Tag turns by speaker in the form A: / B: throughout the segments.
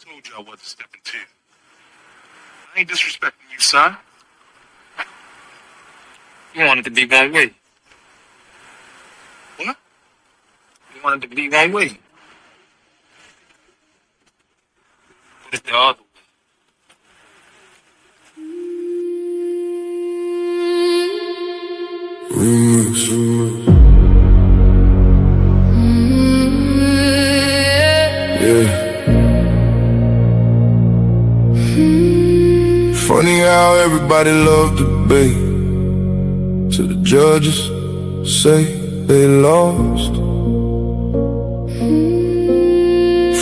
A: Told you I wasn't stepping to. I ain't disrespecting you, son. You wanted to be that way. What? You wanted to be that way. But it's the other way.
B: Yeah. Funny how everybody loved debate till the judges say they lost.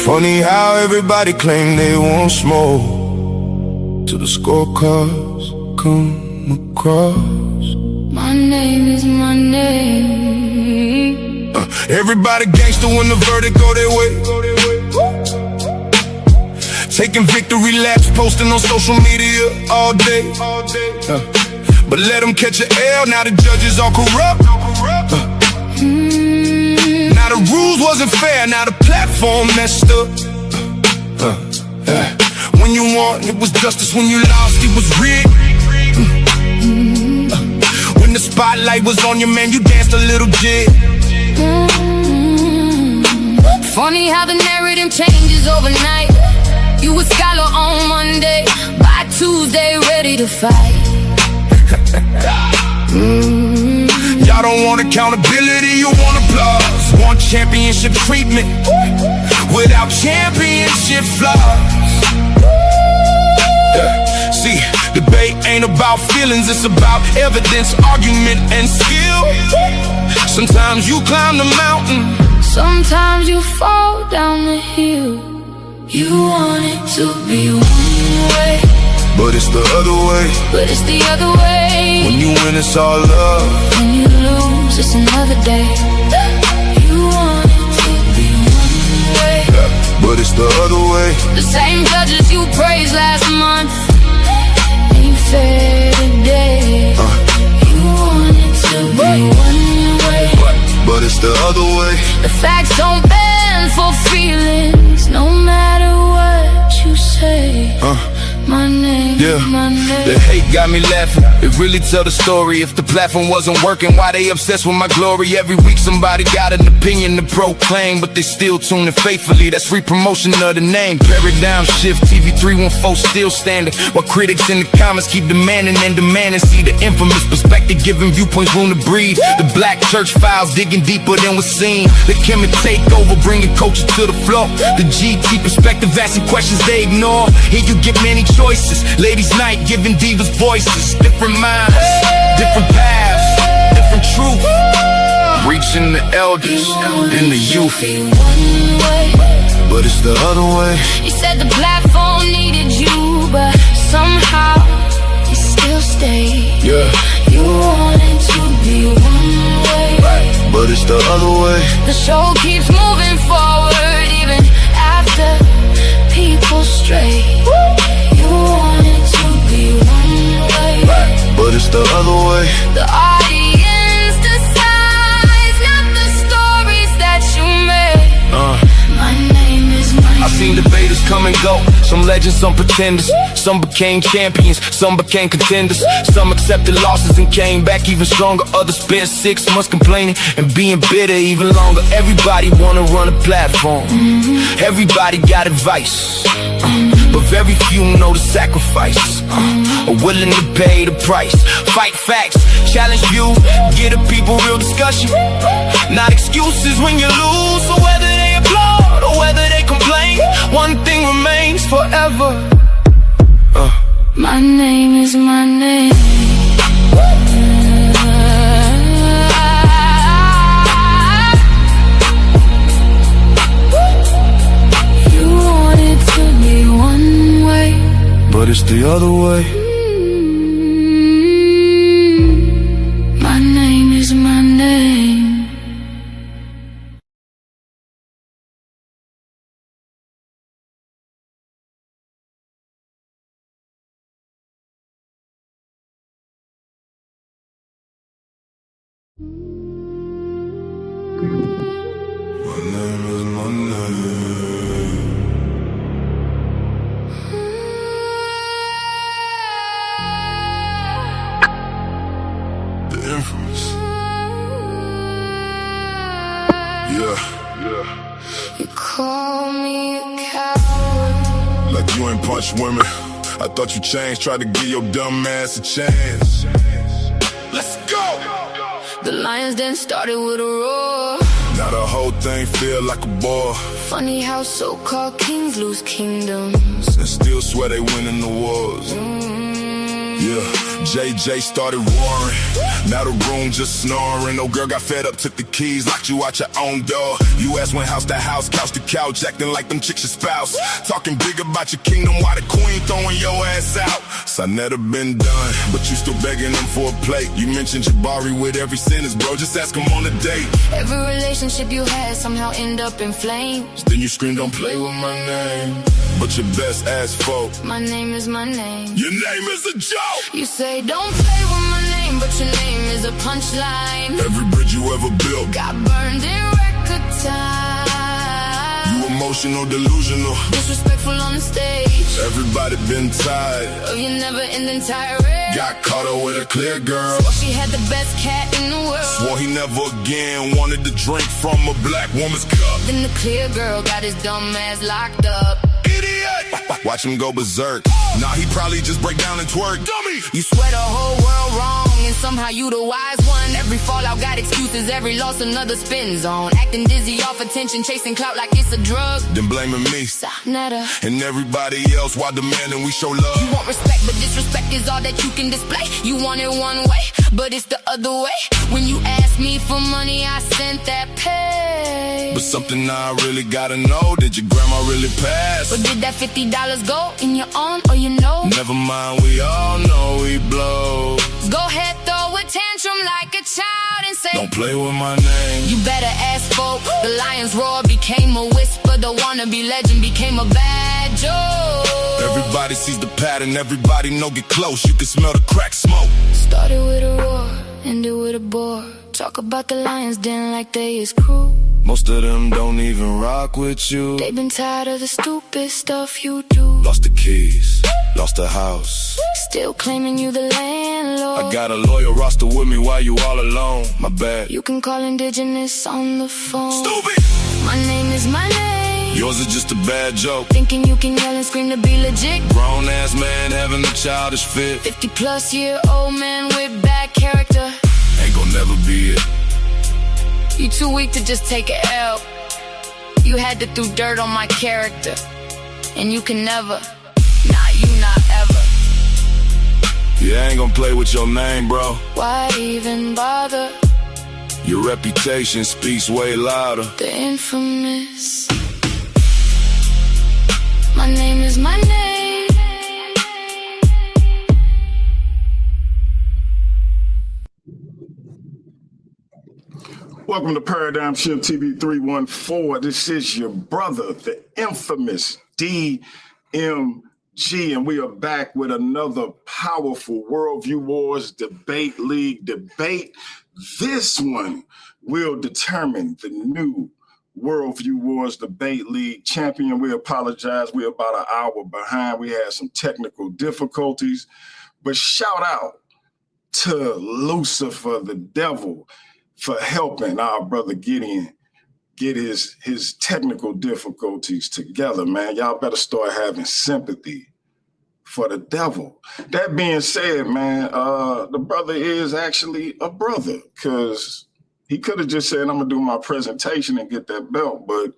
B: Funny how everybody claim they want smoke till the scorecards come across.
C: My name is my name.
B: Everybody gangster when the verdict go their way. Taking victory laps, posting on social media all day. But let them catch an L, now the judges all corrupt. Now the rules wasn't fair, now the platform messed up. When you won, it was justice. When you lost, it was rigged. When the spotlight was on you, man, you danced a little jig.
C: Funny how the narrative changes overnight. You a scholar on Monday, by Tuesday ready to fight.
B: Y'all don't want accountability, you want applause. Want championship treatment without championship flaws. See, debate ain't about feelings, it's about evidence, argument, and skill. Sometimes you climb the mountain,
C: sometimes you fall down the hill. You want it to be one way,
B: but it's the other way.
C: But it's the other way.
B: When you win, it's all love.
C: When you lose, it's another day. You want it to be one way,
B: but it's the other way.
C: The same judges you praised last month ain't fair today. You want it to be one way,
B: but it's the other way.
C: The facts don't bend for feelings, no matter what you say. My name,
B: yeah.
C: My name.
B: The hate got me laughing, it really tell the story. If the platform wasn't working, why they obsessed with my glory? Every week somebody got an opinion to proclaim, but they still tune in faithfully, that's free promotion of the name. Paradigm shift, TV 314 still standing, while critics in the comments keep demanding and demanding. See the infamous perspective, giving viewpoints room to breathe. The black church files digging deeper than was seen. The Kim and take over, bringing culture to the floor. The GT perspective, asking questions they ignore. Here you get many choices, ladies night giving divas voices. Different minds, different paths, different truth, reaching the elders and the youth. But it's the other way.
C: You said the platform needed you, but somehow you still stayed.
B: Yeah.
C: You wanted to be one way,
B: but it's the other way.
C: The show keeps moving forward even after people stray. You wanted to be one way,
B: but it's the other way.
C: The audience decides, not the stories that you made. My name is my name.
B: I've seen debaters come and go, some legends, some pretenders. Some became champions, some became contenders. Some accepted losses and came back even stronger. Others spent 6 months complaining and being bitter even longer. Everybody wanna run a platform, everybody got advice, but very few know the sacrifice, are willing to pay the price. Fight facts, challenge views, give the people real discussion, not excuses when you lose. So whether they applaud or whether they complain, one thing remains forever.
C: My name is my name. You wanted to be one way,
B: but it's the other way.
C: My name is my name.
B: My name is my name.
C: call me a coward.
B: Like you ain't punch women. I thought you changed, tried to give your dumb ass a chance. Let's go!
C: The lions then started with a roar.
B: Now the whole thing feel like a bore.
C: Funny how so-called kings lose kingdoms
B: And still swear they winning the wars. Yeah, JJ started roaring. Now the room just snoring. No girl got fed up, took the keys, locked you out your own door. You ass went house to house, couch to couch, acting like them chicks your spouse. Talking big about your kingdom while the queen throwing your ass out. So I never been done, but you still begging them for a plate. You mentioned Jabari with every sentence, bro, just ask him on a date.
C: Every relationship you had somehow end up in flames.
B: Then you scream, don't play with my name. But your best ass folk,
C: My name is my name.
B: your name is a joke.
C: You say don't play with my name, but your name is a punchline.
B: Every bridge you ever built,
C: Got burned in record time.
B: you emotional, delusional.
C: Disrespectful on the stage.
B: Everybody been tired.
C: Of your never-ending tirade.
B: Got caught up with a clear girl.
C: Swore she had the best cat in the world.
B: Swore he never again wanted to drink from a black woman's cup.
C: Then the clear girl got his dumb ass locked up.
B: Idiot! Watch him go berserk. Nah, he probably just break down and twerk. Dummy!
C: You swear the whole world wrong, and somehow you the wise one. Every fallout got excuses, every loss another spin zone. Acting dizzy off attention, chasing clout like it's a drug.
B: Then blaming me
C: Nada.
B: and everybody else while demanding we show love.
C: You want respect, but disrespect is all that you can display. You want it one way, but it's the other way. When you asked me for money, I sent that pay.
B: But something I really gotta know, did your grandma really pass?
C: But did that $50 go in your own or your nose?
B: Never mind, we all know we blow.
C: Go ahead, throw a tantrum like a child and say,
B: Don't play with my name.
C: you better ask folk. The lion's roar became a whisper. The wannabe legend became a bad joke.
B: Everybody sees the pattern, everybody know get close. You can smell the crack smoke.
C: Started with a roar, ended with a bore. Talk about the lions den like they is crew.
B: Most of them don't even rock with you.
C: They been tired of the stupid stuff you do.
B: Lost the keys, lost the house.
C: Still claiming you the landlord.
B: I got a loyal roster with me while you all alone. My bad.
C: You can call indigenous on the phone.
B: Stupid!
C: My name is my name.
B: Yours is just a bad joke.
C: Thinking you can yell and scream to be legit.
B: Grown ass man having a childish fit.
C: 50-plus-year-old man with bad character.
B: Ain't gon' never be it.
C: You too weak to just take a L. You had to throw dirt on my character. And you can never, nah, you not ever.
B: Yeah, I ain't gon' play with your name, bro.
C: Why even bother?
B: Your reputation speaks way louder.
C: The infamous. My name is my name.
D: Welcome to Paradigm Shift TV 314. This is your brother, the infamous DMG, and we are back with another powerful Worldview Wars Debate League debate. This one will determine the new Worldview Wars Debate League champion. We apologize. We're about an hour behind. We had some technical difficulties, but shout out to Lucifer, the devil, for helping our brother Gideon get his technical difficulties together, man. Y'all better start having sympathy for the devil. That being said, man, the brother is actually a brother, because he could have just said, I'm gonna do my presentation and get that belt, but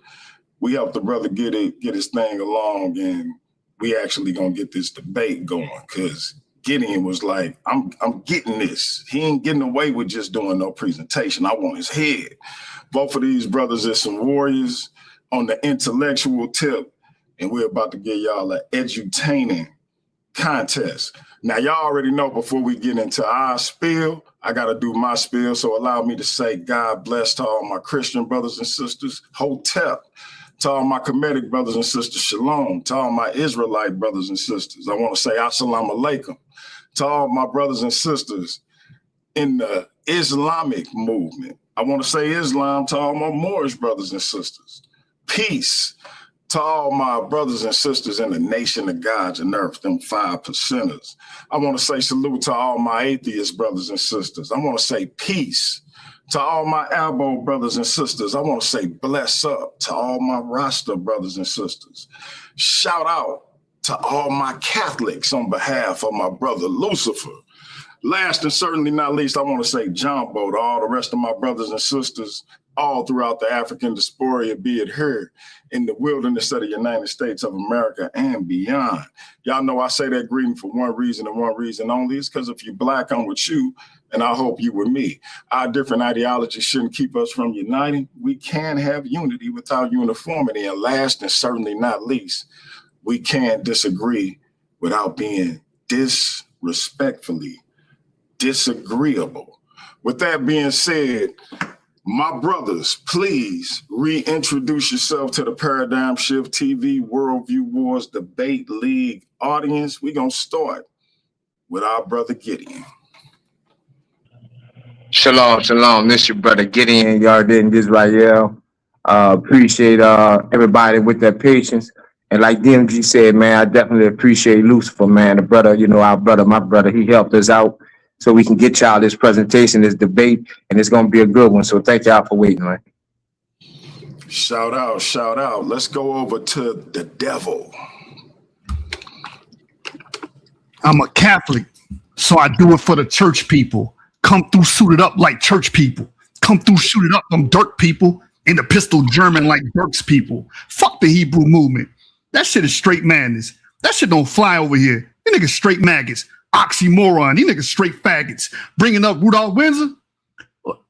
D: we helped the brother get his thing along, and we actually gonna get this debate going, because Gideon was like, I'm getting this. He ain't getting away with just doing no presentation. I want his head. Both of these brothers are some warriors on the intellectual tip, and we're about to give y'all an edutaining contest. Now, y'all already know before we get into our spiel, I got to do my spiel, so allow me to say God bless to all my Christian brothers and sisters, Hotep. To all my Kemetic brothers and sisters, Shalom. To all my Israelite brothers and sisters, I want to say Assalamu Alaikum. To all my brothers and sisters in the Islamic movement, I want to say Islam. To all my Moorish brothers and sisters, peace. To all my brothers and sisters in the nation of gods and earth, them 5%ers. I want to say salute to all my atheist brothers and sisters. I want to say peace To all my elbow brothers and sisters, I want to say bless up to all my roster brothers and sisters. Shout out to all my Catholics on behalf of my brother Lucifer. Last and certainly not least, I want to say Jumbo to all the rest of my brothers and sisters all throughout the African diaspora, be it here in the wilderness of the United States of America and beyond. Y'all know I say that greeting for one reason and one reason only. It's because if you're Black, I'm with you, and I hope you with me. Our different ideologies shouldn't keep us from uniting. We can have unity without uniformity. And last and certainly not least, we can't disagree without being disrespectfully disagreeable. With that being said, my brothers, please reintroduce yourself to the Paradigm Shift TV Worldview Wars Debate League audience. We're going to start with our brother Gideon.
E: Shalom, shalom. This your brother Gideon, Yarden, Israel. Appreciate everybody with their patience. And like DMG said, man, I definitely appreciate Lucifer, man. The brother, you know, our brother, my brother, he helped us out so we can get y'all this presentation, this debate, and it's going to be a good one. So thank y'all for waiting, man.
D: Shout out, shout out. Let's go over to the devil.
F: I'm a Catholic, so I do it for the church people. Come through suited up like church people. Come through suited up them Dirk people and the pistol German like Dirk's people. Fuck the Hebrew movement. That shit is straight madness. That shit don't fly over here. You niggas straight maggots. Oxymoron. These niggas straight faggots. Bringing up Rudolph Windsor.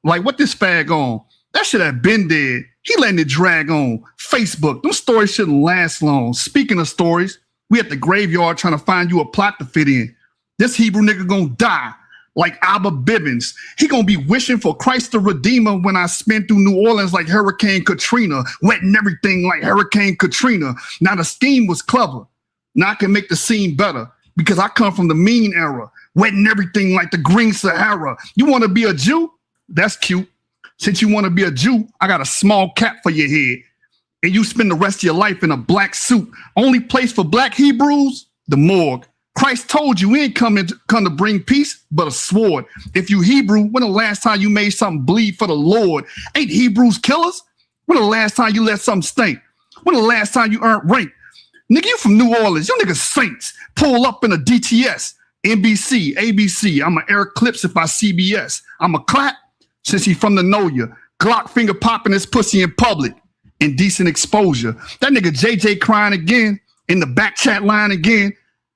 F: Like, what this fag on? That shit had been dead. He letting it drag on. Facebook. Them stories shouldn't last long. Speaking of stories, we at the graveyard trying to find you a plot to fit in. This Hebrew nigga gonna die like Abba Bibbins. He gonna be wishing for Christ the Redeemer when I spin through New Orleans like Hurricane Katrina, wetting everything like Hurricane Katrina. Now the scheme was clever. Now I can make the scene better because I come from the mean era, wetting everything like the Green Sahara. You want to be a Jew? That's cute. Since you want to be a Jew, I got a small cap for your head. And you spend the rest of your life in a black suit. Only place for black Hebrews? The morgue. Christ told you he ain't come to bring peace, but a sword. If you Hebrew, when the last time you made something bleed for the Lord? Ain't Hebrews killers? When the last time you let something stink? When the last time you earned rank? Nigga, you from New Orleans. You niggas saints. Pull up in a DTS, NBC, ABC. I'm a air clips if I CBS. I'm a clap since he from the know ya. Glock finger popping his pussy in public. Indecent exposure. That nigga JJ crying again in the back chat line again.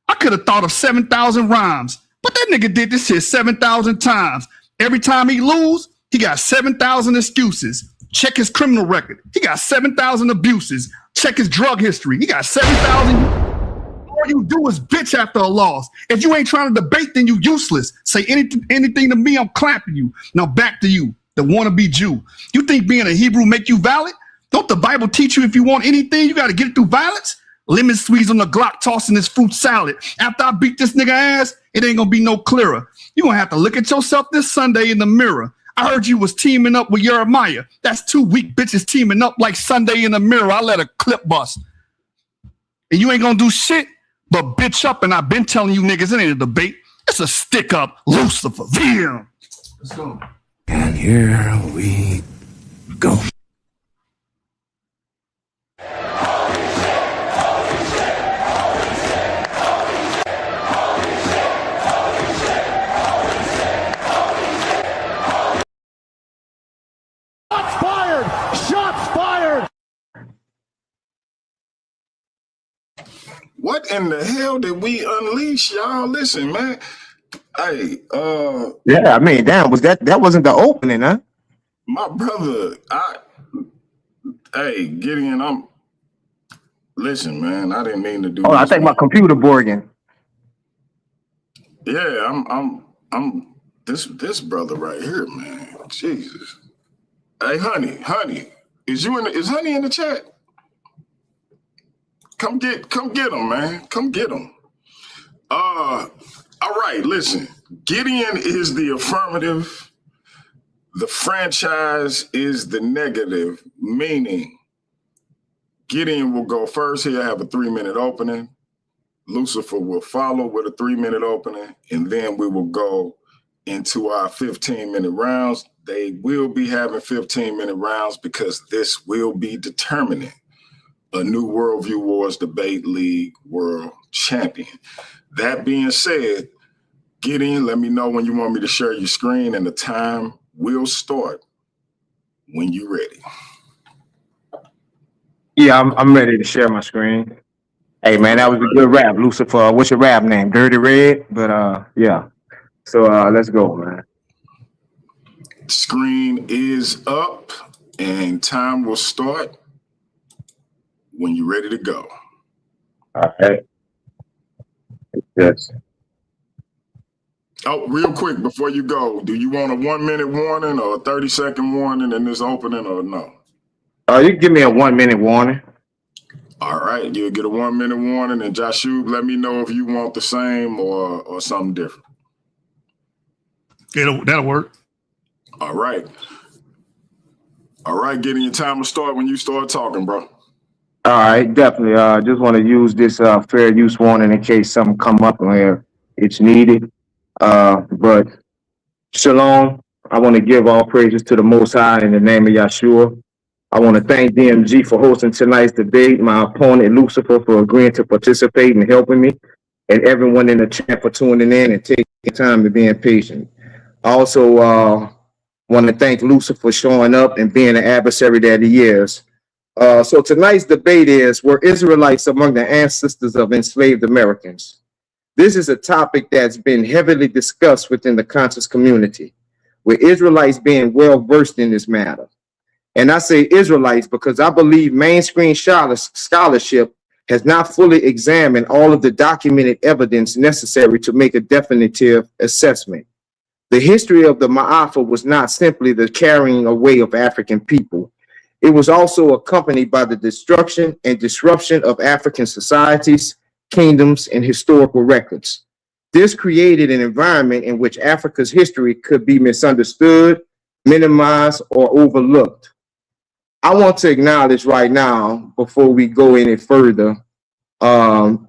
F: I could have thought of 7,000 rhymes, but that nigga did this shit 7,000 times. Every time he lose, he got 7,000 excuses. Check his criminal record. He got 7,000 abuses. Check his drug history. He got 7,000. All you do is bitch after a loss. If you ain't trying to debate, then you useless. Say anything to me, I'm clapping you. Now back to you, the wannabe Jew. You think being a Hebrew make you valid? Don't the Bible teach you if you want anything, you got to get it through violence? Lemon squeeze on the Glock, tossing this fruit salad. After I beat this nigga ass, it ain't gonna be no clearer. You gonna have to look at yourself this Sunday in the mirror. I heard you was teaming up with Jeremiah. That's two weak bitches teaming up like Sunday in the mirror. I let a clip bust. And you ain't gonna do shit but bitch up, and I've been telling you niggas, it ain't a debate. It's a stick up, Lucifer. Damn. Let's go.
B: And here we go.
D: What in the hell did we unleash, y'all? Listen, man. Hey,
E: Yeah, I mean, damn, that wasn't the opening, huh?
D: my brother, hey, Gideon, listen, man, I didn't mean to do
E: Oh,
D: this.
E: I think my computer broken.
D: Yeah, I'm this brother right here, man. Jesus. Hey, honey, is Honey in the chat? Come get him, man. Come get him. All right, listen. Gideon is the affirmative. The franchise is the negative, meaning Gideon will go first. He'll have a 3-minute opening. Lucifer will follow with a 3-minute opening, and then we will go into our 15-minute rounds. They will be having 15-minute rounds because this will be determining a new Worldview Wars Debate League World Champion. That being said, Gideon, let me know when you want me to share your screen, and the time will start when you're ready.
E: Yeah, I'm ready to share my screen. Hey man, that was a good rap, Lucifer. What's your rap name? Dirty Red? But yeah. So let's go, man.
D: Screen is up and time will start when you're ready to go.
E: All right. Yes.
D: Oh, real quick before you go, do you want a 1-minute warning or a 30-second warning in this opening or no?
E: You can give me a 1-minute warning.
D: All right, you'll get a 1-minute warning, and Joshua, let me know if you want the same or something different.
F: That'll work.
D: All right. All right, getting your time to start when you start talking, bro.
E: All right, definitely. Just want to use this fair use warning in case something come up where it's needed. But shalom. I want to give all praises to the Most High in the name of Yahshua. I want to thank DMG for hosting tonight's debate, my opponent Lucifer for agreeing to participate and helping me, and everyone in the chat for tuning in and taking time and being patient. I also want to thank Lucifer for showing up and being an adversary that he is. So tonight's debate is, were Israelites among the ancestors of enslaved Americans? This is a topic that's been heavily discussed within the conscious community, with Israelites being well versed in this matter. And I say Israelites because I believe mainstream scholarship has not fully examined all of the documented evidence necessary to make a definitive assessment. The history of the Ma'afa was not simply the carrying away of African people. It was also accompanied by the destruction and disruption of African societies, kingdoms, and historical records. This created an environment in which Africa's history could be misunderstood, minimized, or overlooked. I want to acknowledge right now, before we go any further, a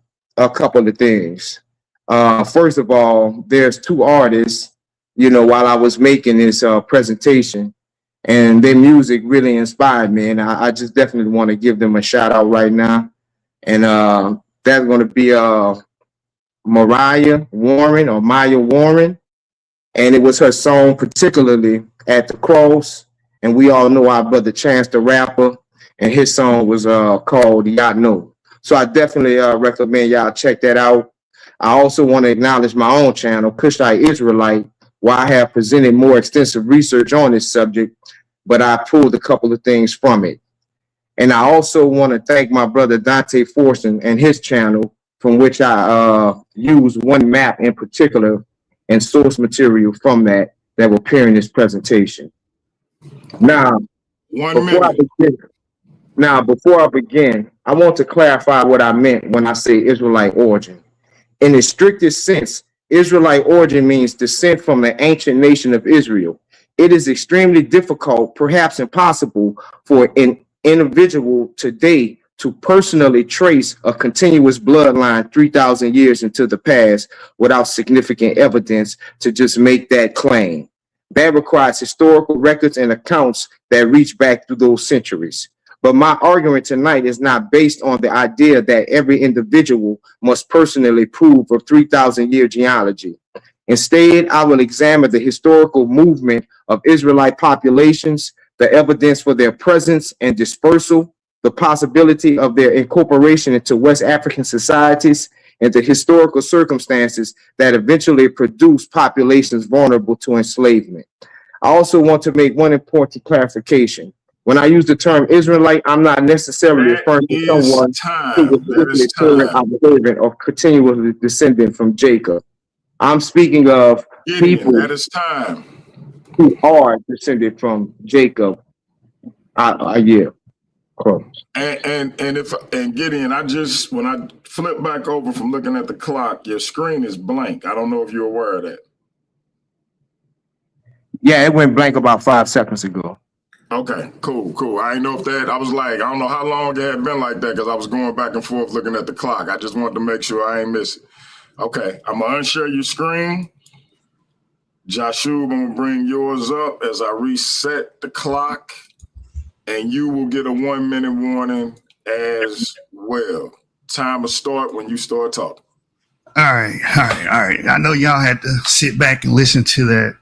E: couple of things. First of all, there's two artists, while I was making this presentation, and their music really inspired me, and I just definitely want to give them a shout out right now. And that's going to be Maya Warren, and it was her song, particularly At the Cross. And we all know our brother Chance the Rapper, and his song was called Yarden. So I definitely recommend y'all check that out. I also want to acknowledge my own channel, Cushite Israelite, where I have presented more extensive research on this subject, but I pulled a couple of things from it. And I also want to thank my brother Dante Forson and his channel, from which I used one map in particular and source material from that will appear in this presentation. Now, before I begin, I want to clarify what I meant when I say Israelite origin. In the strictest sense, Israelite origin means descent from the ancient nation of Israel. It is extremely difficult, perhaps impossible, for an individual today to personally trace a continuous bloodline 3,000 years into the past without significant evidence to just make that claim. That requires historical records and accounts that reach back through those centuries. But my argument tonight is not based on the idea that every individual must personally prove a 3,000-year genealogy. Instead, I will examine the historical movement of Israelite populations, the evidence for their presence and dispersal, the possibility of their incorporation into West African societies, and the historical circumstances that eventually produced populations vulnerable to enslavement. I also want to make one important clarification. When I use the term Israelite, I'm not necessarily referring to someone who was observant or continuously descendant from Jacob. I'm speaking of people who are descended from Jacob. Yeah.
D: And Gideon, when I flip back over from looking at the clock, your screen is blank. I don't know if you're aware of that.
E: Yeah, it went blank about 5 seconds ago.
D: Okay, cool. I didn't know if that, I was like, I don't know how long it had been like that because I was going back and forth looking at the clock. I just wanted to make sure I ain't miss it. Okay, I'm gonna unshare your screen. Joshua, I'm gonna bring yours up as I reset the clock, and you will get a 1 minute warning as well. Time will start when you start talking.
F: All right. I know y'all had to sit back and listen to that,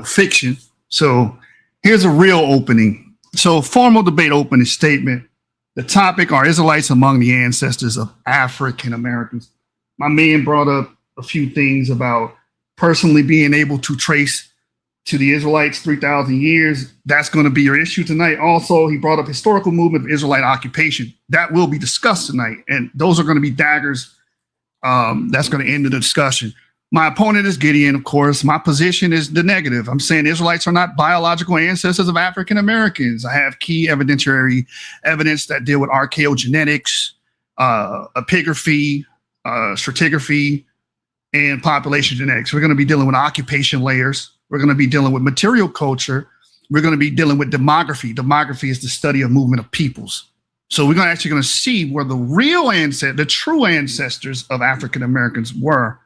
F: fiction. So here's a real opening. So formal debate opening statement. The topic are Israelites among the ancestors of African Americans. My man brought up a few things about personally being able to trace to the Israelites 3,000 years. That's going to be your issue tonight. Also, he brought up historical movement of Israelite occupation. That will be discussed tonight. And those are going to be daggers. That's going to end the discussion. My opponent is Gideon, of course. My position is the negative. I'm saying Israelites are not biological ancestors of African Americans. I have key evidentiary evidence that deal with archaeogenetics, epigraphy, stratigraphy, and population genetics. We're going to be dealing with occupation layers. We're going to be dealing with material culture. We're going to be dealing with demography. Demography is the study of movement of peoples. So we're actually going to see where the real the true ancestors of African Americans were.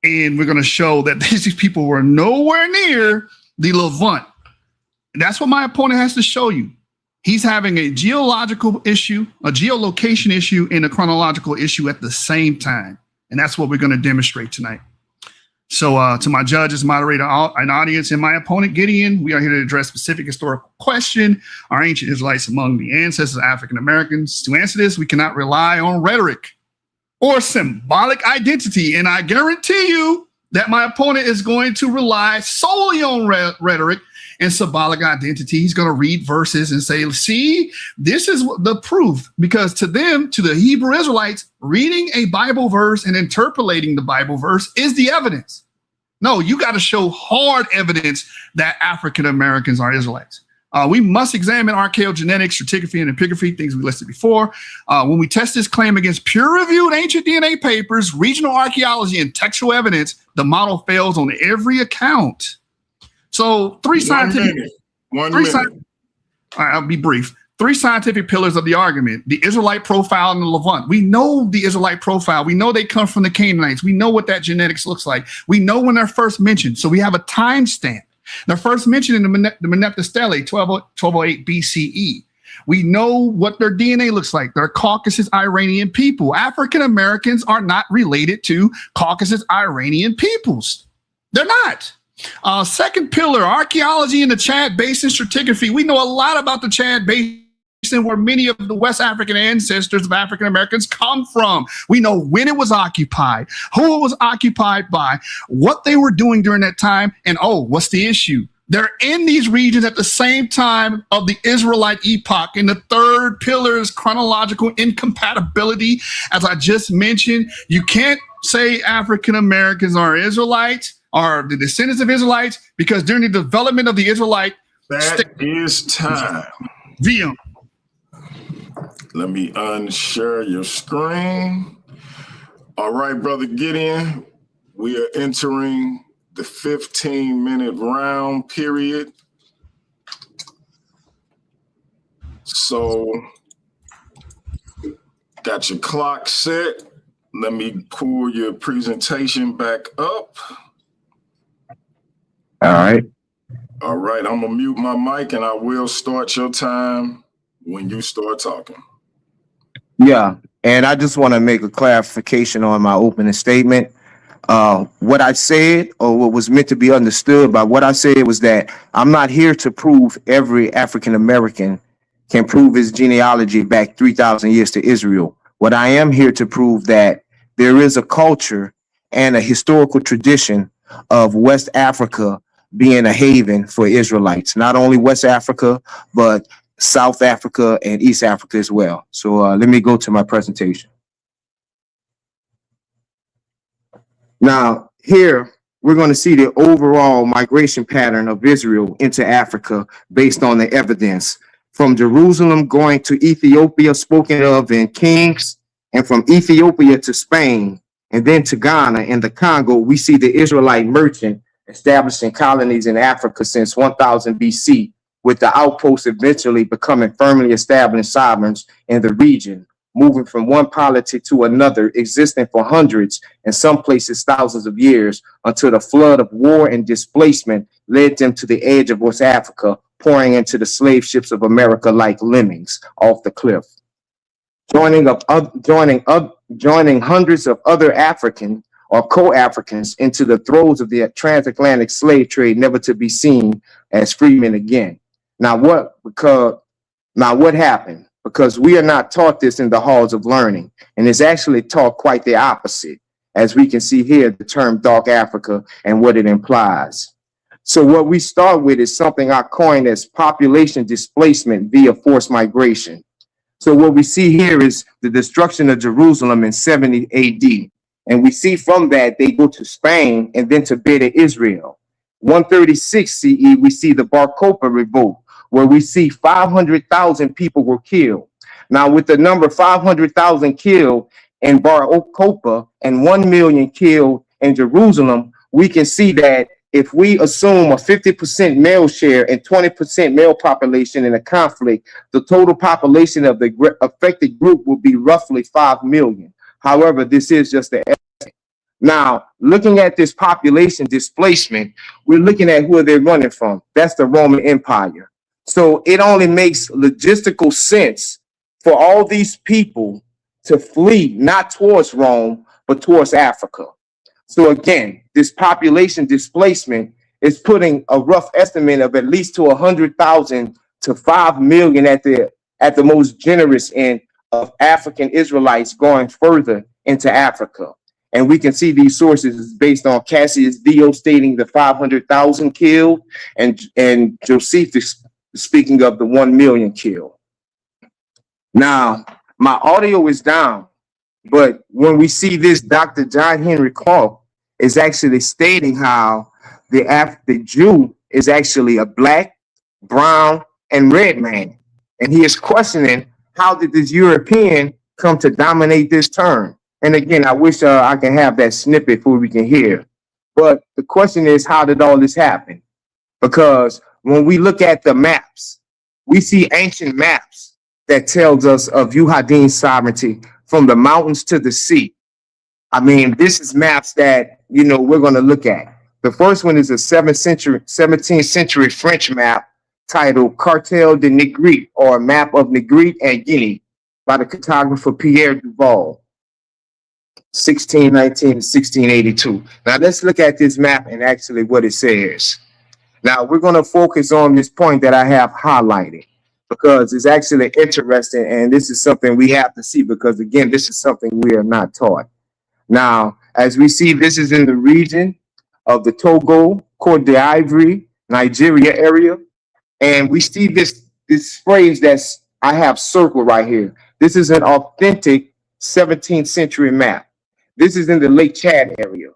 F: And we're going to show that these people were nowhere near the Levant. And that's what my opponent has to show you. He's having a geological issue, a geolocation issue, and a chronological issue at the same time. And that's what we're going to demonstrate tonight. So to my judges, moderator, and audience, and my opponent, Gideon, we are here to address specific historical question. Are ancient Israelites among the ancestors of African Americans? To answer this, we cannot rely on rhetoric or symbolic identity. And I guarantee you that my opponent is going to rely solely on rhetoric and symbolic identity. He's going to read verses and say, see, this is the proof. Because to them, to the Hebrew Israelites, reading a Bible verse and interpolating the Bible verse is the evidence. No, you got to show hard evidence that African Americans are Israelites. We must examine archaeogenetics, stratigraphy, and epigraphy, things we listed before. When we test this claim against peer-reviewed ancient DNA papers, regional archaeology, and textual evidence, the model fails on every account. So three scientific.
D: One minute.
F: All right, I'll be brief. 3 scientific pillars of the argument: the Israelite profile and the Levant. We know the Israelite profile. We know they come from the Canaanites. We know what that genetics looks like. We know when they're first mentioned. So we have a timestamp. They're first mentioned in the Meneptah Stele, 1208 BCE. We know what their DNA looks like. They're Caucasus Iranian people. African Americans are not related to Caucasus Iranian peoples. They're not. Second pillar, archaeology in the Chad Basin, stratigraphy. We know a lot about the Chad Basin, where many of the West African ancestors of African Americans come from. We know when it was occupied, who it was occupied by, what they were doing during that time, and what's the issue? They're in these regions at the same time of the Israelite epoch. And the third pillar is chronological incompatibility. As I just mentioned, you can't say African Americans are Israelites, are the descendants of Israelites, because during the development of the Israelite
D: is time.
F: VM.
D: Let me unshare your screen. All right, Brother Gideon, we are entering the 15-minute round period. So, got your clock set. Let me pull your presentation back up.
E: All right.
D: All right, I'm gonna mute my mic and I will start your time when you start talking.
E: Yeah, and I just want to make a clarification on my opening statement. What I said, or what was meant to be understood by what I said, was that I'm not here to prove every African American can prove his genealogy back 3,000 years to Israel. What I am here to prove that there is a culture and a historical tradition of West Africa being a haven for Israelites, not only West Africa, but South Africa and East Africa as well. So let me go to my presentation. Now, here we're going to see the overall migration pattern of Israel into Africa based on the evidence. From Jerusalem going to Ethiopia, spoken of in Kings, and from Ethiopia to Spain, and then to Ghana and the Congo, we see the Israelite merchant establishing colonies in Africa since 1000 BC, with the outposts eventually becoming firmly established sovereigns in the region. moving from one politic to another, existing for hundreds, in some places thousands of years, until the flood of war and displacement led them to the edge of West Africa, pouring into the slave ships of America like lemmings off the cliff. Joining hundreds of other African or co-Africans into the throes of the transatlantic slave trade, never to be seen as freemen again. Now what happened? Because we are not taught this in the halls of learning, and it's actually taught quite the opposite, as we can see here, the term dark Africa and what it implies. So what we start with is something I coined as population displacement via forced migration. So what we see here is the destruction of Jerusalem in 70 AD. And we see from that, they go to Spain and then to Beta Israel. 136 CE, we see the Bar Kokhba revolt, where we see 500,000 people were killed. Now with the number 500,000 killed in Bar Kokhba and 1 million killed in Jerusalem, we can see that if we assume a 50% male share and 20% male population in a conflict, the total population of the affected group will be roughly 5 million. However, this is just the estimate. Now, looking at this population displacement, we're looking at who they're running from. That's the Roman Empire. So it only makes logistical sense for all these people to flee, not towards Rome, but towards Africa. So again, this population displacement is putting a rough estimate of at least to 100,000 to 5 million at the most generous end of African Israelites going further into Africa. And we can see these sources based on Cassius Dio stating the 500,000 killed and Josephus speaking of the 1 million killed. Now, my audio is down, but when we see this, Dr. John Henry Clark is actually stating how the Jew is actually a black, brown, and red man. And he is questioning, how did this European come to dominate this term? And again, I wish I can have that snippet for we can hear. But the question is, how did all this happen? Because when we look at the maps, we see ancient maps that tells us of Yuhadin's sovereignty from the mountains to the sea. I mean, this is maps that, we're going to look at. The first one is a 17th century French map titled Cartel de Negrit, or a map of Negrit and Guinea, by the cartographer Pierre Duval, 1619 to 1682. Now let's look at this map and actually what it says. Now we're going to focus on this point that I have highlighted, because it's actually interesting, and this is something we have to see, because again, this is something we are not taught. Now, as we see, this is in the region of the Togo, Côte d'Ivoire, Nigeria area. And we see this phrase that's I have circled right here. This is an authentic 17th century map. This is in the Lake Chad area.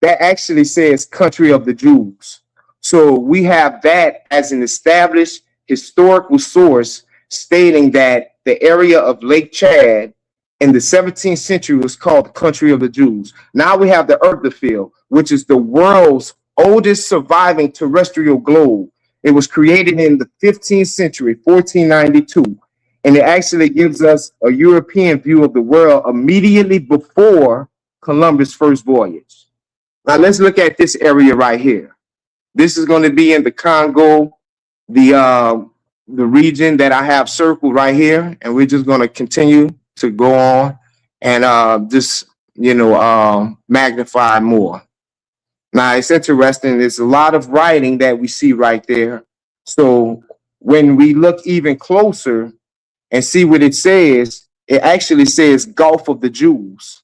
E: That actually says country of the Jews. So we have that as an established historical source stating that the area of Lake Chad in the 17th century was called the country of the Jews. Now we have the Earth-the-Field, which is the world's oldest surviving terrestrial globe. It was created in the 15th century, 1492, and it actually gives us a European view of the world immediately before Columbus' first voyage. Now let's look at this area right here. This is going to be in the Congo, the region that I have circled right here, and we're just going to continue to go on and just magnify more. Now it's interesting. There's a lot of writing that we see right there. So when we look even closer and see what it says, it actually says Gulf of the Jews.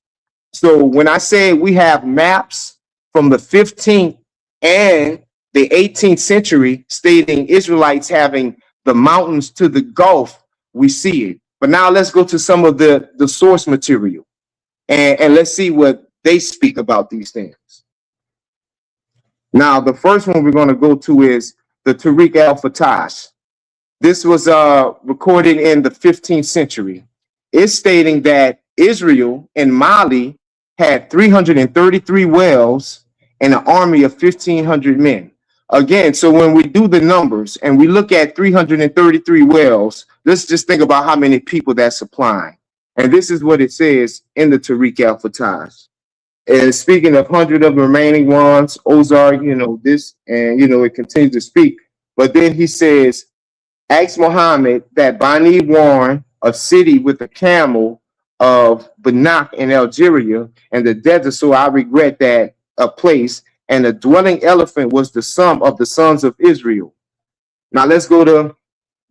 E: So when I say we have maps from the 15th and the 18th century stating Israelites having the mountains to the Gulf, we see it. But now let's go to some of the source material and let's see what they speak about these things. Now, the first one we're going to go to is the Tariq al-Fatash. This was recorded in the 15th century. It's stating that Israel and Mali had 333 wells and an army of 1,500 men. Again, so when we do the numbers and we look at 333 wells, let's just think about how many people that's supplying. And this is what it says in the Tariq al-Fatah. And speaking of 100 of the remaining ones, Ozark, this, and, it continues to speak. But then he says, ask Muhammad that Bani Warren, a city with a camel of Banak in Algeria, and the desert, so I regret that a place, and the dwelling elephant was the sum of the sons of Israel. Now let's go to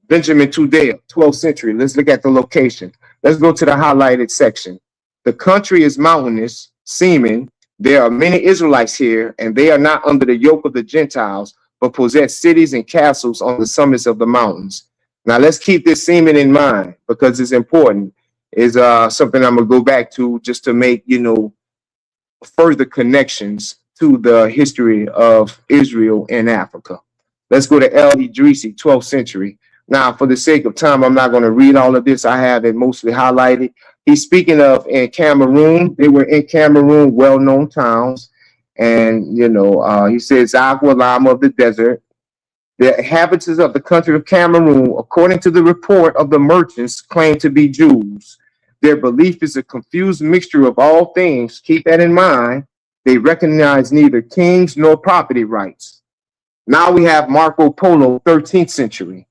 E: Benjamin Tudela, 12th century. Let's look at the location. Let's go to the highlighted section. The country is mountainous, seeming. There are many Israelites here, and they are not under the yoke of the Gentiles, but possess cities and castles on the summits of the mountains. Now let's keep this seeming in mind because it's important. Is something I'm gonna go back to just to make further connections to the history of Israel and Africa. Let's go to El Idrisi, 12th century. Now, for the sake of time, I'm not going to read all of this. I have it mostly highlighted. He's speaking of in Cameroon. They were in Cameroon, well-known towns. And, he says, Aqua Lama of the desert. The inhabitants of the country of Cameroon, according to the report of the merchants, claim to be Jews. Their belief is a confused mixture of all things. Keep that in mind. They recognize neither kings nor property rights. Now we have Marco Polo, 13th century.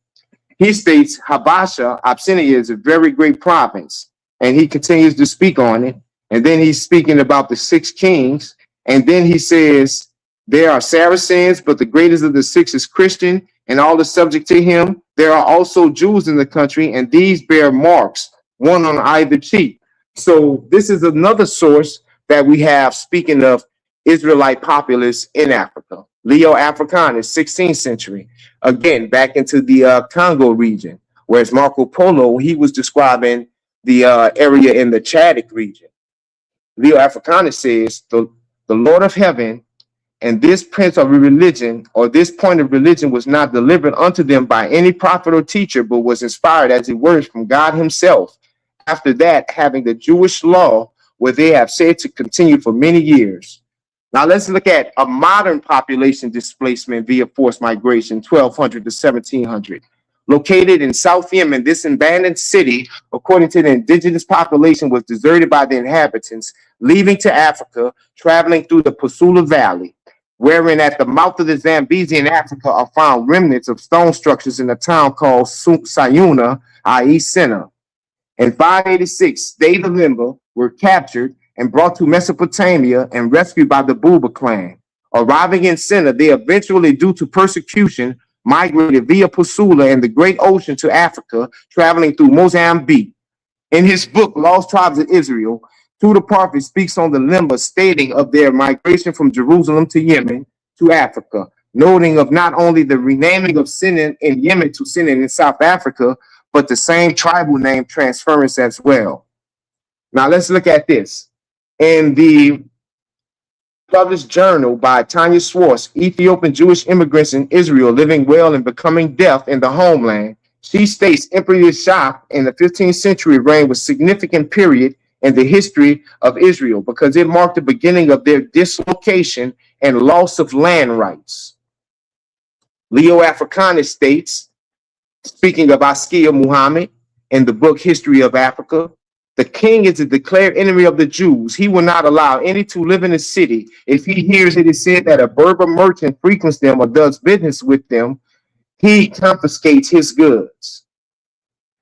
E: He states Habasha, Abyssinia, is a very great province, and he continues to speak on it. And then he's speaking about the 6 kings. And then he says, there are Saracens, but the greatest of the 6 is Christian, and all is subject to him. There are also Jews in the country, and these bear marks, one on either cheek. So this is another source that we have, speaking of Israelite populace in Africa. Leo Africanus, 16th century. Again, back into the Congo region, whereas Marco Polo, he was describing the area in the Chadic region. Leo Africanus says, the Lord of heaven and this prince of religion, or this point of religion, was not delivered unto them by any prophet or teacher, but was inspired as it were from God himself. After that, having the Jewish law, where they have said to continue for many years. Now let's look at a modern population displacement via forced migration, 1200 to 1700. Located in South Yemen, this abandoned city, according to the indigenous population, was deserted by the inhabitants, leaving to Africa, traveling through the Pusula Valley, wherein at the mouth of the Zambezi in Africa are found remnants of stone structures in a town called Sayuna, i.e. Senna. In 586, they, the Limba, were captured and brought to Mesopotamia and rescued by the Buba clan. Arriving in Senna, they eventually, due to persecution, migrated via Pusula and the Great Ocean to Africa, traveling through Mozambique. In his book, Lost Tribes of Israel, Tuda Parfit speaks on the Limba, stating of their migration from Jerusalem to Yemen to Africa, noting of not only the renaming of Sinan in Yemen to Sinan in South Africa, but the same tribal name transference as well. Now let's look at this. In the published journal by Tanya Schwartz, Ethiopian Jewish immigrants in Israel living well and becoming deaf in the homeland, she states Emperor Shah in the 15th century reign was a significant period in the history of Israel because it marked the beginning of their dislocation and loss of land rights. Leo Africanus states, speaking of Askia Muhammad in the book History of Africa, the king is a declared enemy of the Jews. He will not allow any to live in the city. If he hears it is said that a Berber merchant frequents them or does business with them, he confiscates his goods.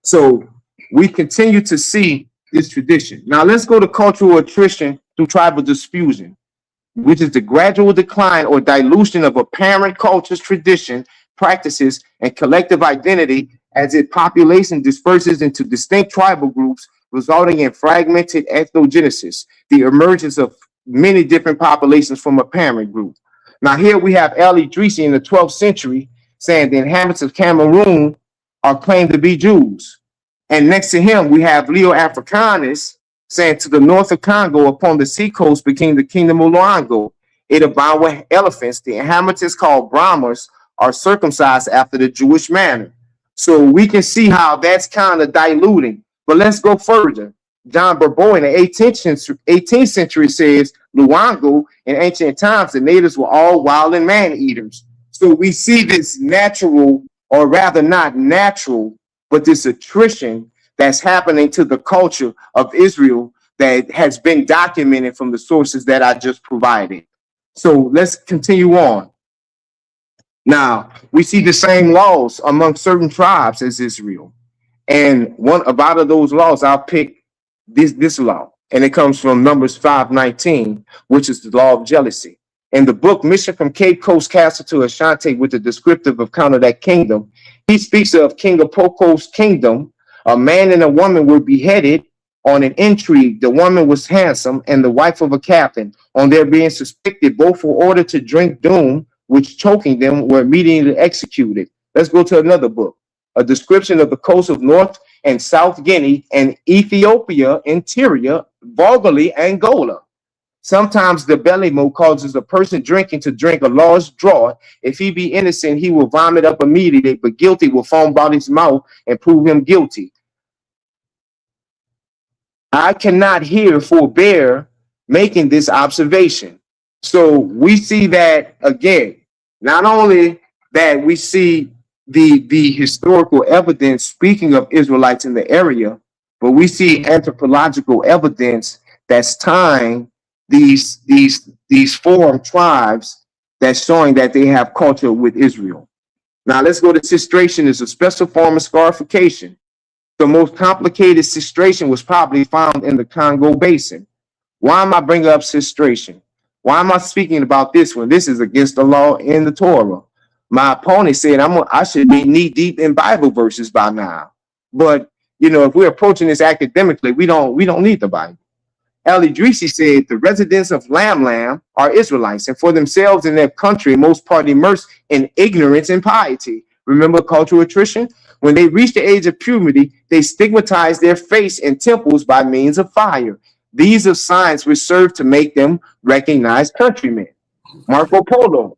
E: So we continue to see this tradition. Now let's go to cultural attrition through tribal diffusion, which is the gradual decline or dilution of a parent culture's tradition, practices, and collective identity as its population disperses into distinct tribal groups, resulting in fragmented ethnogenesis, the emergence of many different populations from a parent group. Now here we have El Idrisi in the 12th century saying the inhabitants of Cameroon are claimed to be Jews. And next to him, we have Leo Africanus saying to the north of Congo upon the seacoast became the kingdom of Luango. It abound with elephants. The inhabitants called Brahmas are circumcised after the Jewish manner. So we can see how that's kind of diluting. But let's go further. John Bourbeau in the 18th century says, Luango, in ancient times, the natives were all wild and man-eaters. So we see this natural, or rather not natural, but this attrition that's happening to the culture of Israel that has been documented from the sources that I just provided. So let's continue on. Now, we see the same laws among certain tribes as Israel. And one about of those laws, I'll pick this law. And it comes from Numbers 5:19, which is the law of jealousy. In the book Mission from Cape Coast Castle to Ashanti, with the descriptive account of that kingdom, he speaks of King Opoko's kingdom. A man and a woman were beheaded on an intrigue. The woman was handsome and the wife of a captain. On their being suspected, both were ordered to drink doom, which choking them were immediately executed. Let's go to another book. A description of the coast of North and South Guinea and Ethiopia interior, vulgarly Angola. Sometimes the belly move causes a person drinking to drink a large draught. If he be innocent, he will vomit up immediately, but guilty will foam about his mouth and prove him guilty. I cannot here forbear making this observation. So we see that again, not only that we see the historical evidence speaking of Israelites in the area, but we see anthropological evidence that's tying these foreign tribes that's showing that they have culture with Israel. Now let's go to cistration. Is a special form of scarification. The most complicated cistration was probably found in the Congo Basin. Why am I bringing up cistration? Why am I speaking about this one? This is against the law in the Torah. My opponent said I should be knee deep in Bible verses by now. But you know, if we're approaching this academically, we don't need the Bible. Ali Idrisi said the residents of Lam are Israelites, and for themselves and their country, most part immersed in ignorance and piety. Remember cultural attrition? When they reach the age of puberty, they stigmatize their face in temples by means of fire. These are signs which serve to make them recognized countrymen. Marco Polo.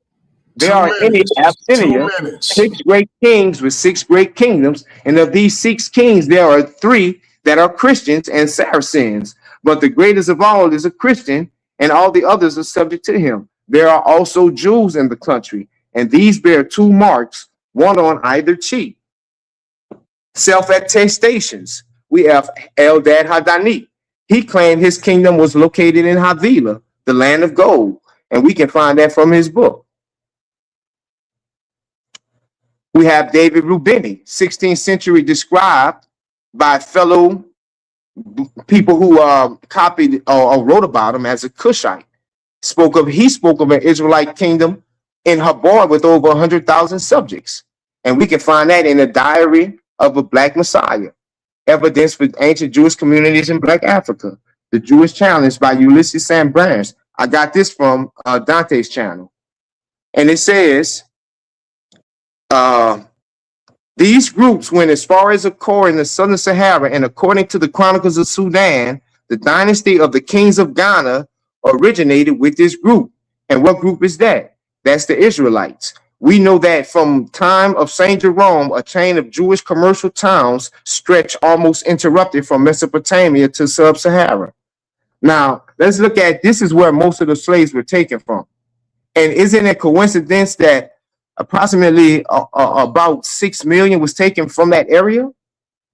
E: There are in Abyssinia 6 great kings with 6 great kingdoms, and of these 6 kings, there are 3 that are Christians and Saracens. But the greatest of all is a Christian, and all the others are subject to him. There are also Jews in the country, and these bear 2 marks, one on either cheek. Self-attestations. We have Eldad Hadani. He claimed his kingdom was located in Havilah, the land of gold, and we can find that from his book. We have David Rubini, 16th century, described by fellow people who copied or wrote about him as a Cushite. He spoke of an Israelite kingdom in Habor with over 100,000 subjects. And we can find that in the diary of a Black Messiah, evidence for ancient Jewish communities in Black Africa. The Jewish Challenge by Ulysses Sam Brands. I got this from Dante's channel. And it says, these groups went as far as Akkor in the southern Sahara, and according to the Chronicles of Sudan, the dynasty of the kings of Ghana originated with this group. And what group is that? That's the Israelites. We know that from time of Saint Jerome, a chain of Jewish commercial towns stretched almost interrupted from Mesopotamia to Sub-Sahara. Now, let's look at, this is where most of the slaves were taken from. And isn't it a coincidence that approximately about 6 million was taken from that area?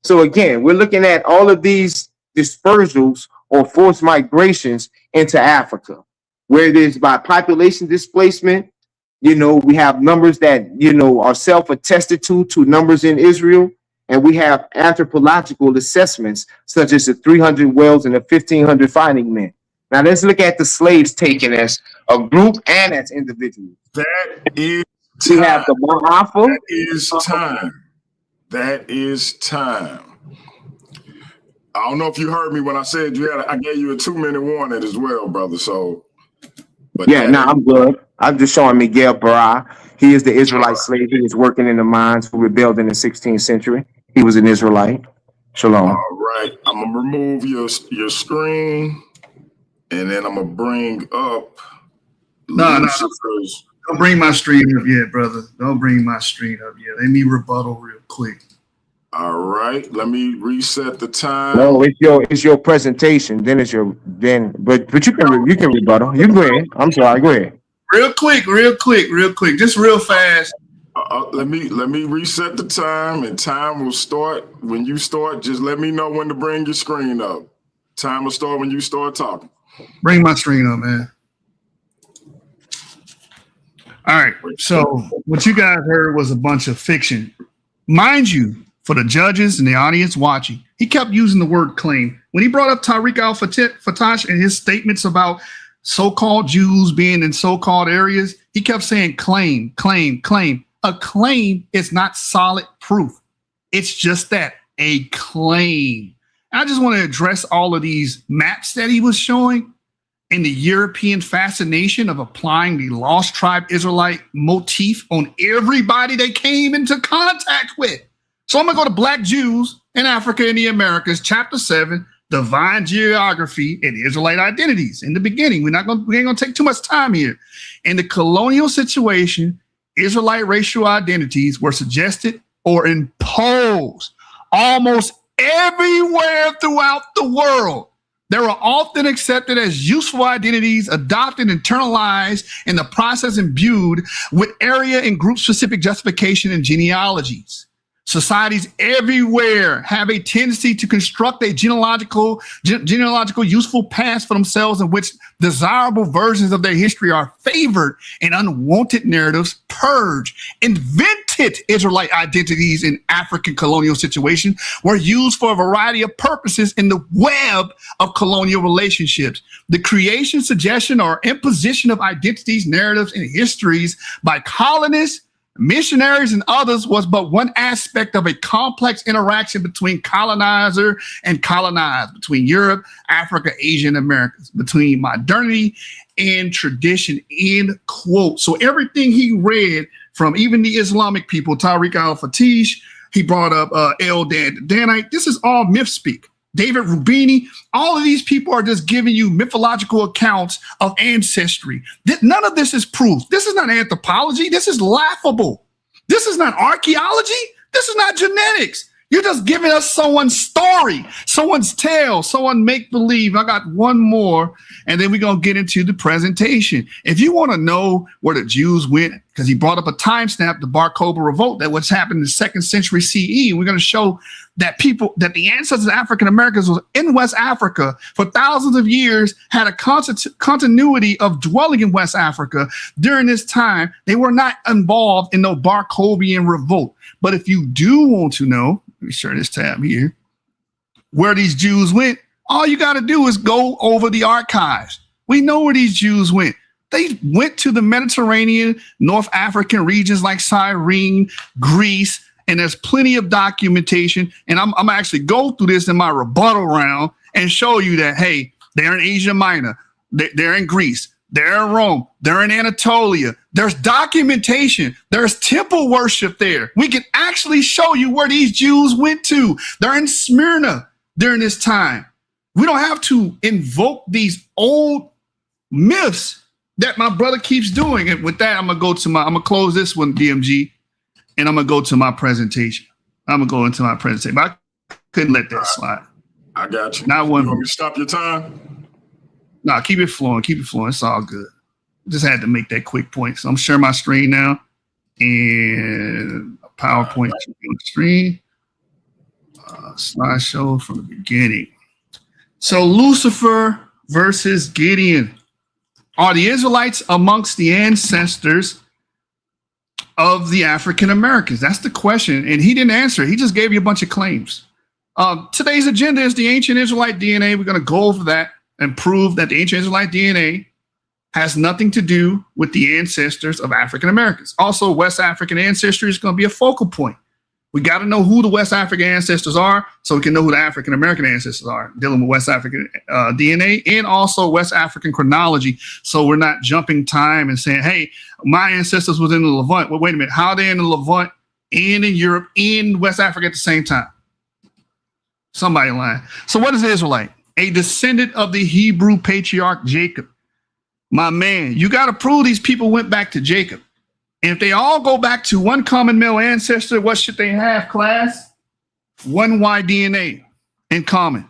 E: So again, we're looking at all of these dispersals or forced migrations into Africa, where it is by population displacement. You know, we have numbers that, you know, are self-attested to numbers in Israel. And we have anthropological assessments, such as the 300 whales and the 1,500 fighting men. Now let's look at the slaves taken as a group and as individuals.
D: That is
E: we have the Mahafa.
D: That is time. That is time. I don't know if you heard me when I said I gave you a 2-minute warning as well, brother. So, but
E: yeah, no, I'm good. I'm just showing Miguel Barra. He is the Israelite slave. He was working in the mines who rebelled in the 16th century. He was an Israelite. Shalom.
D: All right, I'm gonna remove your screen, and then I'm gonna bring up Lucifer's.
F: Don't bring my screen up yet, brother. Don't bring my screen up yet. Let me rebuttal real quick.
D: All right, let me reset the time.
E: No, it's your presentation. Then it's your but you can rebuttal. You can go ahead. I'm sorry. Go ahead.
F: Real quick. Just real fast.
D: Let me reset the time, and time will start when you start. Just let me know when to bring your screen up. Time will start when you start talking.
F: Bring my screen up, man. All right. So what you guys heard was a bunch of fiction. Mind you, for the judges and the audience watching, he kept using the word claim. When he brought up Tariq al-Fatash and his statements about so-called Jews being in so-called areas, he kept saying claim, claim, claim. A claim is not solid proof. It's just that, a claim. I just want to address all of these maps that he was showing and the European fascination of applying the lost tribe Israelite motif on everybody they came into contact with. So I'm going to go to Black Jews in Africa and the Americas, chapter 7, Divine Geography and Israelite Identities. In the beginning, we ain't going to take too much time here. In the colonial situation, Israelite racial identities were suggested or imposed almost everywhere throughout the world. They were often accepted as useful identities, adopted, internalized, in the process imbued with area and group-specific justification and genealogies. Societies everywhere have a tendency to construct a genealogical useful past for themselves in which desirable versions of their history are favored and unwanted narratives purged. Invented Israelite identities in African colonial situations were used for a variety of purposes in the web of colonial relationships. The creation, suggestion, or imposition of identities, narratives, and histories by colonists, missionaries, and others was but one aspect of a complex interaction between colonizer and colonized, between Europe, Africa, Asia, and Americas, between modernity and tradition, end quote. So everything he read from even the Islamic people, Tariq al-Fatish, he brought up Eldad Danite. This is all myth speak. David Rubini, all of these people are just giving you mythological accounts of ancestry. None of this is proof. This is not anthropology. This is laughable. This is not archaeology. This is not genetics. You're just giving us someone's story, someone's tale, someone make-believe. I got one more, and then we're going to get into the presentation. If you want to know where the Jews went, because he brought up a timestamp, the Bar Kokhba revolt, that what's happened in the 2nd century CE, we're going to show that the ancestors of African Americans was in West Africa for thousands of years, had a continuity of dwelling in West Africa during this time. They were not involved in no Bar Kokhbian revolt. But if you do want to know, let me share this tab here, where these Jews went, all you got to do is go over the archives. We know where these Jews went. They went to the Mediterranean, North African regions like Cyrene, Greece, and there's plenty of documentation. And I'm actually go through this in my rebuttal round and show you that, hey, they're in Asia Minor, they're in Greece, they're in Rome, they're in Anatolia. There's documentation. There's temple worship there. We can actually show you where these Jews went to. They're in Smyrna during this time. We don't have to invoke these old myths that my brother keeps doing. And with that, I'm gonna close this one, DMG, and I'm gonna go to my presentation. I'm gonna go into my presentation. But I couldn't let that slide.
D: I got you.
F: Not one.
D: You want me to stop your time?
F: No, keep it flowing. Keep it flowing. It's all good. Just had to make that quick point. So I'm sharing my screen now, and a PowerPoint on the screen. Slideshow from the beginning. So Lucifer versus Gideon. Are the Israelites amongst the ancestors of the African Americans? That's the question. And he didn't answer. He just gave you a bunch of claims. Today's agenda is the ancient Israelite DNA. We're going to go over that and prove that the ancient Israelite DNA has nothing to do with the ancestors of African Americans. Also, West African ancestry is going to be a focal point. We got to know who the West African ancestors are so we can know who the African American ancestors are, dealing with West African DNA and also West African chronology. So we're not jumping time and saying, hey, my ancestors was in the Levant. Well, wait a minute. How are they in the Levant and in Europe and West Africa at the same time? Somebody lying. So what is the Israelite? A descendant of the Hebrew patriarch Jacob. My man, you got to prove these people went back to Jacob. And if they all go back to one common male ancestor, what should they have, class? One Y DNA in common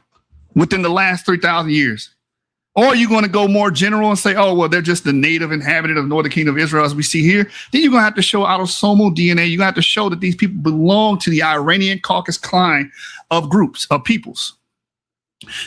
F: within the last 3,000 years. Or are you going to go more general and say, oh, well, they're just the native inhabitant of Northern Kingdom of Israel as we see here? Then you're going to have to show autosomal DNA. You're going to have to show that these people belong to the Iranian Caucasus clan of groups, of peoples.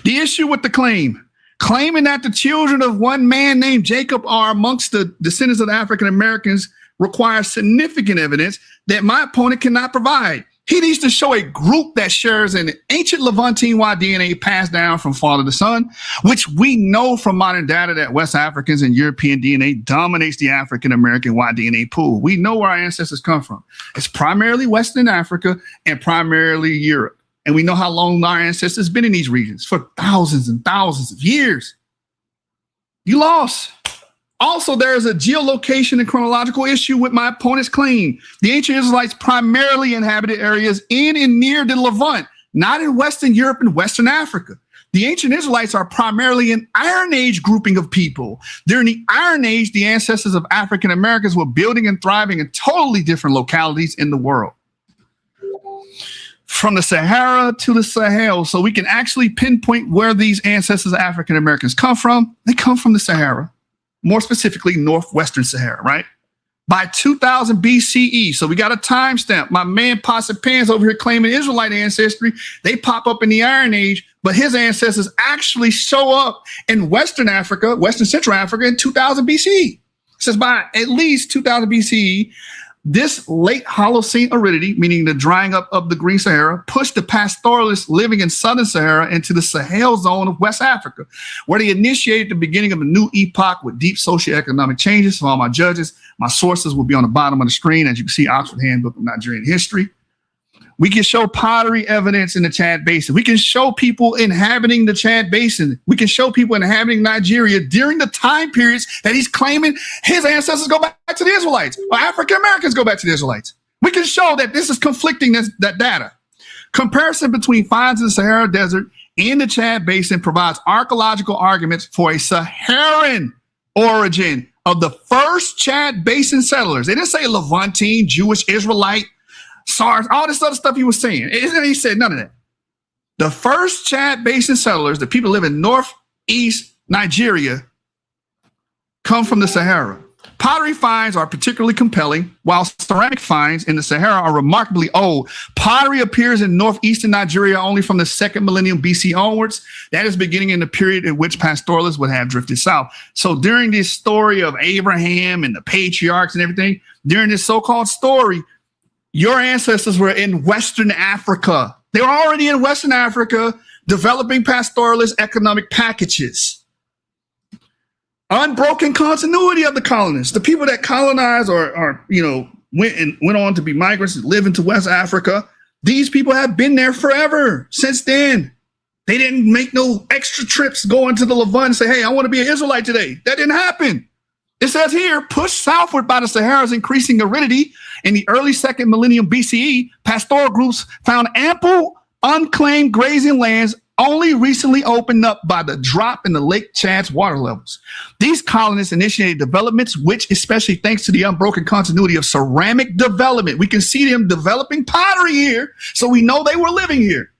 F: The issue with the claiming that the children of one man named Jacob are amongst the descendants of the African Americans requires significant evidence that my opponent cannot provide. He needs to show a group that shares an ancient Levantine Y DNA passed down from father to son, which we know from modern data that West Africans and European DNA dominates the African American Y DNA pool. We know where our ancestors come from. It's primarily Western Africa and primarily Europe. And we know how long our ancestors been in these regions for thousands and thousands of years. You lost. Also, there is a geolocation and chronological issue with my opponent's claim. The ancient Israelites primarily inhabited areas in and near the Levant, not in Western Europe and Western Africa. The ancient Israelites are primarily an Iron Age grouping of people. During the Iron Age, the ancestors of African Americans were building and thriving in totally different localities in the world. From the Sahara to the Sahel, so we can actually pinpoint where these ancestors of African Americans come from. They come from the Sahara. More specifically, northwestern Sahara, right? By 2000 BCE. So we got a timestamp. My man Pots and Pans over here claiming Israelite ancestry. They pop up in the Iron Age, but his ancestors actually show up in Western Africa, Western Central Africa in 2000 BCE. It says by at least 2000 BCE, this late Holocene aridity, meaning the drying up of the Green Sahara, pushed the pastoralists living in Southern Sahara into the Sahel zone of West Africa, where they initiated the beginning of a new epoch with deep socioeconomic changes. For all my judges, my sources will be on the bottom of the screen. As you can see, Oxford Handbook of Nigerian History. We can show pottery evidence in the Chad Basin. We can show people inhabiting the Chad Basin. We can show people inhabiting Nigeria during the time periods that he's claiming his ancestors go back to the Israelites, or African Americans go back to the Israelites. We can show that this is conflicting that data. Comparison between finds in the Sahara Desert and the Chad Basin provides archaeological arguments for a Saharan origin of the first Chad Basin settlers. They didn't say Levantine, Jewish, Israelite, SARS, all this other stuff he was saying. He said none of that. The first Chad Basin settlers, the people live in northeast Nigeria, come from the Sahara. Pottery finds are particularly compelling, while ceramic finds in the Sahara are remarkably old. Pottery appears in northeastern Nigeria only from the 2nd millennium BC onwards. That is beginning in the period in which pastoralists would have drifted south. So during this story of Abraham and the patriarchs and everything, during this so-called story, your ancestors were in Western Africa. They were already in Western Africa developing pastoralist economic packages. Unbroken continuity of the colonists. The people that colonized or went on to be migrants and live into West Africa. These people have been there forever since then. They didn't make no extra trips going to the Levant and say, hey, I want to be an Israelite today. That didn't happen. It says here, pushed southward by the Sahara's increasing aridity in the early 2nd millennium BCE, pastoral groups found ample unclaimed grazing lands only recently opened up by the drop in the Lake Chad's water levels. These colonists initiated developments, which, especially thanks to the unbroken continuity of ceramic development, we can see them developing pottery here, so we know they were living here.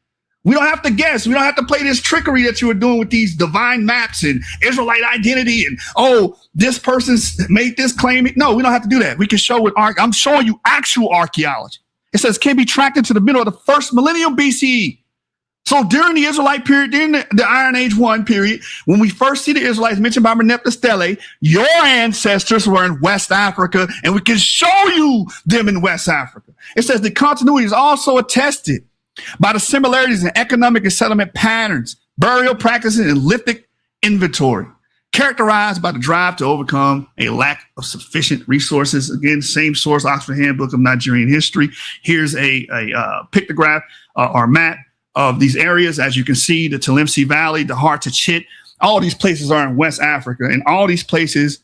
F: We don't have to guess. We don't have to play this trickery that you were doing with these divine maps and Israelite identity and, oh, this person's made this claim. No, we don't have to do that. We can show with I'm showing you actual archaeology. It says can be tracked into the middle of the 1st millennium BCE. So during the Israelite period, during the Iron Age 1 period, when we first see the Israelites mentioned by Merneptah Stele, your ancestors were in West Africa, and we can show you them in West Africa. It says the continuity is also attested by the similarities in economic and settlement patterns, burial practices, and lithic inventory, characterized by the drive to overcome a lack of sufficient resources. Again, same source, Oxford Handbook of Nigerian History. Here's a pictograph or map of these areas. As you can see, the Tlemcen Valley, the Harta Chit, all these places are in West Africa, and all these places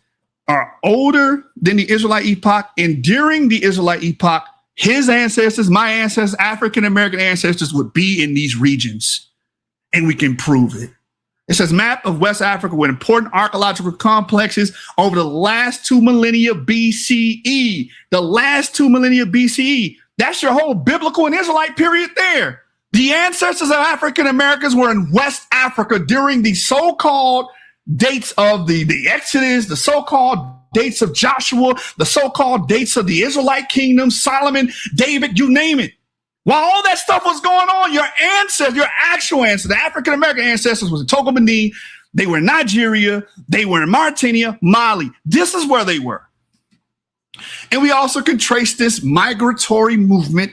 F: are older than the Israelite epoch. And during the Israelite epoch, his ancestors, my ancestors, African-American ancestors would be in these regions, and we can prove it. It says map of West Africa with important archaeological complexes over the last 2 millennia BCE. The last 2 millennia BCE. That's your whole biblical and Israelite period there. The ancestors of African Americans were in West Africa during the so-called dates of the Exodus, the so-called dates of Joshua, the so-called dates of the Israelite kingdom, Solomon, David, you name it. While all that stuff was going on, your ancestors, your actual ancestors, the African-American ancestors was in Togo, Benin. They were in Nigeria. They were in Mauritania, Mali. This is where they were. And we also can trace this migratory movement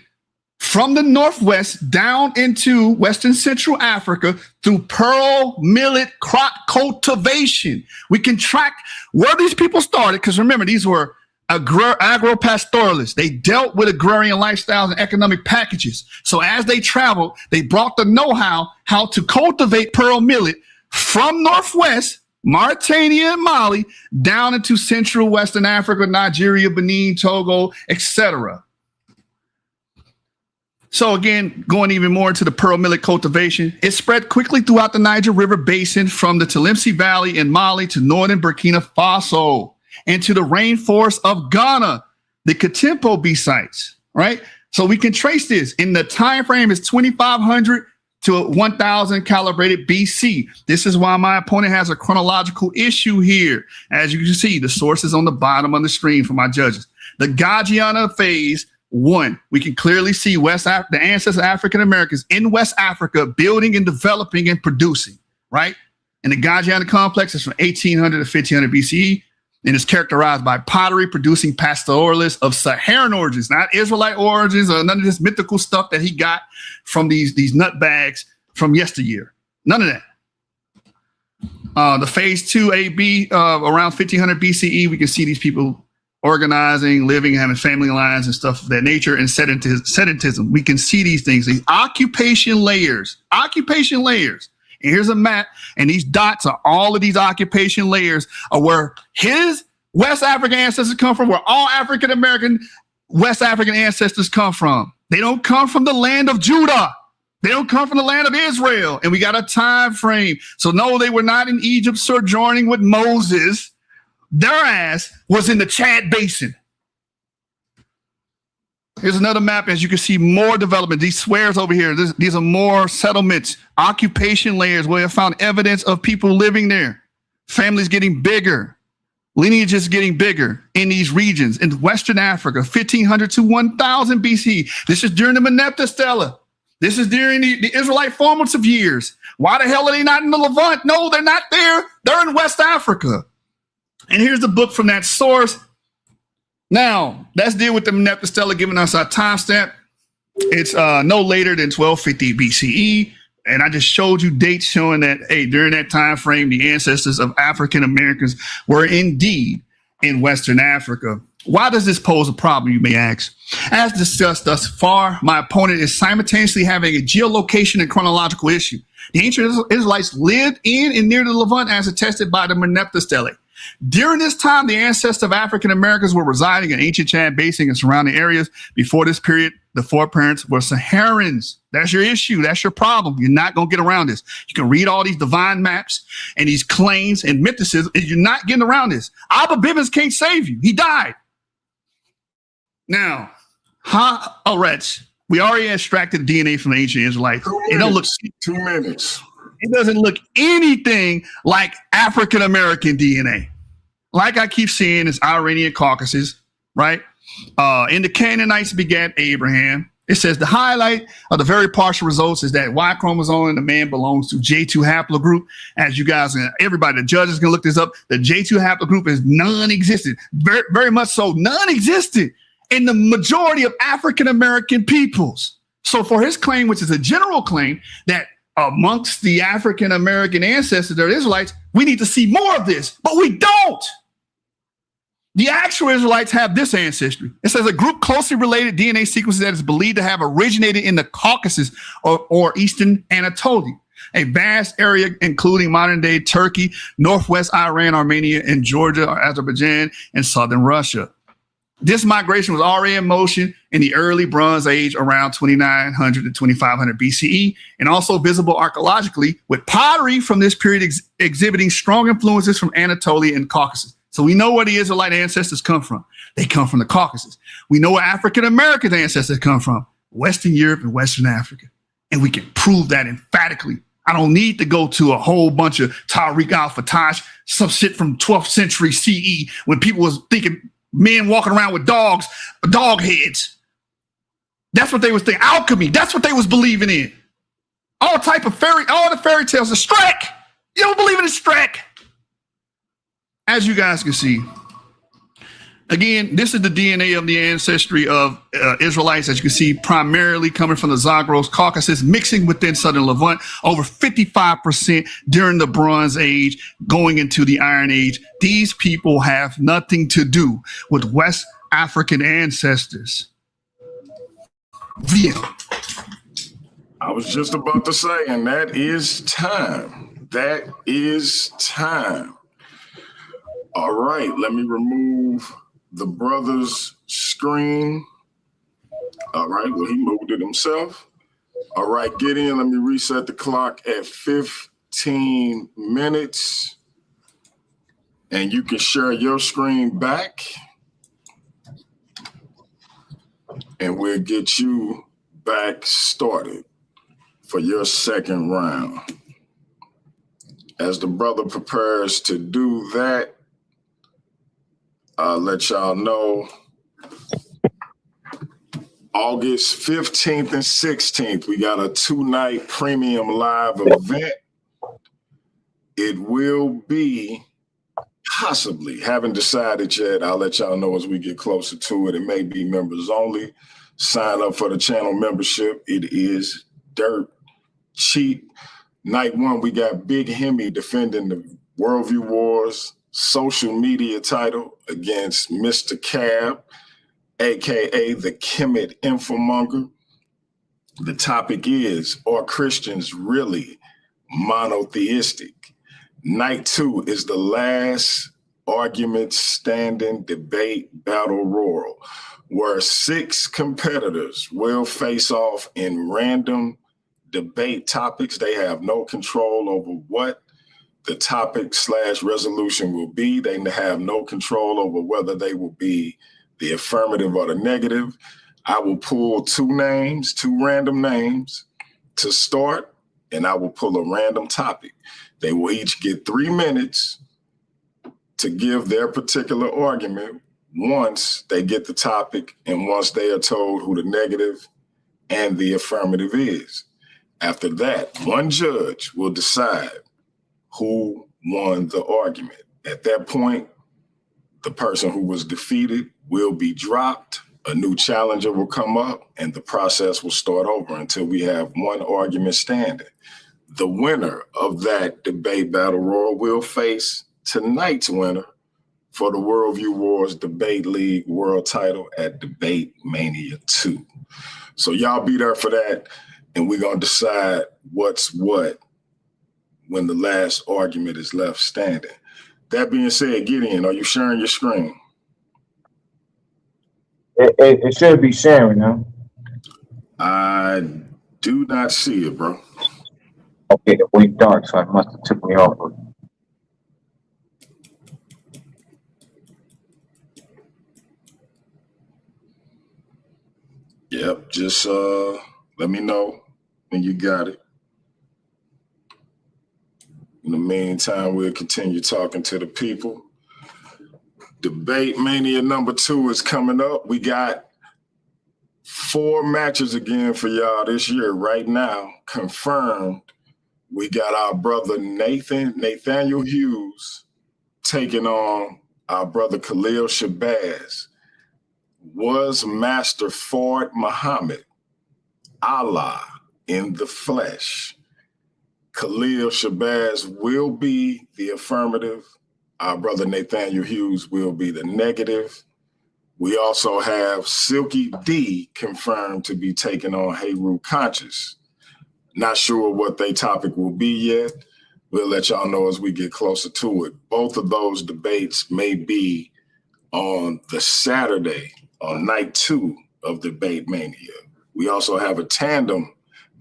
F: from the Northwest down into Western Central Africa through pearl millet crop cultivation. We can track where these people started, because remember, these were agro-pastoralists. They dealt with agrarian lifestyles and economic packages. So as they traveled, they brought the know-how how to cultivate pearl millet from Northwest, Mauritania and Mali, down into Central Western Africa, Nigeria, Benin, Togo, etc. So again, going even more into the pearl millet cultivation, it spread quickly throughout the Niger River Basin from the Tlemcen Valley in Mali to northern Burkina Faso and to the rainforest of Ghana, the Katempo B sites, right? So we can trace this. In the time frame is 2500 to 1000 calibrated BC. This is why my opponent has a chronological issue here. As you can see, the source is on the bottom of the screen for my judges. The Gagiana phase 1, we can clearly see the ancestors of African Americans in West Africa building and developing and producing, right? And the Gagiana complex is from 1800 to 1500 BCE, and is characterized by pottery producing pastoralists of Saharan origins, not Israelite origins or none of this mythical stuff that he got from these nut bags from yesteryear. None of that. The phase 2 AB, around 1500 BCE, we can see these people organizing, living, having family lines and stuff of that nature, and sedentism. We can see these things, these occupation layers. And here's a map, and these dots are all of these occupation layers are where his West African ancestors come from, where all African American West African ancestors come from. They don't come from the land of Judah. They don't come from the land of Israel. And we got a time frame. So no, they were not in Egypt sojourning with Moses. Their ass was in the Chad Basin. Here's another map. As you can see, more development. These squares over here, these are more settlements, occupation layers where I found evidence of people living there. Families getting bigger, lineages getting bigger in these regions. In Western Africa, 1500 to 1000 BC. This is during the Merneptah Stela. This is during the Israelite formative years. Why the hell are they not in the Levant? No, they're not there. They're in West Africa. And here's the book from that source. Now, let's deal with the Merneptah Stela giving us our timestamp. It's no later than 1250 BCE. And I just showed you dates showing that, hey, during that time frame, the ancestors of African Americans were indeed in Western Africa. Why does this pose a problem, you may ask? As discussed thus far, my opponent is simultaneously having a geolocation and chronological issue. The ancient Israelites lived in and near the Levant as attested by the Merneptah Stelae. During this time, the ancestors of African Americans were residing in ancient Chad Basin and surrounding areas. Before this period, the foreparents were Saharans. That's your issue. That's your problem. You're not going to get around this. You can read all these divine maps and these claims and mythicism, and you're not getting around this. Abba Bivens can't save you. He died. Now, Haaretz, we already extracted DNA from the ancient Israelites. It don't look
D: 2 minutes.
F: It doesn't look anything like African American DNA. Like I keep saying, it's Iranian Caucasus, right? And the Canaanites begat Abraham. It says the highlight of the very partial results is that Y chromosome in the man belongs to J2 haplogroup. As you guys and everybody, the judges can look this up. The J2 haplogroup is non-existent, very, very much so non-existent in the majority of African American peoples. So for his claim, which is a general claim that amongst the African American ancestors, they're Israelites, we need to see more of this, but we don't. The actual Israelites have this ancestry. It says a group closely related DNA sequences that is believed to have originated in the Caucasus or Eastern Anatolia, a vast area including modern day Turkey, Northwest Iran, Armenia, and Georgia, or Azerbaijan, and Southern Russia. This migration was already in motion in the early Bronze Age around 2900 to 2500 BCE, and also visible archaeologically with pottery from this period exhibiting strong influences from Anatolia and Caucasus. So we know where the Israelite ancestors come from. They come from the Caucasus. We know where African American ancestors come from, Western Europe and Western Africa. And we can prove that emphatically I don't need to go to a whole bunch of Tariq al-Fatash, some shit from 12th century CE when people was thinking men walking around with dog heads. That's what they was thinking. Alchemy. That's what they was believing in. All the fairy tales. The Shrek. You don't believe in the Shrek. As you guys can see, again, this is the DNA of the ancestry of Israelites, as you can see, primarily coming from the Zagros Caucasus, mixing within Southern Levant, over 55% during the Bronze Age, going into the Iron Age. These people have nothing to do with West African ancestors. Yeah.
D: I was just about to say, and that is time. That is time. All right, let me remove the brother's screen. All right, well, he moved it himself. All right, Gideon, let me reset the clock at 15 minutes. And you can share your screen back. And we'll get you back started for your second round. As the brother prepares to do that, I'll let y'all know August 15th and 16th, we got a 2-night premium live event. It will be possibly, haven't decided yet. I'll let y'all know as we get closer to it. It may be members only. Sign up for the channel membership. It is dirt cheap. Night one, we got Big Hemi defending the Worldview Wars social media title against Mr. Cab, aka the Kemet Infomonger. The topic is, are Christians really monotheistic? Night two is the last argument standing debate battle royal, where 6 competitors will face off in random debate topics. They have no control over what the topic / resolution will be. They have no control over whether they will be the affirmative or the negative. I will pull 2 random names to start, and I will pull a random topic. They will each get 3 minutes to give their particular argument once they get the topic and once they are told who the negative and the affirmative is. After that, one judge will decide who won the argument. At that point, the person who was defeated will be dropped, a new challenger will come up, and the process will start over until we have one argument standing. The winner of that debate battle royal will face tonight's winner for the Worldview Wars Debate League World title at Debate Mania 2. So y'all be there for that, and we're going to decide what's what when the last argument is left standing. That being said, Gideon, are you sharing your screen?
E: It should be sharing now.
D: I do not see it, bro.
E: Okay, it went dark, so I must have took me off of it.
D: Yep, just let me know when you got it. In the meantime, we'll continue talking to the people. Debate Mania number 2 is coming up. We got 4 matches again for y'all this year right now, confirmed. We got our brother Nathaniel Hughes taking on our brother Khalil Shabazz. Was Master Fard Muhammad, Allah in the flesh? Khalil Shabazz will be the affirmative. Our brother Nathaniel Hughes will be the negative. We also have Silky D confirmed to be taking on Heru Conscious. Not sure what their topic will be yet. We'll let y'all know as we get closer to it. Both of those debates may be on the Saturday, on night 2 of Debate Mania. We also have a tandem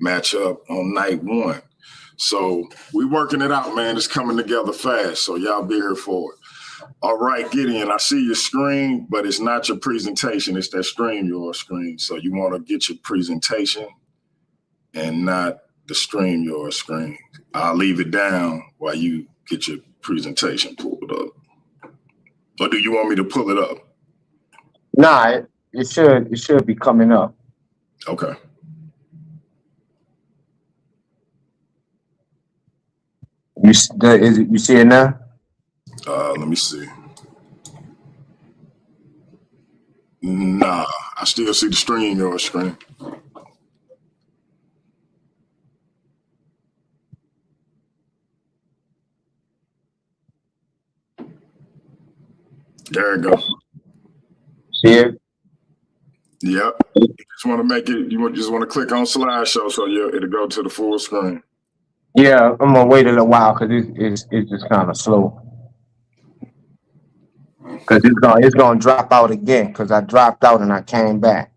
D: matchup on night 1. So we working it out, man. It's coming together fast. So y'all be here for it. All right, Gideon, I see your screen, but it's not your presentation. It's that StreamYard screen. So you want to get your presentation and not the stream your screen. I'll leave it down while you get your presentation pulled up. Or do you want me to pull it up?
E: Nah, it should be coming up.
D: Okay.
E: You see it now?
D: Let me see. Nah, I still see the stream your screen. There it goes.
E: See it?
D: Yep. You just want to make it. You just want to click on slideshow so it'll go to the full screen.
E: Yeah, I'm gonna wait a little while because it's just kind of slow. Because it's gonna drop out again because I dropped out and I came back.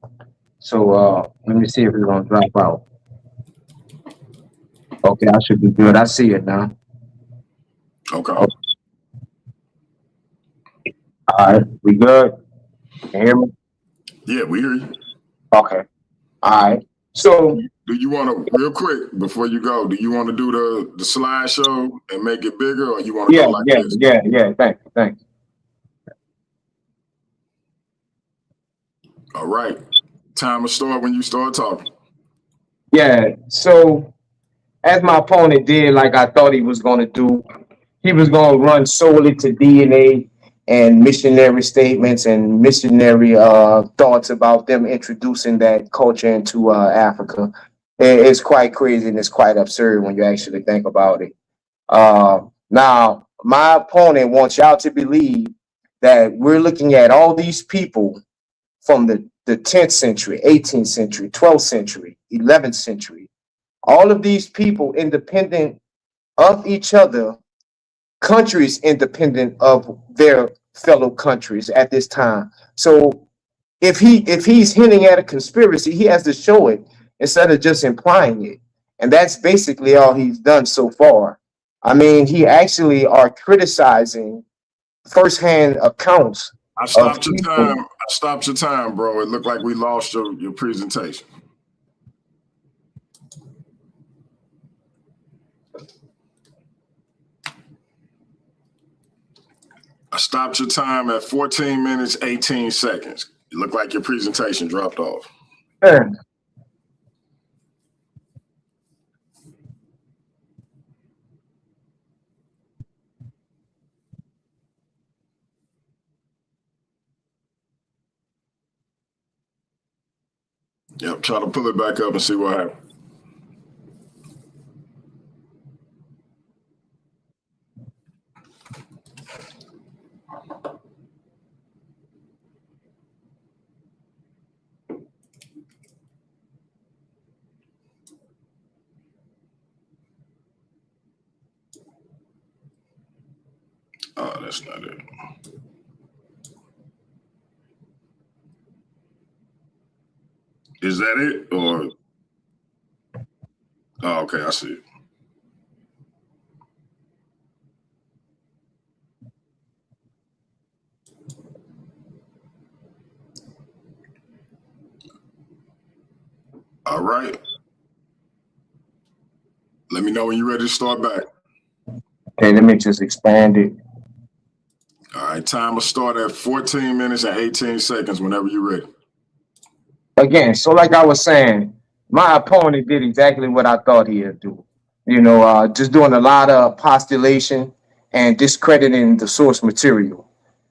E: So let me see if it's gonna drop out. Okay, I should be good. I see it now.
D: Okay.
E: All right, we good? Can you hear me?
D: Yeah, we hear you.
E: Okay. All right. So
D: Do you want to, real quick, before you go, do you want to do the slideshow and make it bigger, or you want to go like this?
E: Yeah. Thanks.
D: All right. Time to start when you start talking.
E: Yeah. So as my opponent did, like I thought he was going to do, he was going to run solely to DNA and missionary statements and missionary thoughts about them introducing that culture into Africa. It's quite crazy and it's quite absurd when you actually think about it. Now, my opponent wants y'all to believe that we're looking at all these people from the 10th century, 18th century, 12th century, 11th century, all of these people independent of each other, countries independent of their fellow countries at this time. So if he's hinting at a conspiracy, he has to show it instead of just implying it. And that's basically all he's done so far. I mean, he actually are criticizing firsthand accounts.
D: I stopped your time. I stopped your time, bro. It looked like we lost your presentation. I stopped your time at 14 minutes, 18 seconds. It looked like your presentation dropped off.
E: Yeah.
D: Yep, try to pull it back up and see what happened. Oh, that's not it. Is that it? Or oh, okay, I see it. All right. Let me know when you're ready to start back.
E: Okay, let me just expand it.
D: All right, time will start at 14 minutes and 18 seconds whenever you're ready.
E: Again, so like I was saying, my opponent did exactly what I thought he'd do. You know, just doing a lot of postulation and discrediting the source material.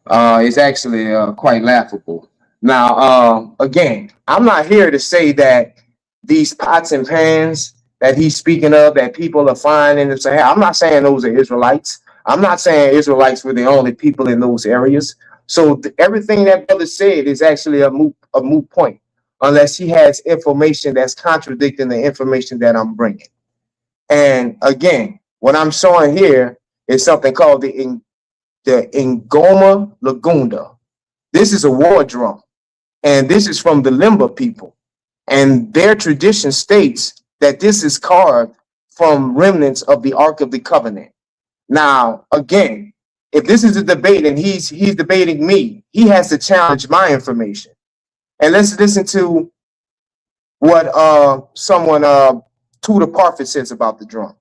E: Is actually quite laughable. Now, again, I'm not here to say that these pots and pans that he's speaking of that people are finding and say, hey, I'm not saying those are Israelites. I'm not saying Israelites were the only people in those areas. So everything that brother said is actually a moot point, unless he has information that's contradicting the information that I'm bringing. And again, what I'm showing here is something called the Ngoma Lagunda. This is a war drum, and this is from the Limba people. And their tradition states that this is carved from remnants of the Ark of the Covenant. Now, again, if this is a debate and he's debating me, he has to challenge my information. And let's listen to what someone to the prophet says about the drum.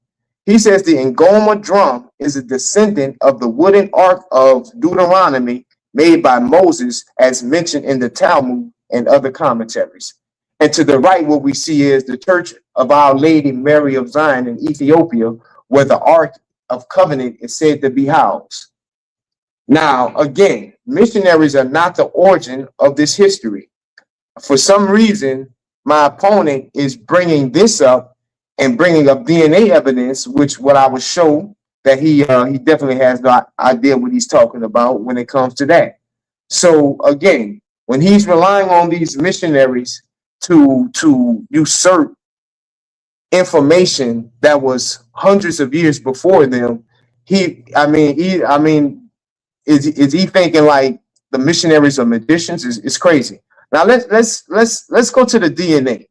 E: He says the Ngoma drum is a descendant of the wooden ark of Deuteronomy made by Moses, as mentioned in the Talmud and other commentaries. And to the right, what we see is the Church of Our Lady Mary of Zion in Ethiopia, where the Ark of Covenant is said to be housed. Now, again, missionaries are not the origin of this history. For some reason, my opponent is bringing this up and bringing up DNA evidence, which what I would show that he definitely has no idea what he's talking about when it comes to that. So again, when he's relying on these missionaries to usurp information that was hundreds of years before them, is he thinking like the missionaries are magicians? Is crazy. Now let's go to the DNA,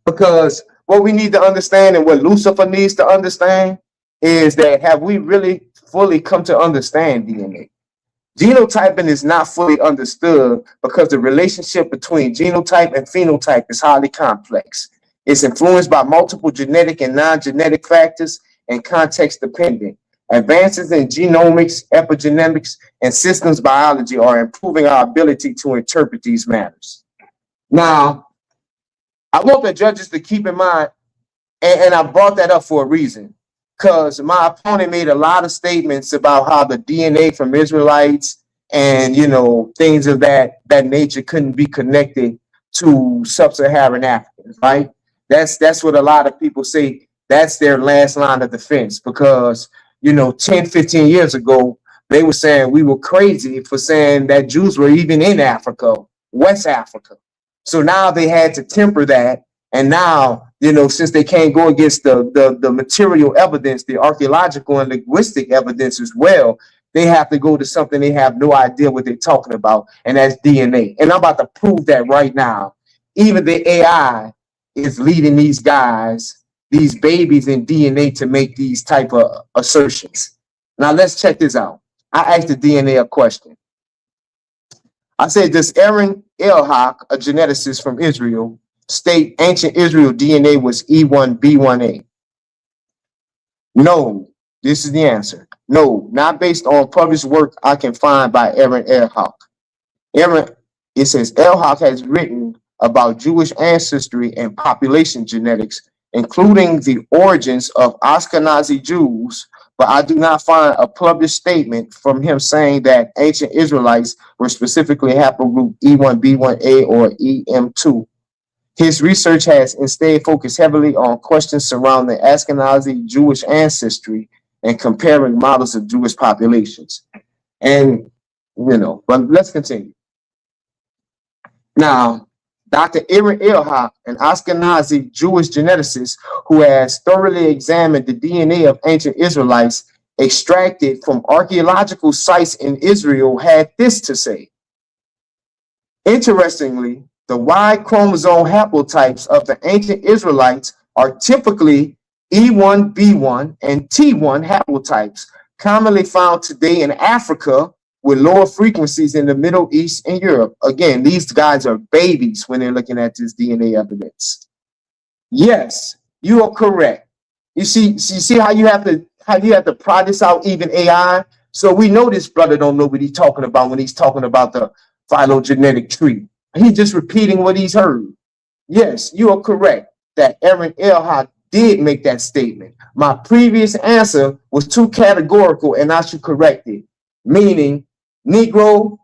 E: because what we need to understand and what Lucifer needs to understand is that have we really fully come to understand DNA? Genotyping is not fully understood because the relationship between genotype and phenotype is highly complex. It's influenced by multiple genetic and non-genetic factors and context dependent. Advances in genomics, epigenetics, and systems biology are improving our ability to interpret these matters. Now, I want the judges to keep in mind, and I brought that up for a reason, because my opponent made a lot of statements about how the DNA from Israelites and, things of that nature couldn't be connected to sub-Saharan Africans, right? That's what a lot of people say. That's their last line of defense, because 10, 15 years ago, they were saying we were crazy for saying that Jews were even in Africa, West Africa. So now they had to temper that. And now, since they can't go against the material evidence, the archaeological and linguistic evidence as well, they have to go to something they have no idea what they're talking about, and that's DNA. And I'm about to prove that right now. Even the AI is leading these guys, these babies in DNA, to make these type of assertions. Now let's check this out. I asked the DNA a question. I said, does Aaron Elhak, a geneticist from Israel, state ancient Israel DNA was E1B1A? No. This is the answer. No, not based on published work I can find by Aaron Elhak. It says Elhak has written about Jewish ancestry and population genetics, including the origins of Ashkenazi Jews, but I do not find a published statement from him saying that ancient Israelites were specifically haplogroup E1B1A or EM2. His research has instead focused heavily on questions surrounding Ashkenazi Jewish ancestry and comparing models of Jewish populations. And, but let's continue. Now, Dr. Aaron Elhak, an Ashkenazi Jewish geneticist who has thoroughly examined the DNA of ancient Israelites extracted from archaeological sites in Israel, had this to say. Interestingly, the Y chromosome haplotypes of the ancient Israelites are typically E1B1 and T1 haplotypes, commonly found today in Africa with lower frequencies in the Middle East and Europe. Again, these guys are babies when they're looking at this DNA evidence. Yes, you are correct. You see how you have to pry this out, even AI. So we know this brother don't know what he's talking about when he's talking about the phylogenetic tree. He's just repeating what he's heard. Yes, you are correct that Aaron Elhak did make that statement. My previous answer was too categorical and I should correct it. Meaning, Negro,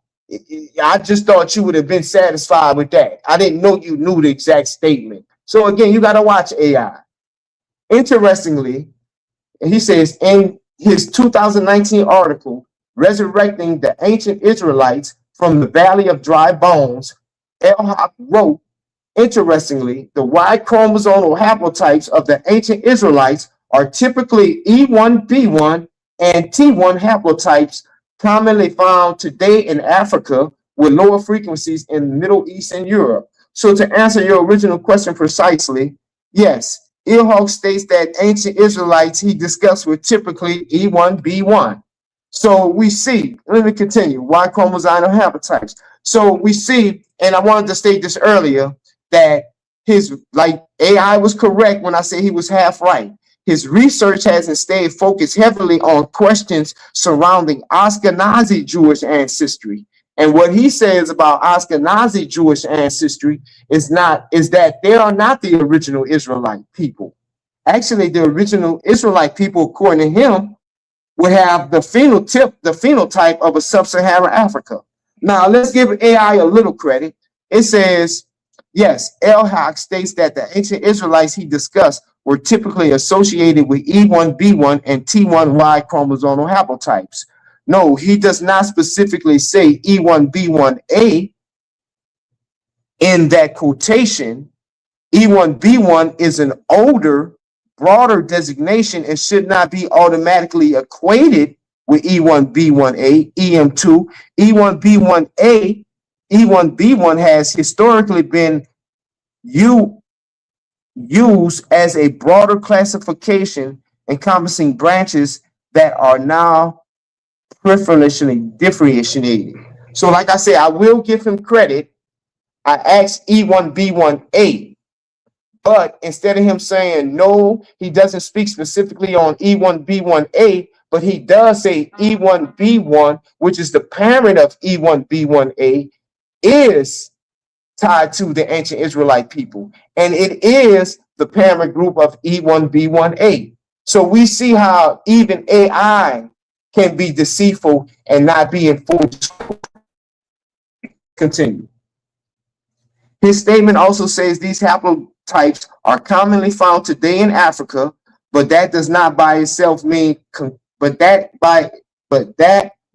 E: I just thought you would have been satisfied with that. I didn't know you knew the exact statement. So again, you got to watch AI. Interestingly, he says in his 2019 article, Resurrecting the Ancient Israelites from the Valley of Dry Bones, Elhak wrote, interestingly, the Y chromosomal haplotypes of the ancient Israelites are typically E1B1 and T1 haplotypes, commonly found today in Africa with lower frequencies in the Middle East and Europe. So to answer your original question precisely, yes, Elhak states that ancient Israelites he discussed were typically E1B1. So we see, let me continue, Y chromosomal haplotypes. So we see, and I wanted to state this earlier, that his, like AI was correct when I say he was half right. His research has instead focused heavily on questions surrounding Ashkenazi Jewish ancestry. And what he says about Ashkenazi Jewish ancestry is that they are not the original Israelite people. Actually, the original Israelite people, according to him, would have the phenotype of a sub-Saharan Africa. Now, let's give AI a little credit. It says, yes, El-Haq states that the ancient Israelites he discussed were typically associated with E1B1 and T1Y chromosomal haplotypes. No, he does not specifically say E1B1A in that quotation. E1B1 is an older, broader designation and should not be automatically equated with E1B1A, EM2. E1B1A, E1B1 has historically been used as a broader classification encompassing branches that are now preferentially differentiated. So like I said, I will give him credit. I asked E1B1A, but instead of him saying no, he doesn't speak specifically on E1B1A, but he does say E1B1, which is the parent of E1B1A, is tied to the ancient Israelite people. And it is the parent group of E1B1A. So we see how even AI can be deceitful and not be in full. Continue. His statement also says these haplotypes are commonly found today in Africa, but that does not by itself mean,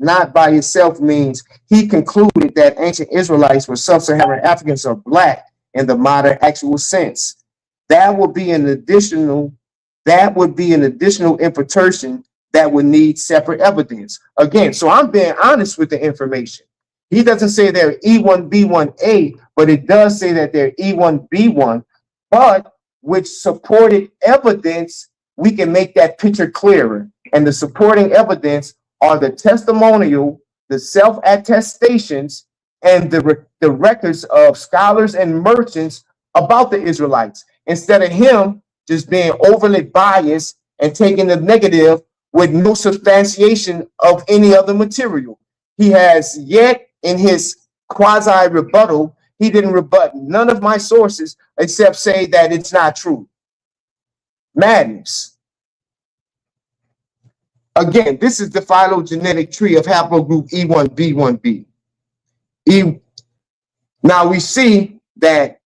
E: not by itself means he concluded that ancient Israelites were sub-Saharan Africans or black in the modern actual sense. That would be an additional interpretation that would need separate evidence. Again, so I'm being honest with the information. He doesn't say they're E1B1A, but it does say that they're E1B1, but with supported evidence, we can make that picture clearer. And the supporting evidence are the testimonial, the self-attestations, and the records of scholars and merchants about the Israelites, instead of him just being overly biased and taking the negative with no substantiation of any other material. He has yet in his quasi-rebuttal, he didn't rebut none of my sources except say that it's not true. Madness. Again, this is the phylogenetic tree of haplogroup E1B1B. Now we see that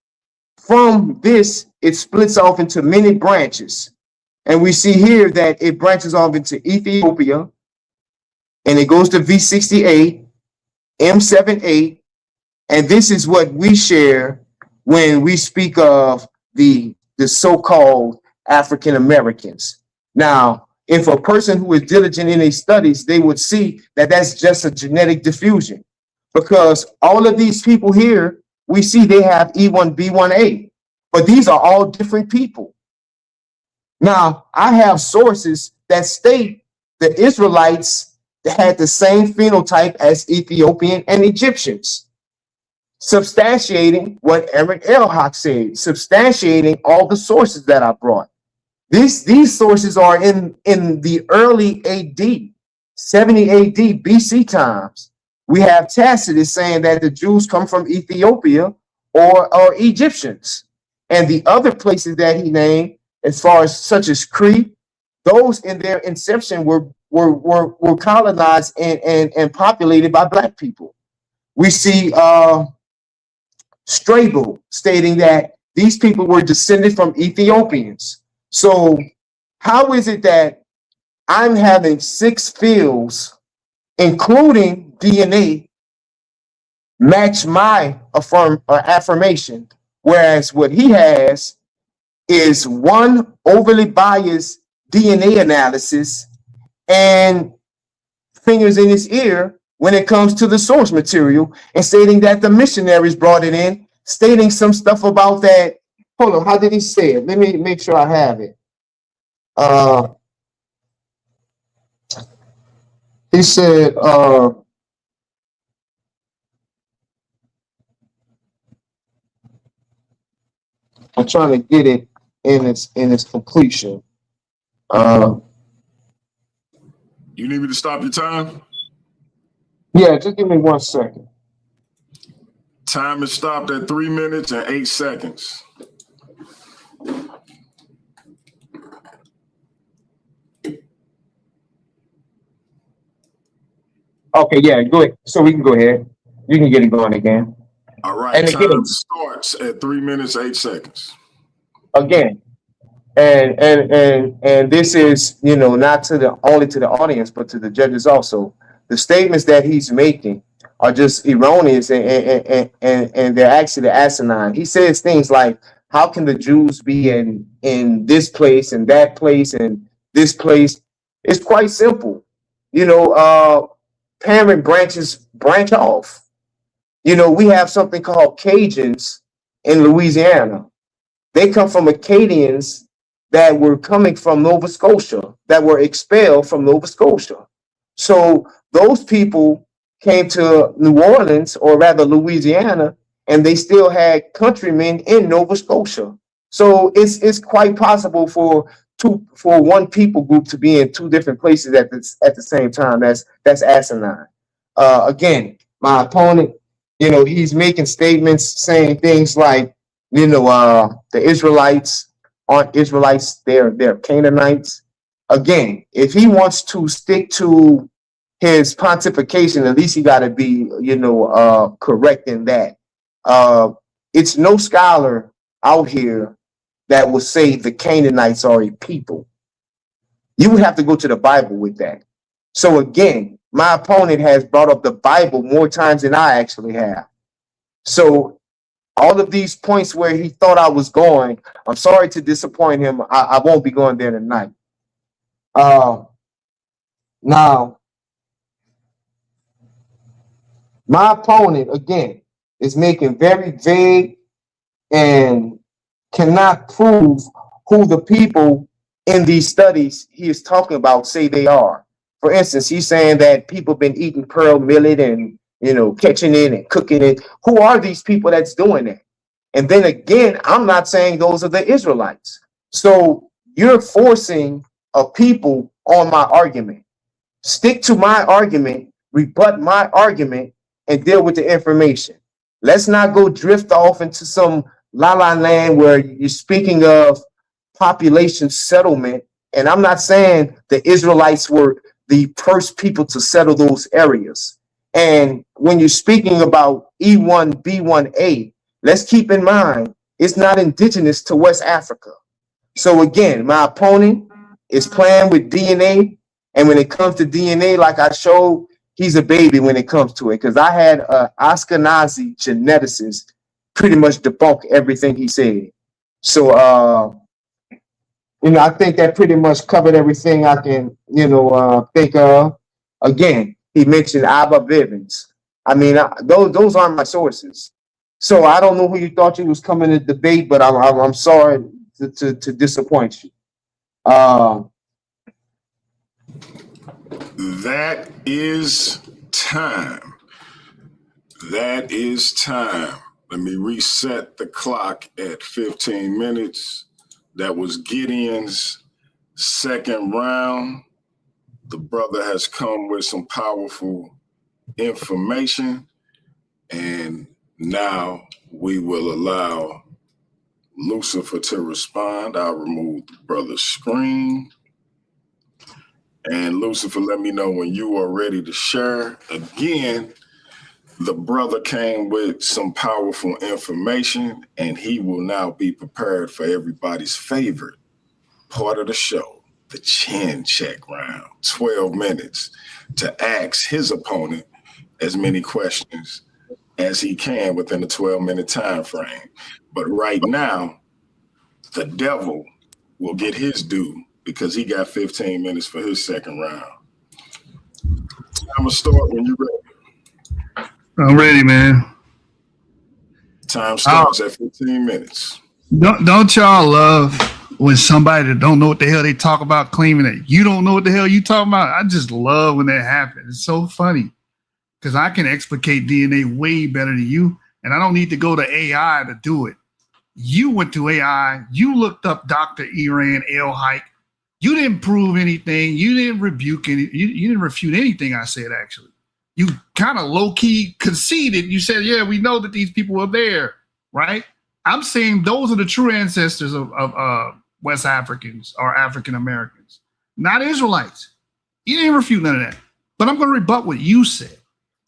E: from this, it splits off into many branches. And we see here that it branches off into Ethiopia, and it goes to V68, M78, and this is what we share when we speak of the so-called African Americans. Now, if a person who is diligent in his studies, they would see that that's just a genetic diffusion, because all of these people here, we see they have E1B1A, but these are all different people. Now, I have sources that state the Israelites had the same phenotype as Ethiopian and Egyptians, substantiating what Eric El-Haq said, substantiating all the sources that I brought. These sources are in the early AD, 70 AD BC times. We have Tacitus saying that the Jews come from Ethiopia or Egyptians. And the other places that he named, as far as such as Crete, those in their inception were colonized and populated by black people. We see Strabo stating that these people were descended from Ethiopians. So how is it that I'm having 6 fields, including DNA, match my affirmation, whereas what he has is one overly biased DNA analysis and fingers in his ear when it comes to the source material, and stating that the missionaries brought it in, stating some stuff about that. Hold on, how did he say it? Let me make sure I have it. He said, I'm trying to get it in its completion.
D: You need me to stop your time?
E: Yeah, just give me 1 second.
D: Time is stopped at 3 minutes and 8 seconds.
E: Okay, yeah, go ahead. So we can go ahead. You can get it going again.
D: All right,
E: And
D: time
E: again,
D: starts at 3 minutes, 8 seconds.
E: again, and this is, you know, not to the only to the audience, but to the judges also. The statements that he's making are just erroneous and they're actually asinine. He says things like, how can the Jews be in this place and that place and this place? It's quite simple. You know, parent branches branch off. You know, we have something called Cajuns in Louisiana. They come from Acadians that were coming from Nova Scotia, that were expelled from Nova Scotia. So those people came to New Orleans, or rather Louisiana, and they still had countrymen in Nova Scotia. So it's quite possible for one people group to be in two different places at the same time. That's asinine. Again, my opponent, you know, he's making statements saying things like, you know, the Israelites aren't Israelites, they're Canaanites. Again, if he wants to stick to his pontification, at least he got to be, you know, correct in that. It's no scholar out here that will say the Canaanites are a people. You would have to go to the Bible with that. So again, my opponent has brought up the Bible more times than I actually have. So all of these points where he thought I was going, I'm sorry to disappoint him. I won't be going there tonight. Now, my opponent, again, is making very vague and cannot prove who the people in these studies he is talking about say they are. For instance, he's saying that people been eating pearl millet and, you know, catching it and cooking it. Who are these people that's doing that? And then again, I'm not saying those are the Israelites. So you're forcing a people on my argument. Stick to my argument, rebut my argument, and deal with the information. Let's not go drift off into some la-la land where you're speaking of population settlement. And I'm not saying the Israelites were the first people to settle those areas. And when you're speaking about E1, B1A, let's keep in mind, it's not indigenous to West Africa. So again, my opponent is playing with DNA. And when it comes to DNA, like I showed, he's a baby when it comes to it. Because I had an Ashkenazi geneticist pretty much debunk everything he said. So, you know, I think that pretty much covered everything I can, you know, think of. Again, he mentioned Abba Bivens. I mean, those aren't my sources. So I don't know who you thought you was coming to debate, but I'm sorry to disappoint you.
D: That is time. That is time. Let me reset the clock at 15 minutes. That was Gideon's second round. The brother has come with some powerful information, and now we will allow Lucifer to respond. I'll remove the brother's screen. And Lucifer, let me know when you are ready to share. Again, the brother came with some powerful information, and he will now be prepared for everybody's favorite part of the show, the chin check round. 12 minutes to ask his opponent as many questions as he can within a 12-minute time frame. But right now, the devil will get his due because he got 15 minutes for his second round. I'm gonna start when you're ready.
F: I'm ready, man.
D: Time starts at 15 minutes.
F: Don't y'all love when somebody that don't know what the hell they talk about claiming that you don't know what the hell you talking about? I just love when that happens. It's so funny because I can explicate DNA way better than you, and I don't need to go to AI to do it. You went to AI. You looked up Dr. Iran El-Hike. You didn't prove anything. You didn't rebuke any. You didn't refute anything I said, actually. You kind of low-key conceded. You said, yeah, we know that these people were there, right? I'm saying those are the true ancestors of West Africans or African Americans, not Israelites. You didn't refute none of that. But I'm going to rebut what you said.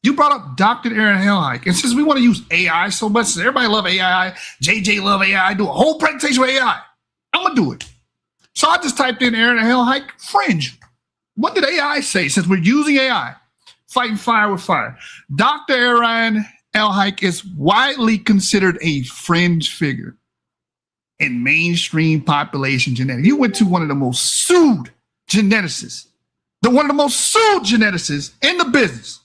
F: You brought up Dr. Aaron Hellhike. And since we want to use AI so much, since everybody love AI, JJ love AI, do a whole presentation with AI. I'm going to do it. So I just typed in Aaron Hellhike fringe. What did AI say? Since we're using AI, fighting fire with fire. Dr. Aaron Hellhike is widely considered a fringe figure in mainstream population genetics. You went to one of the most sued geneticists, one of the most sued geneticists in the business.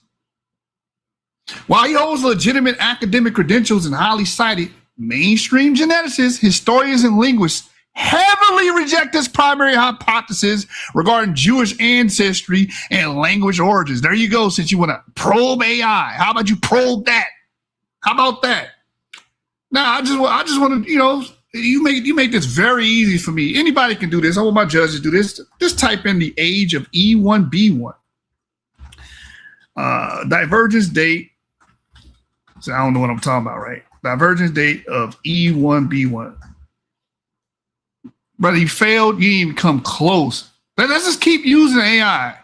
F: While he holds legitimate academic credentials and highly cited, mainstream geneticists, historians, and linguists heavily reject this primary hypothesis regarding Jewish ancestry and language origins. There you go. Since you want to probe AI, how about you probe that? How about that? Now, I just want to, you make this very easy for me. Anybody can do this. I want my judges to do this. Just type in the age of E1B1. Divergence date. So I don't know what I'm talking about, right? Divergence date of E1B1. Brother, you failed. You didn't even come close. Let's just keep using AI.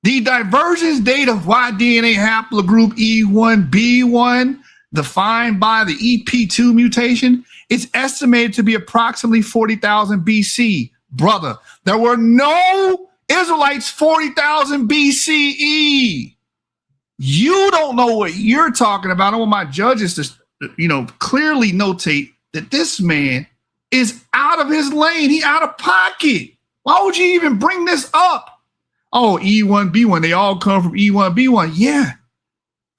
F: The divergence date of Y-DNA haplogroup E1B1, defined by the EP2 mutation, is estimated to be approximately 40,000 BC. Brother, there were no Israelites 40,000 BCE. You don't know what you're talking about. I want my judges to, clearly notate that this man is out of his lane. He out of pocket. Why would you even bring this up? Oh, E1B1. They all come from E1B1. Yeah.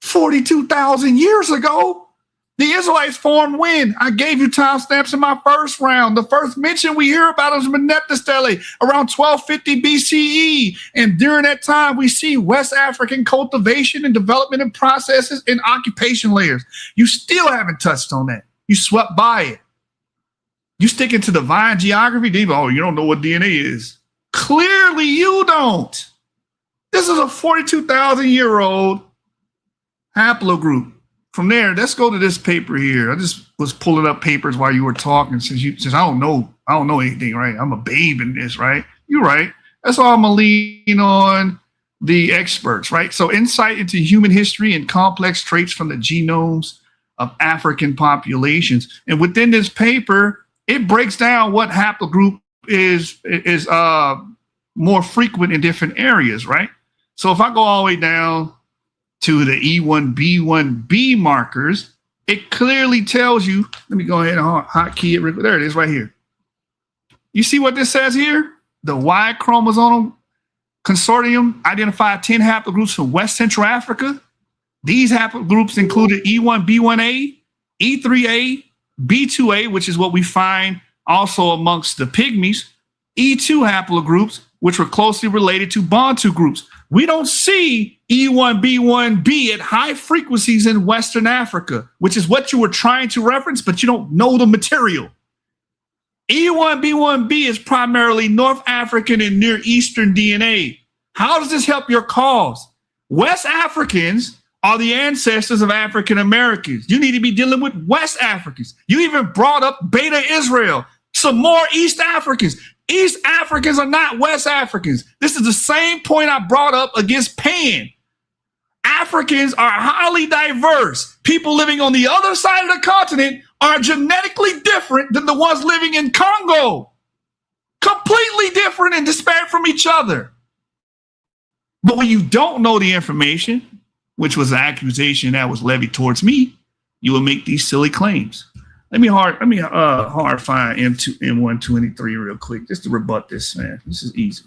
F: 42,000 years ago. The Israelites formed when? I gave you timestamps in my first round. The first mention we hear about is Meneptah around 1250 BCE. And during that time, we see West African cultivation and development and processes and occupation layers. You still haven't touched on that. You swept by it. You stick into divine geography, you don't know what DNA is. Clearly, you don't. This is a 42,000-year-old haplogroup. From there, let's go to this paper here. I just was pulling up papers while you were talking, since I don't know anything, right? I'm a babe in this, right? You're right. That's why I'm gonna lean on the experts, right? So insight into human history and complex traits from the genomes of African populations. And within this paper, it breaks down what haplogroup is more frequent in different areas, right? So if I go all the way down to the E1B1B markers, it clearly tells you, let me go ahead and hotkey it. There it is right here. You see what this says here? The Y chromosome consortium identified 10 haplogroups from West Central Africa. These haplogroups included E1B1A, E3A, B2A, which is what we find also amongst the Pygmies, E2 haplogroups, which were closely related to Bantu groups. We don't see E1B1B at high frequencies in Western Africa, which is what you were trying to reference, but you don't know the material. E1B1B is primarily North African and Near Eastern DNA. How does this help your cause? West Africans are the ancestors of African Americans. You need to be dealing with West Africans. You even brought up Beta Israel, some more East Africans. East Africans are not West Africans. This is the same point I brought up against Pan. Africans are highly diverse. People living on the other side of the continent are genetically different than the ones living in Congo. Completely different and disparate from each other. But when you don't know the information, which was an accusation that was levied towards me, you will make these silly claims. Let me hard find M123 real quick just to rebut this, man. This is easy.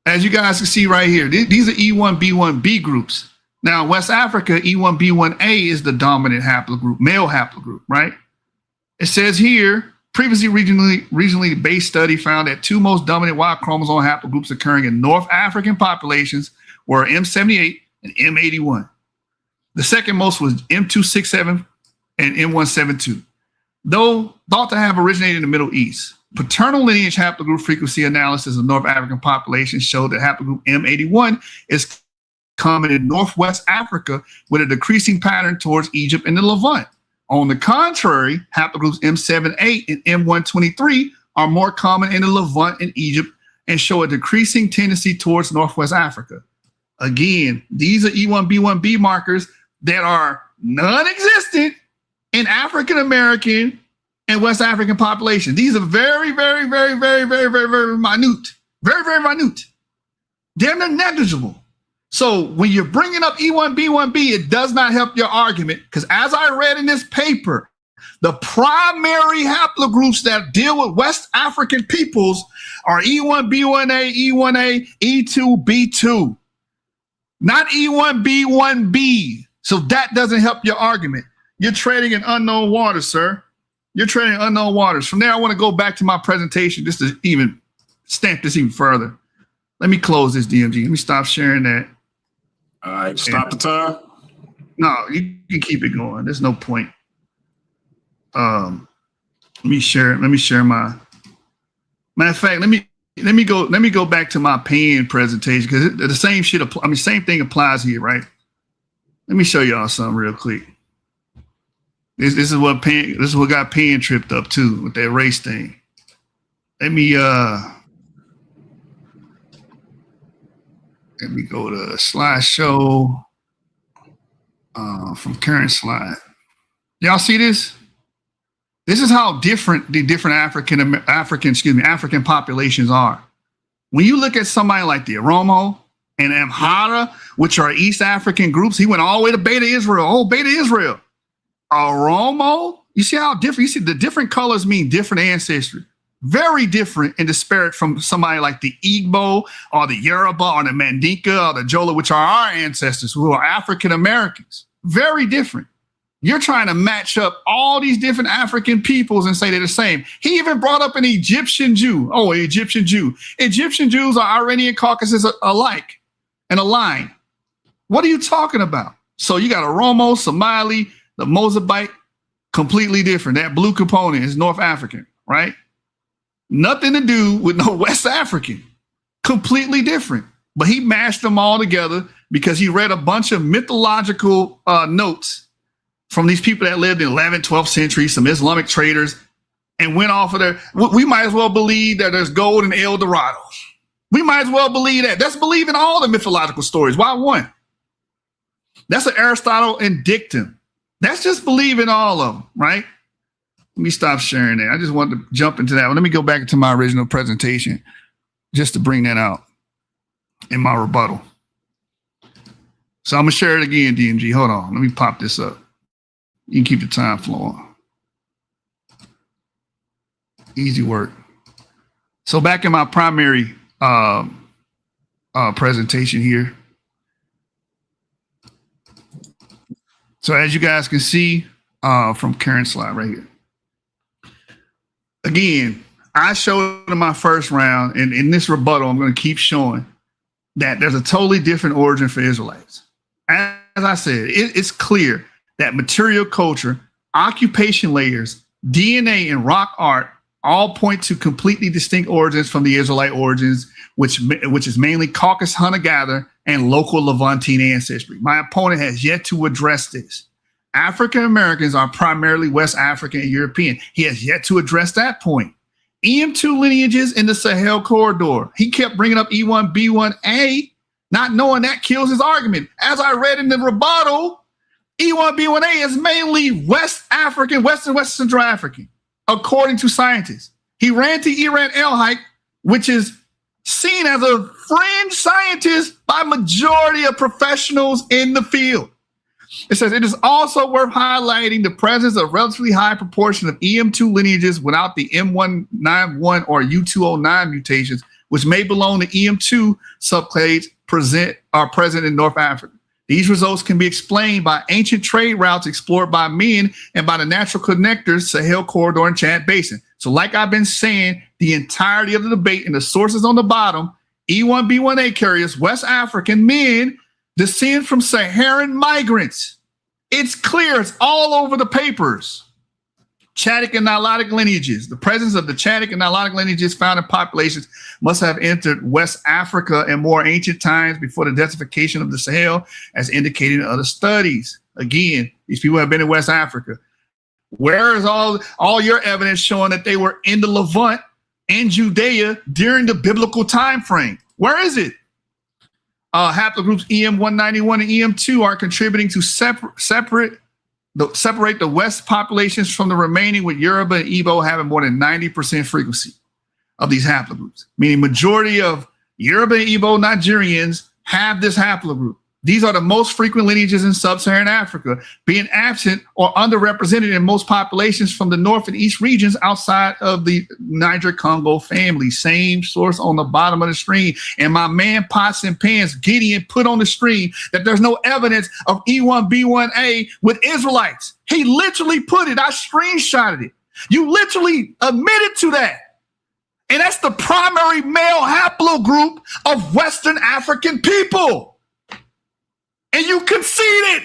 F: As you guys can see right here, these are E1B1B groups. Now, West Africa, E1B1A is the dominant haplogroup, male haplogroup, right? It says here, previously regionally based study found that two most dominant Y chromosome haplogroups occurring in North African populations were M78 and M81. The second most was M267 and M172. Though thought to have originated in the Middle East, paternal lineage haplogroup frequency analysis of North African populations showed that haplogroup M81 is common in Northwest Africa with a decreasing pattern towards Egypt and the Levant. On the contrary, haplogroups M78 and M123 are more common in the Levant and Egypt and show a decreasing tendency towards Northwest Africa. Again, these are E1B1B markers that are non-existent in African American and West African populations. These are very, very, very, very, very, very, very minute. Very, very minute. They're negligible. So when you're bringing up E1B1B, it does not help your argument, because as I read in this paper, the primary haplogroups that deal with West African peoples are E1B1A, E1A, E2B2, not E1B1B. So that doesn't help your argument. You're trading in unknown waters, sir. You're trading in unknown waters. From there, I want to go back to my presentation just to even stamp this even further. Let me close this, DMG. Let me stop sharing that.
D: All right, stop the time.
F: No, you can keep it going. There's no point. Let me share my. Matter of fact, let me go back to my pen presentation, because the same shit. Same thing applies here, right? Let me show y'all something real quick. This is what got Penn tripped up too with that race thing. Let me go to slideshow from current slide. Y'all see this? This is how different the different African populations are. When you look at somebody like the Oromo and Amhara, which are East African groups, he went all the way to Beta Israel. Oh, Beta Israel. Oromo, you see how different? You see the different colors mean different ancestry. Very different and disparate from somebody like the Igbo or the Yoruba or the Mandinka or the Jola, which are our ancestors who are African Americans. Very different. You're trying to match up all these different African peoples and say they're the same. He even brought up an Egyptian Jew. Oh, an Egyptian Jew. Egyptian Jews are Iranian Caucasus alike and aligned. What are you talking about? So you got Oromo, Somali, the Mozambique, completely different. That blue component is North African, right? Nothing to do with no West African. Completely different. But he mashed them all together because he read a bunch of mythological notes from these people that lived in 11th, 12th century, some Islamic traders, and went off of their, we might as well believe that there's gold in El Dorado. We might as well believe that. Let's believe in all the mythological stories. Why one? That's an Aristotle and dictum. That's just believe in all of them, right? Let me stop sharing that. I just wanted to jump into that one. Let me go back into my original presentation just to bring that out in my rebuttal. So I'm going to share it again, DMG. Hold on. Let me pop this up. You can keep the time flowing. Easy work. So back in my primary presentation here. So as you guys can see from current slide right here. Again, I showed in my first round, and in this rebuttal, I'm going to keep showing that there's a totally different origin for Israelites. As I said, it's clear that material culture, occupation layers, DNA, and rock art all point to completely distinct origins from the Israelite origins, which is mainly Caucasus hunter-gatherer and local Levantine ancestry. My opponent has yet to address this. African Americans are primarily West African and European. He has yet to address that point. EM2 lineages in the Sahel corridor. He kept bringing up E1B1A, not knowing that kills his argument. As I read in the rebuttal, E1B1A is mainly West African, West and West Central African, according to scientists. He ran to Iran El-Hike, which is seen as a fringe scientist by majority of professionals in the field. It says it is also worth highlighting the presence of relatively high proportion of EM2 lineages without the M191 or U209 mutations, which may belong to EM2 subclades present in North Africa. These results can be explained by ancient trade routes explored by men and by the natural connectors, Sahel corridor and Chad Basin. So like I've been saying, the entirety of the debate and the sources on the bottom, E1B1A carriers, West African men, descend from Saharan migrants. It's clear. It's all over the papers. Chadic and Nilotic lineages. The presence of the Chadic and Nilotic lineages found in populations must have entered West Africa in more ancient times before the desertification of the Sahel, as indicated in other studies. Again, these people have been in West Africa. Where is all your evidence showing that they were in the Levant and Judea during the biblical time frame? Where is it? Haplogroups EM191 and EM2 are contributing to separate the West populations from the remaining, with Yoruba and Igbo having more than 90% frequency of these haplogroups, meaning majority of Yoruba and Igbo Nigerians have this haplogroup. These are the most frequent lineages in sub-Saharan Africa, being absent or underrepresented in most populations from the north and east regions outside of the Niger-Congo family. Same source on the bottom of the screen. And my man Pots and Pans, Gideon, put on the screen that there's no evidence of E1B1A with Israelites. He literally put it. I screenshotted it. You literally admitted to that. And that's the primary male haplogroup of Western African people. And you conceded.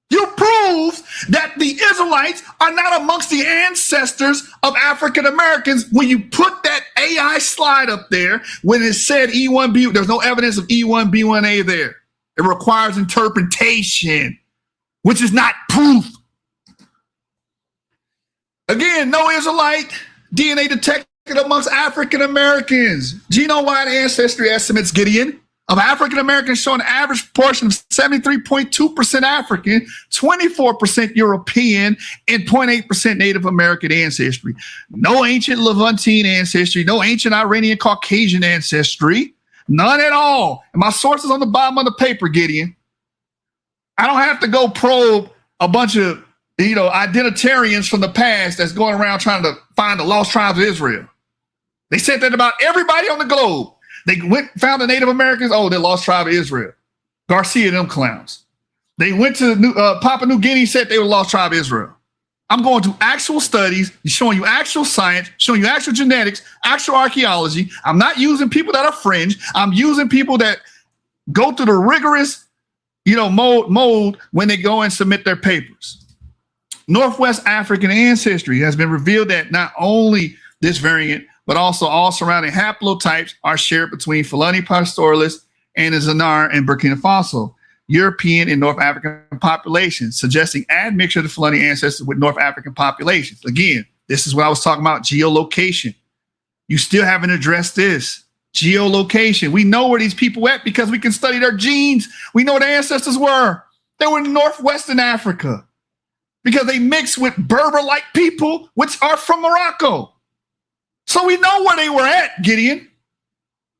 F: You proved that the Israelites are not amongst the ancestors of African Americans when you put that AI slide up there when it said E1B. There's no evidence of E1B1A there. It requires interpretation, which is not proof. Again, no Israelite DNA detected amongst African Americans. Genome-wide ancestry estimates, Gideon, of African Americans show an average portion of 73.2% African, 24% European, and 0.8% Native American ancestry. No ancient Levantine ancestry, no ancient Iranian Caucasian ancestry, none at all. And my sources on the bottom of the paper, Gideon. I don't have to go probe a bunch of, identitarians from the past that's going around trying to find the lost tribes of Israel. They said that about everybody on the globe. They found the Native Americans. Oh, they lost tribe of Israel. Garcia, them clowns. They went to Papua New Guinea, said they were lost tribe of Israel. I'm going to actual studies, showing you actual science, showing you actual genetics, actual archaeology. I'm not using people that are fringe. I'm using people that go through the rigorous, mode when they go and submit their papers. Northwest African ancestry has been revealed that not only this variant, but also all surrounding haplotypes are shared between Fulani pastoralis and the Zanar and Burkina Faso, European and North African populations, suggesting admixture of the Fulani ancestors with North African populations. Again, this is what I was talking about, geolocation. You still haven't addressed this. Geolocation. We know where these people at because we can study their genes. We know where their ancestors were. They were in Northwestern Africa because they mixed with Berber-like people, which are from Morocco. So we know where they were at, Gideon.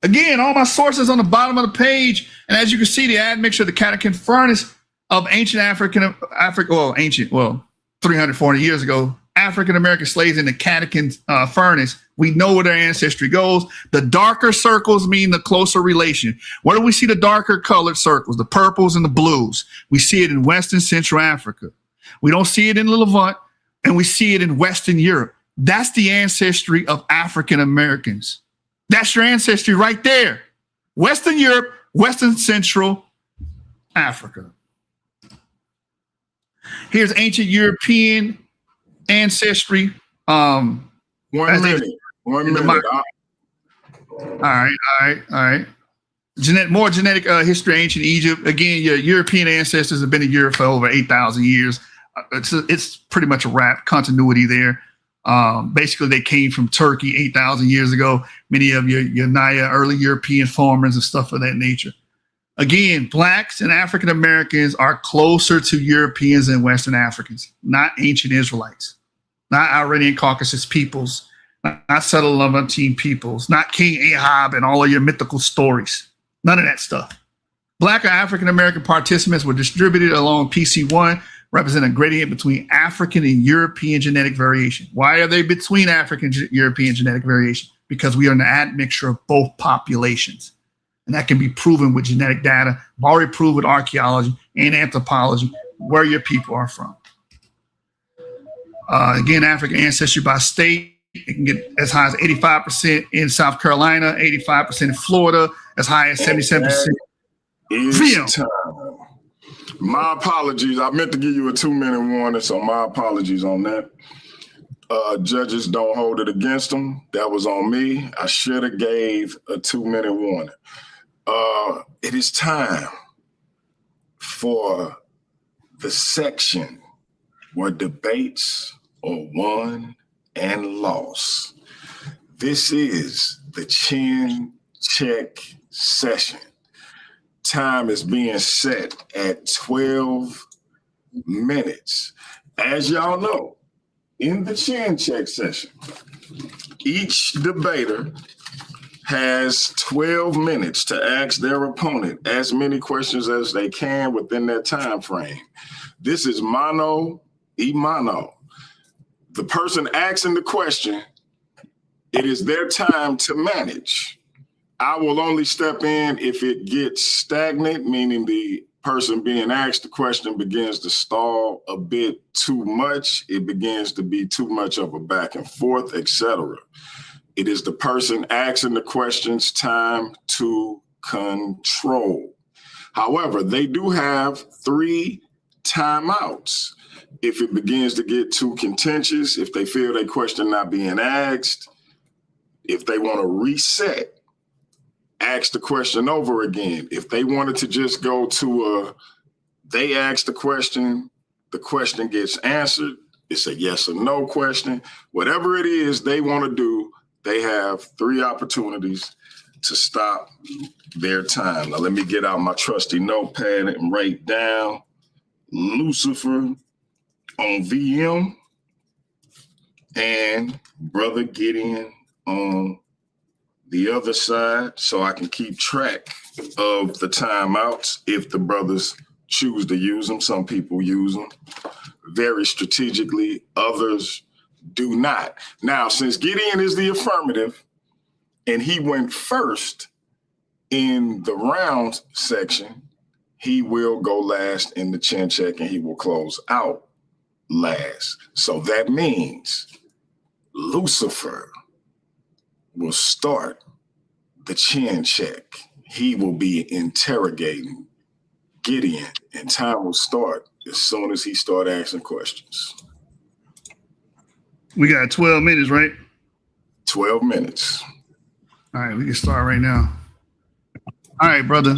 F: Again, all my sources on the bottom of the page. And as you can see, the admixture of the catechin furnace of ancient 340 years ago, African-American slaves in the catechin furnace. We know where their ancestry goes. The darker circles mean the closer relation. Where do we see the darker colored circles? The purples and the blues. We see it in Western Central Africa. We don't see it in the Levant, and we see it in Western Europe. That's the ancestry of African Americans. That's your ancestry right there. Western Europe, Western Central Africa. Here's ancient European ancestry.
D: One minute.
F: All right. More genetic history of ancient Egypt. Again, your European ancestors have been in Europe for over 8,000 years. It's pretty much a wrap continuity there. Basically, they came from Turkey 8,000 years ago. Many of your Naya early European farmers and stuff of that nature. Again, blacks and African Americans are closer to Europeans and Western Africans, not ancient Israelites, not Iranian Caucasus peoples, not settled Levantine peoples, not King Ahab and all of your mythical stories. None of that stuff. Black or African American participants were distributed along PC1, represent a gradient between African and European genetic variation. Why are they between African and European genetic variation? Because we are an admixture of both populations. And that can be proven with genetic data. I've already proved with archaeology and anthropology where your people are from. Again, African ancestry by state, it can get as high as 85% in South Carolina, 85% in Florida, as high as 77%.
D: My apologies. I meant to give you a 2-minute warning, so my apologies on that. Judges, don't hold it against them. That was on me. I should have gave a 2-minute warning. It is time for the section where debates are won and lost. This is the chin check session. Time is being set at 12 minutes. As y'all know, in the chin check session, each debater has 12 minutes to ask their opponent as many questions as they can within that time frame. This is mano y mano. The person asking the question, it is their time to manage. I will only step in if it gets stagnant, meaning the person being asked the question begins to stall a bit too much. It begins to be too much of a back and forth, etc. It is the person asking the questions time to control. However, they do have 3 timeouts. If it begins to get too contentious, if they feel their question not being asked, if they want to reset, ask the question over again. If they wanted to just go to they ask the question gets answered, it's a yes or no question. Whatever it is they want to do, they have 3 opportunities to stop their time. Now let me get out my trusty notepad and write down Lucifer on VM and Brother Gideon on the other side, so I can keep track of the timeouts if the brothers choose to use them. Some people use them very strategically, others do not. Now, since Gideon is the affirmative and he went first in the round section, he will go last in the chin check and he will close out last. So that means Lucifer will start the chin check. He will be interrogating Gideon, and time will start as soon as he start asking questions.
F: We got 12 minutes, right?
D: 12 minutes.
F: All right, we can start right now. All right, brother.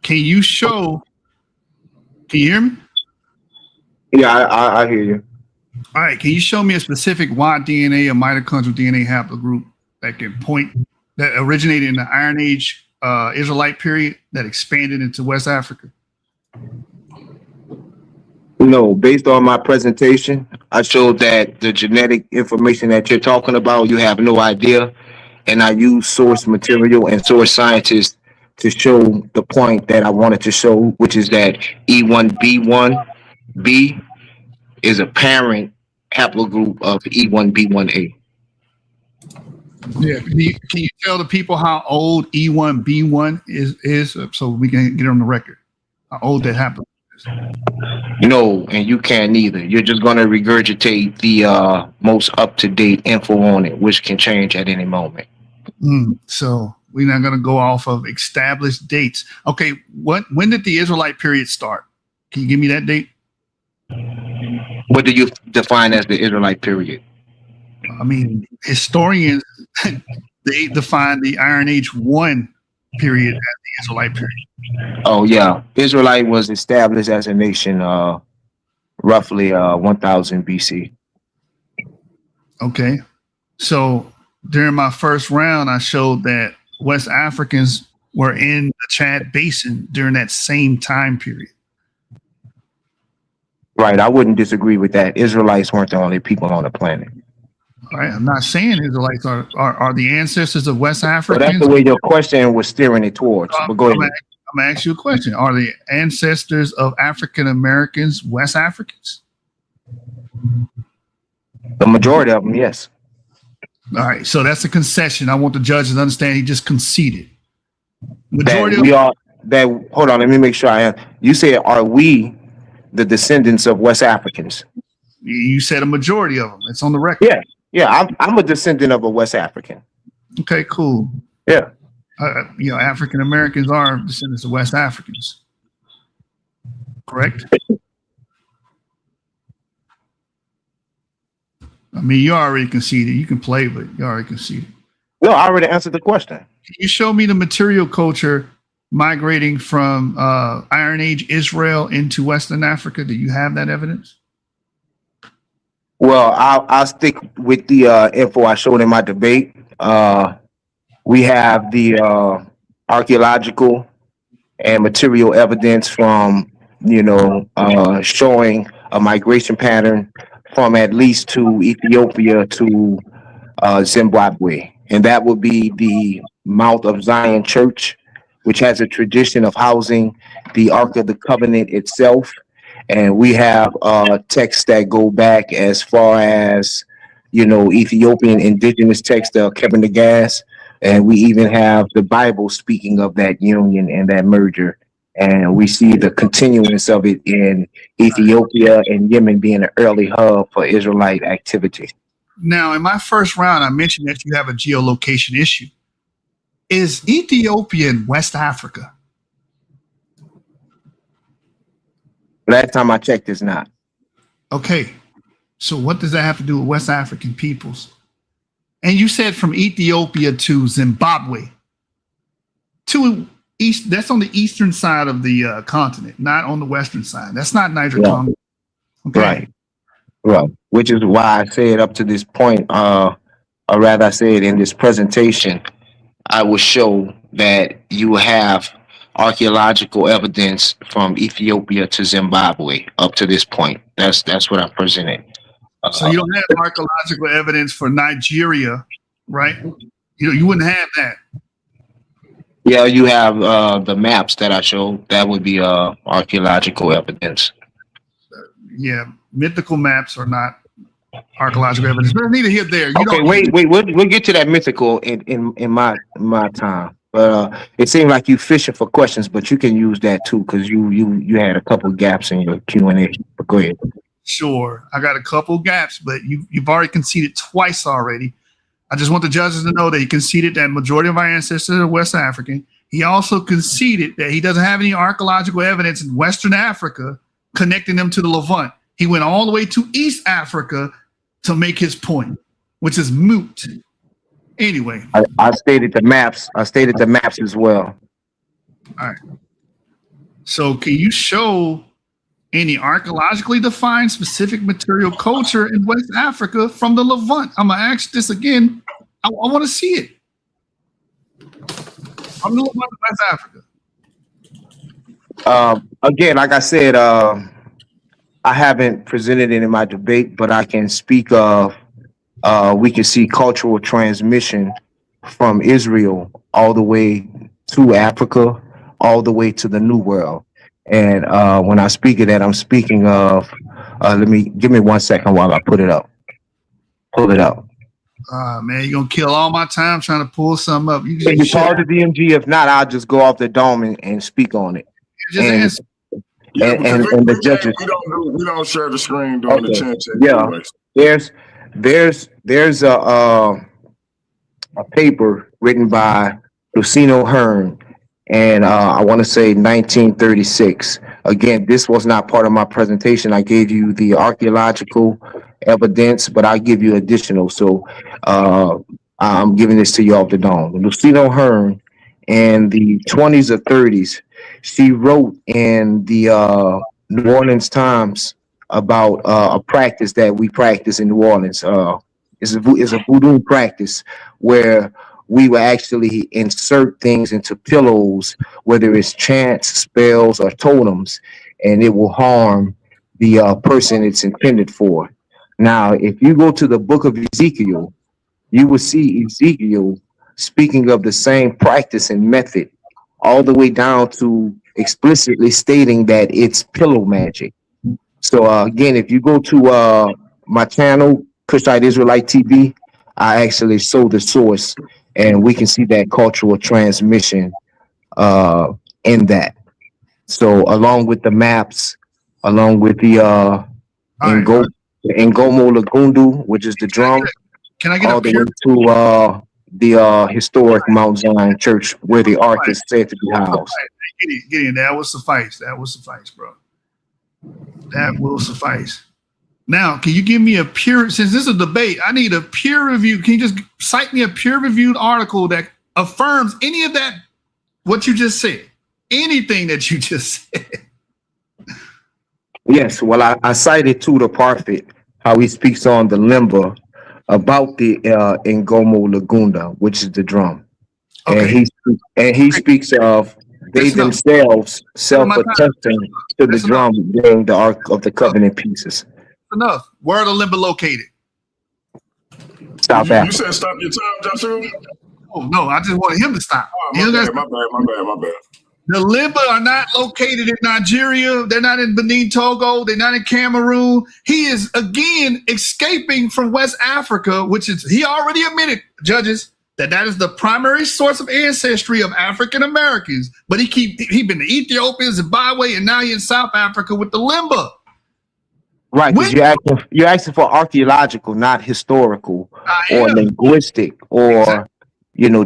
F: Can you hear me?
E: Yeah, I hear you.
F: All right, can you show me a specific Y DNA or mitochondrial DNA haplogroup that can point, that originated in the Iron Age Israelite period that expanded into West Africa?
E: No, based on my presentation, I showed that the genetic information that you're talking about, you have no idea. And I use source material and source scientists to show the point that I wanted to show, which is that E1B1B is a parent haplogroup of E1B1A.
F: Yeah. Can you tell the people how old E1B1 is so we can get on the record? How old that happened?
E: No, and you can't either. You're just going to regurgitate the most up-to-date info on it, which can change at any moment.
F: So we're not going to go off of established dates. Okay, when did the Israelite period start? Can you give me that date?
E: What do you define as the Israelite period?
F: I mean, historians, they define the Iron Age 1 period as the Israelite period.
E: Oh, yeah. Israelite was established as a nation roughly 1000 BC.
F: Okay. So during my first round, I showed that West Africans were in the Chad Basin during that same time period.
E: Right. I wouldn't disagree with that. Israelites weren't the only people on the planet.
F: All right. I'm not saying Israelites are the ancestors of West Africans.
E: So that's the way your question was steering it towards. But go ahead.
F: I'm going to ask you a question. Are the ancestors of African Americans West Africans?
E: The majority of them, yes.
F: All right. So that's a concession. I want the judges to understand he just conceded.
E: Hold on, let me make sure you said, are we the descendants of West Africans?
F: You said a majority of them. It's on the record.
E: Yeah. I'm a descendant of a West African.
F: Okay, cool.
E: Yeah.
F: African Americans are descendants of West Africans. correct? I mean, you already conceded. You can play, but you already conceded.
E: No, I already answered the question.
F: Can you show me the material culture migrating from Iron Age Israel into Western Africa? Do you have that evidence?
E: Well, I'll stick with the info I showed in my debate. We have the archaeological and material evidence from, showing a migration pattern from at least to Ethiopia to Zimbabwe. And that would be the Mount of Zion Church, which has a tradition of housing the Ark of the Covenant itself. And we have texts that go back as far as, Ethiopian indigenous texts, the Kevin the Gas. And we even have the Bible speaking of that union and that merger. And we see the continuance of it in Ethiopia and Yemen being an early hub for Israelite activity.
F: Now, in my first round, I mentioned that you have a geolocation issue. Is Ethiopia in West Africa?
E: Last time I checked, it's not.
F: Okay. So what does that have to do with West African peoples? And you said from Ethiopia to Zimbabwe. To east, that's on the eastern side of the continent, not on the western side. That's not Niger Congo. Okay.
E: Right. Well, which is why I said up to this point, or rather I said in this presentation, I will show that you have archaeological evidence from Ethiopia to Zimbabwe up to this point. That's what I'm presenting.
F: So you don't have archaeological evidence for Nigeria, right? You wouldn't have that.
E: Yeah, you have the maps that I showed. That would be archaeological evidence.
F: Yeah, mythical maps are not archaeological evidence. But neither here there.
E: Okay, wait. We'll get to that mythical in my time. But it seems like you fishing for questions, but you can use that too because you had a couple gaps in your Q&A. But go ahead.
F: Sure, I got a couple gaps, but you've already conceded twice already. I just want the judges to know that he conceded that majority of our ancestors are West African. He also conceded that he doesn't have any archaeological evidence in Western Africa connecting them to the Levant. He went all the way to East Africa to make his point, which is moot. Anyway,
E: I stated the maps. I stated the maps as well.
F: All right. So can you show any archaeologically defined specific material culture in West Africa from the Levant? I'm gonna ask this again. I want to see it. From the Levant, West Africa.
E: Again, like I said, I haven't presented it in my debate, but I can speak of. We can see cultural transmission from Israel all the way to Africa, all the way to the New World. And when I speak of that, I'm speaking of. Give me 1 second while I pull it up.
F: Man, you're gonna kill all my time trying to pull something up.
E: Can you pause the DMG? If not, I'll just go off the dome and speak on it.
F: Just
E: and the judges.
D: We don't share the screen during the chat.
E: Yeah, there's a paper written by Lucino Hearn, and I want to say 1936. Again, this was not part of my presentation. I gave you the archaeological evidence, but I'll give you additional. So I'm giving this to you off the dome. Lucino Hearn in the 20s or 30s, she wrote in the New Orleans Times about a practice that we practice in New Orleans. It's a voodoo practice where we will actually insert things into pillows, whether it's chants, spells, or totems, and it will harm the person it's intended for. Now, if you go to the book of Ezekiel, you will see Ezekiel speaking of the same practice and method, all the way down to explicitly stating that it's pillow magic. So again, if you go to my channel, Cushite Israelite TV, I actually show the source, and we can see that cultural transmission in that. So along with the maps, along with the Ngomo Lagundu, which is the drum,
F: can I get
E: all the way to the historic Mount Zion Church where the ark is said to be housed.
F: Gideon, that will suffice. That will suffice, bro. That will suffice. Now, can you give me since this is a debate, I need a peer review. Can you just cite me a peer-reviewed article that affirms any of that, what you just said? Anything that you just said.
E: Yes, well, I cited to the prophet how he speaks on the limba about the Ngomo Lagunda, which is the drum.
F: Okay.
E: And he speaks of they themselves self-attesting to the drum during the Ark of the Covenant pieces.
F: Enough. Where are the limba located?
E: South
D: You
E: Africa.
D: said stop your time, Joshua?
F: Oh, no, I just wanted him to stop.
D: Oh, my bad.
F: The limba are not located in Nigeria. They're not in Benin, Togo. They're not in Cameroon. He is, again, escaping from West Africa, which is, he already admitted, judges, that is the primary source of ancestry of African Americans. But he been to Ethiopia, Zimbabwe, and now he's in South Africa with the limba.
E: Right, because you're asking for archaeological, not historical or linguistic or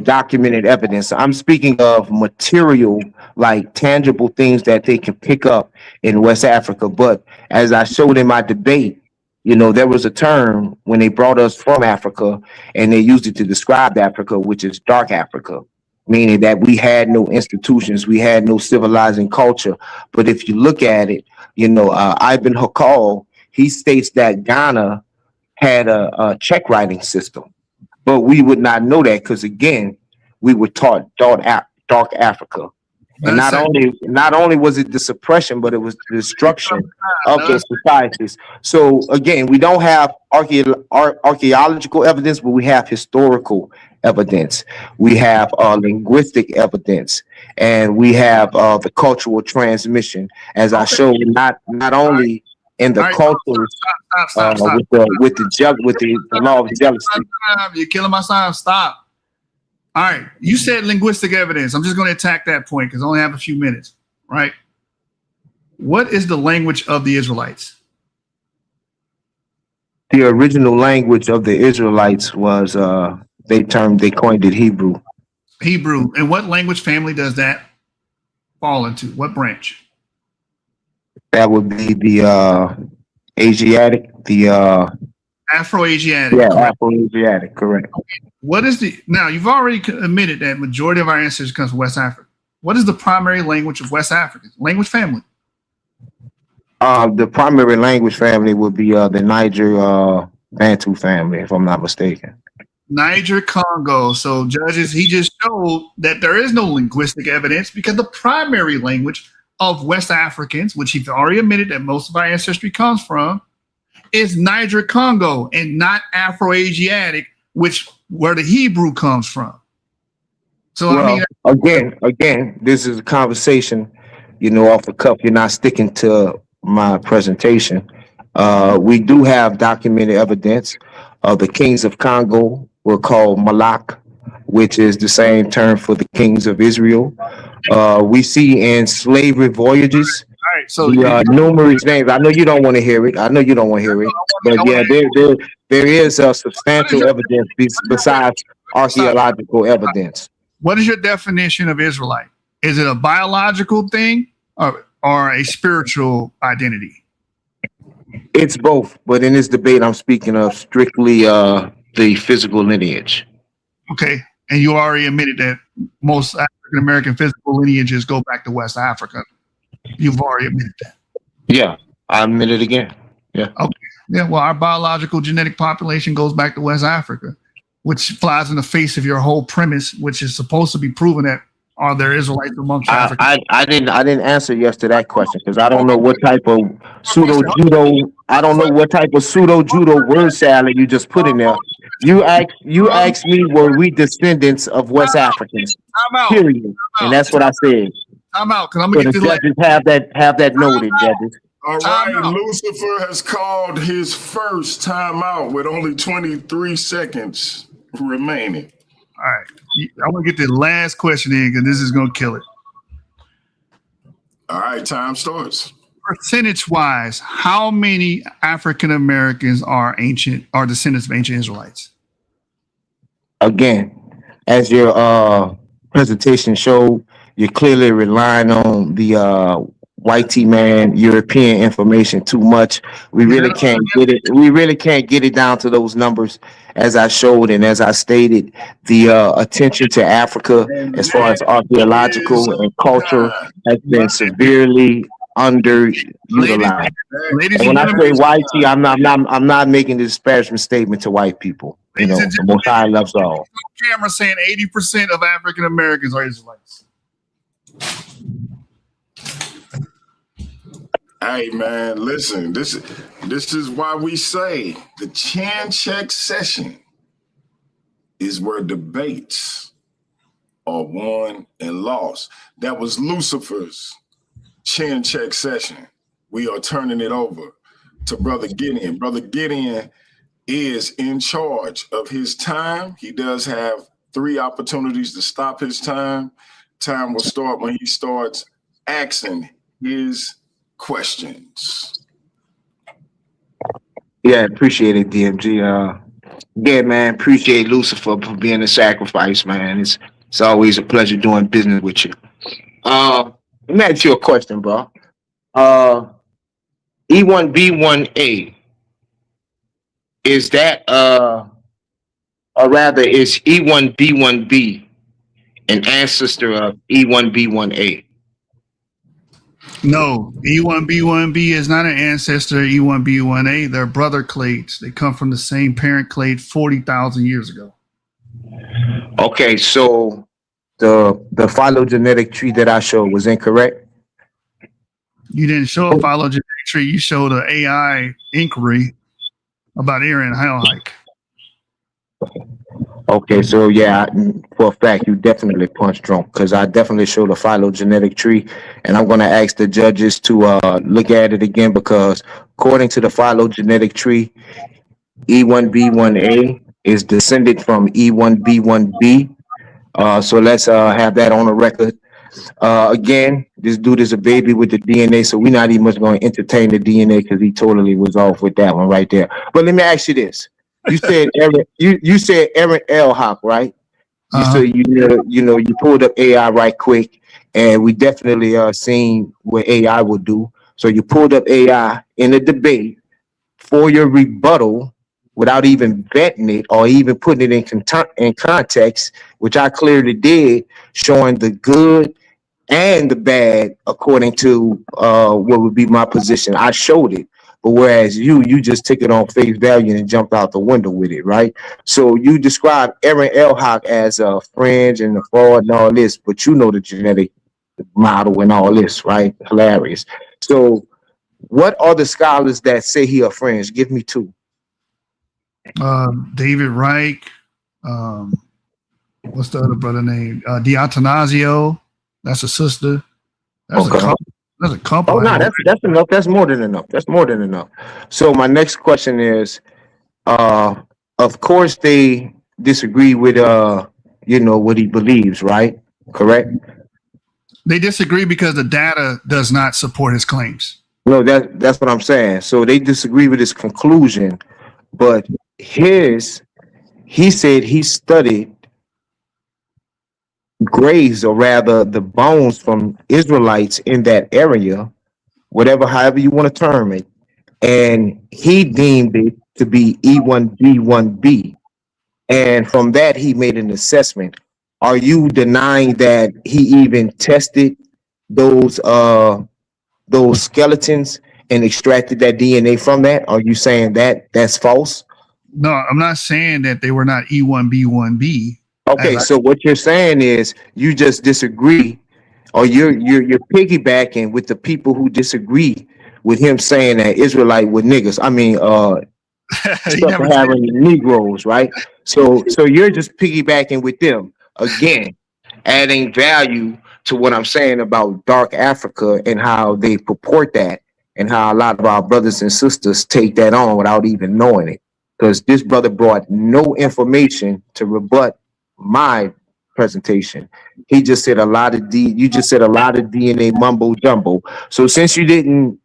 E: documented evidence. I'm speaking of material, like tangible things that they can pick up in West Africa. But as I showed in my debate, there was a term when they brought us from Africa and they used it to describe Africa, which is dark Africa, meaning that we had no institutions, we had no civilizing culture. But if you look at it, Ibn Hakal, he states that Ghana had a check writing system, but we would not know that because, again, we were taught dark Africa. And not only was it the suppression, but it was the destruction of those societies. So, again, we don't have archaeological evidence, but we have historical evidence. We have linguistic evidence, and we have the cultural transmission, as I showed, not only in the culture with the law of jealousy.
F: You're killing my time. Stop. All right. You said linguistic evidence. I'm just going to attack that point because I only have a few minutes. Right. What is the language of the Israelites?
E: The original language of the Israelites was they coined it Hebrew.
F: Hebrew. And what language family does that fall into? What branch?
E: That would be the Asiatic,
F: Afro-Asiatic.
E: Yeah, Afro-Asiatic, correct.
F: Okay. Now you've already admitted that majority of our ancestors comes from West Africa. What is the primary language of West Africans? Language family.
E: The primary language family would be the Niger Bantu family, if I'm not mistaken.
F: Niger Congo. So judges, he just showed that there is no linguistic evidence because the primary language of West Africans, which he's already admitted that most of our ancestry comes from, is Niger Congo and not Afro-Asiatic, where the Hebrew comes from. So
E: again, this is a conversation, off the cuff. You're not sticking to my presentation. We do have documented evidence. The kings of Congo were called Malak, which is the same term for the kings of Israel. We see in slavery voyages, numerous names. I know you don't want to hear it. But yeah, there is substantial evidence besides archaeological evidence.
F: What is your definition of Israelite? Is it a biological thing or a spiritual identity?
E: It's both, but in this debate, I'm speaking of strictly the physical lineage.
F: Okay, and you already admitted that most African American physical lineages go back to West Africa. You've already admitted that.
E: Yeah, I admit it again. Yeah.
F: Okay. Yeah. Well, our biological genetic population goes back to West Africa, which flies in the face of your whole premise, which is supposed to be proven that are there Israelites amongst Africans.
E: I didn't answer yes to that question because I don't know what type of pseudo judo word salad you just put in there. You asked me, were we descendants of West Africans? Period. And that's what I said.
F: I'm out because I'm gonna get this.
E: Judges have that noted, judges.
D: All right, Lucifer has called his first timeout with only 23 seconds remaining.
F: All right, I want to get the last question in because this is gonna kill it.
D: All right, time starts.
F: Percentage-wise, how many African Americans are descendants of ancient Israelites?
E: Again, as your presentation showed, you're clearly relying on the YT man, European information too much. We really can't get it. We really can't get it down to those numbers as I showed and as I stated. The attention to Africa
D: And
E: as far
D: that
E: as
D: is
E: archaeological and culture
D: time.
E: has been severely underutilized.
D: That
F: ladies
E: And
F: and
E: when I say
F: gentlemen,
D: is
E: YT,
D: time.
E: I'm not making a disparagement statement to white people. You
F: ladies
E: know,
F: and
E: the Most
F: gentlemen,
E: High loves all.
F: camera saying 80% of African Americans are Israelites.
D: Hey man, listen, this is why we say the chin check session is where debates are won and lost. That was Lucifer's chin check session. We are turning it over to Brother Gideon. Brother Gideon is in charge of his time. He does have 3 opportunities to stop his time. Time will start when he starts asking his questions.
E: Yeah, appreciate it, DMG. Yeah, man, appreciate Lucifer for being a sacrifice, man. It's always a pleasure doing business with you. Let me ask you a question, bro. E1B1A, is that or rather is E1B1B an ancestor of E1B1A?
F: No, E1B1B is not an ancestor of E1B1A. They're brother clades. They come from the same parent clade 40,000 years ago.
E: Okay, so the phylogenetic tree that I showed was incorrect.
F: You didn't show a phylogenetic tree. You showed an AI inquiry about Aaron Hellhike.
E: Okay, so yeah, for a fact, you definitely punched drunk because I definitely showed a phylogenetic tree, and I'm going to ask the judges to look at it again because according to the phylogenetic tree, E1B1A is descended from E1B1B. So let's have that on the record. Again, this dude is a baby with the DNA, so we're not even much going to entertain the DNA because he totally was off with that one right there. But let me ask you this. You said Aaron, you said Aaron L. Hawk, right? You said you pulled up AI right quick, and we definitely seen what AI would do. So you pulled up AI in a debate for your rebuttal without even vetting it or even putting it in context, which I clearly did, showing the good and the bad according to what would be my position. I showed it. But whereas you just took it on face value and jumped out the window with it, right? So you described Aaron L. Hawk as a fringe and a fraud and all this, but you know the genetic model and all this, right? Hilarious. So what are the scholars that say he a fringe? Give me 2.
F: David Reich. What's the other brother name? Diatanasio. That's a sister. That's
E: Okay.
F: a couple. That's a couple.
E: Oh no, that's enough. That's more than enough. That's more than enough. So my next question is, of course they disagree with what he believes, right? Correct?
F: They disagree because the data does not support his claims.
E: No, that's what I'm saying. So they disagree with his conclusion, but he said he studied graves, or rather the bones from Israelites in that area, however you want to term it, and he deemed it to be E1B1B. And from that, he made an assessment. Are you denying that he even tested those skeletons and extracted that DNA from that? Are you saying that that's false?
F: No, I'm not saying that they were not E1B1B.
E: Okay, so what you're saying is you just disagree, or you're piggybacking with the people who disagree with him saying that Israelite were niggas. I mean, having Negroes, right? So you're just piggybacking with them again, adding value to what I'm saying about dark Africa and how they purport that, and how a lot of our brothers and sisters take that on without even knowing it. Because this brother brought no information to rebut my presentation. He just said a lot of DNA mumbo jumbo. So since you didn't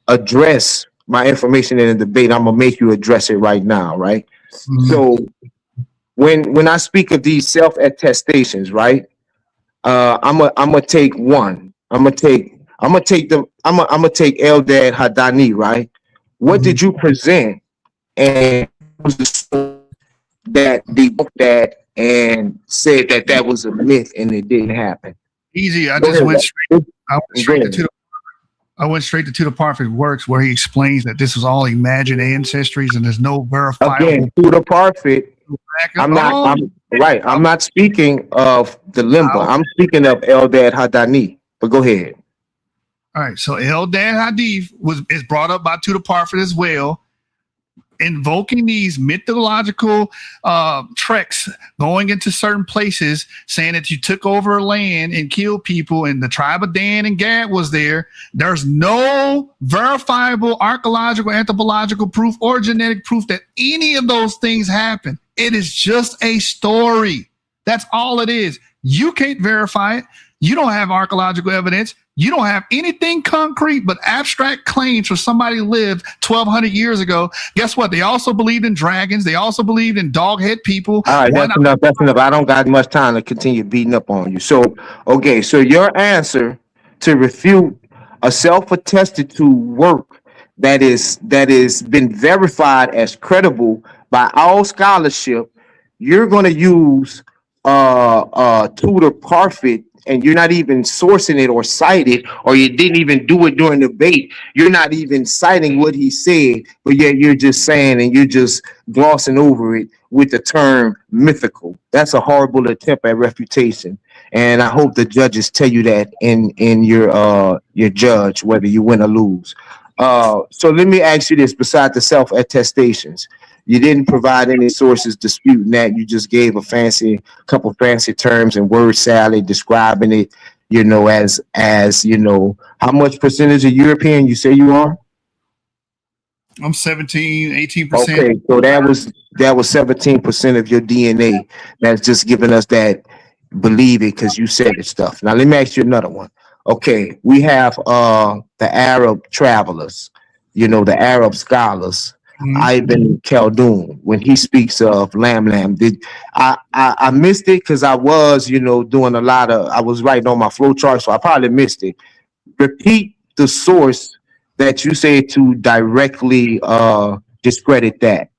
E: address my information in the debate, I'm gonna make you address it right now, right? Mm-hmm. So when I speak of these self-attestations, right? I'm gonna take one. I'm I'm gonna take Eldad Hadani, right? What did you present? And was the story that debunked that and said that that was a myth and it didn't happen?
F: Easy. I
E: Go
F: just
E: ahead,
F: went
E: bro.
F: straight. I went
E: Go
F: straight
E: ahead.
F: to I went straight to the Parfait works where he explains that this was all imagined ancestries and there's no verifiable.
E: Again, to the Parfait. I'm not speaking of the Limba. I'm speaking of Eldad Hadani. But go ahead.
F: All right. So Eldad Hadith is brought up by Tudor Parfait as well, invoking these mythological treks, going into certain places, saying that you took over a land and killed people, and the tribe of Dan and Gad was there. There's no verifiable archaeological, anthropological proof or genetic proof that any of those things happened. It is just a story. That's all it is. You can't verify it. You don't have archaeological evidence. You don't have anything concrete but abstract claims for somebody who lived 1,200 years ago. Guess what? They also believed in dragons. They also believed in dog-head people.
E: All right, that's enough. That's enough. I don't got much time to continue beating up on you. So, okay, so your answer to refute a self-attested to work that is been verified as credible by all scholarship, you're going to use Tudor Parfait, and you're not even sourcing it or cite it, or you didn't even do it during the debate. You're not even citing what he said, but yet you're just saying and you're just glossing over it with the term mythical. That's a horrible attempt at refutation. And I hope the judges tell you that in your judge, whether you win or lose. So let me ask you this: besides the self-attestations, you didn't provide any sources disputing that. You just gave a couple fancy terms and word salad describing it, as how much percentage of European you say you are?
F: I'm 17, 18%.
E: Okay, so that was 17% of your DNA. That's just giving us that believe it because you said it stuff. Now let me ask you another one. Okay, we have the Arab travelers, the Arab scholars. Ibn Khaldun, when he speaks of Lam, I missed it because I was, doing I was writing on my flow chart, so I probably missed it. Repeat the source that you say to directly discredit that.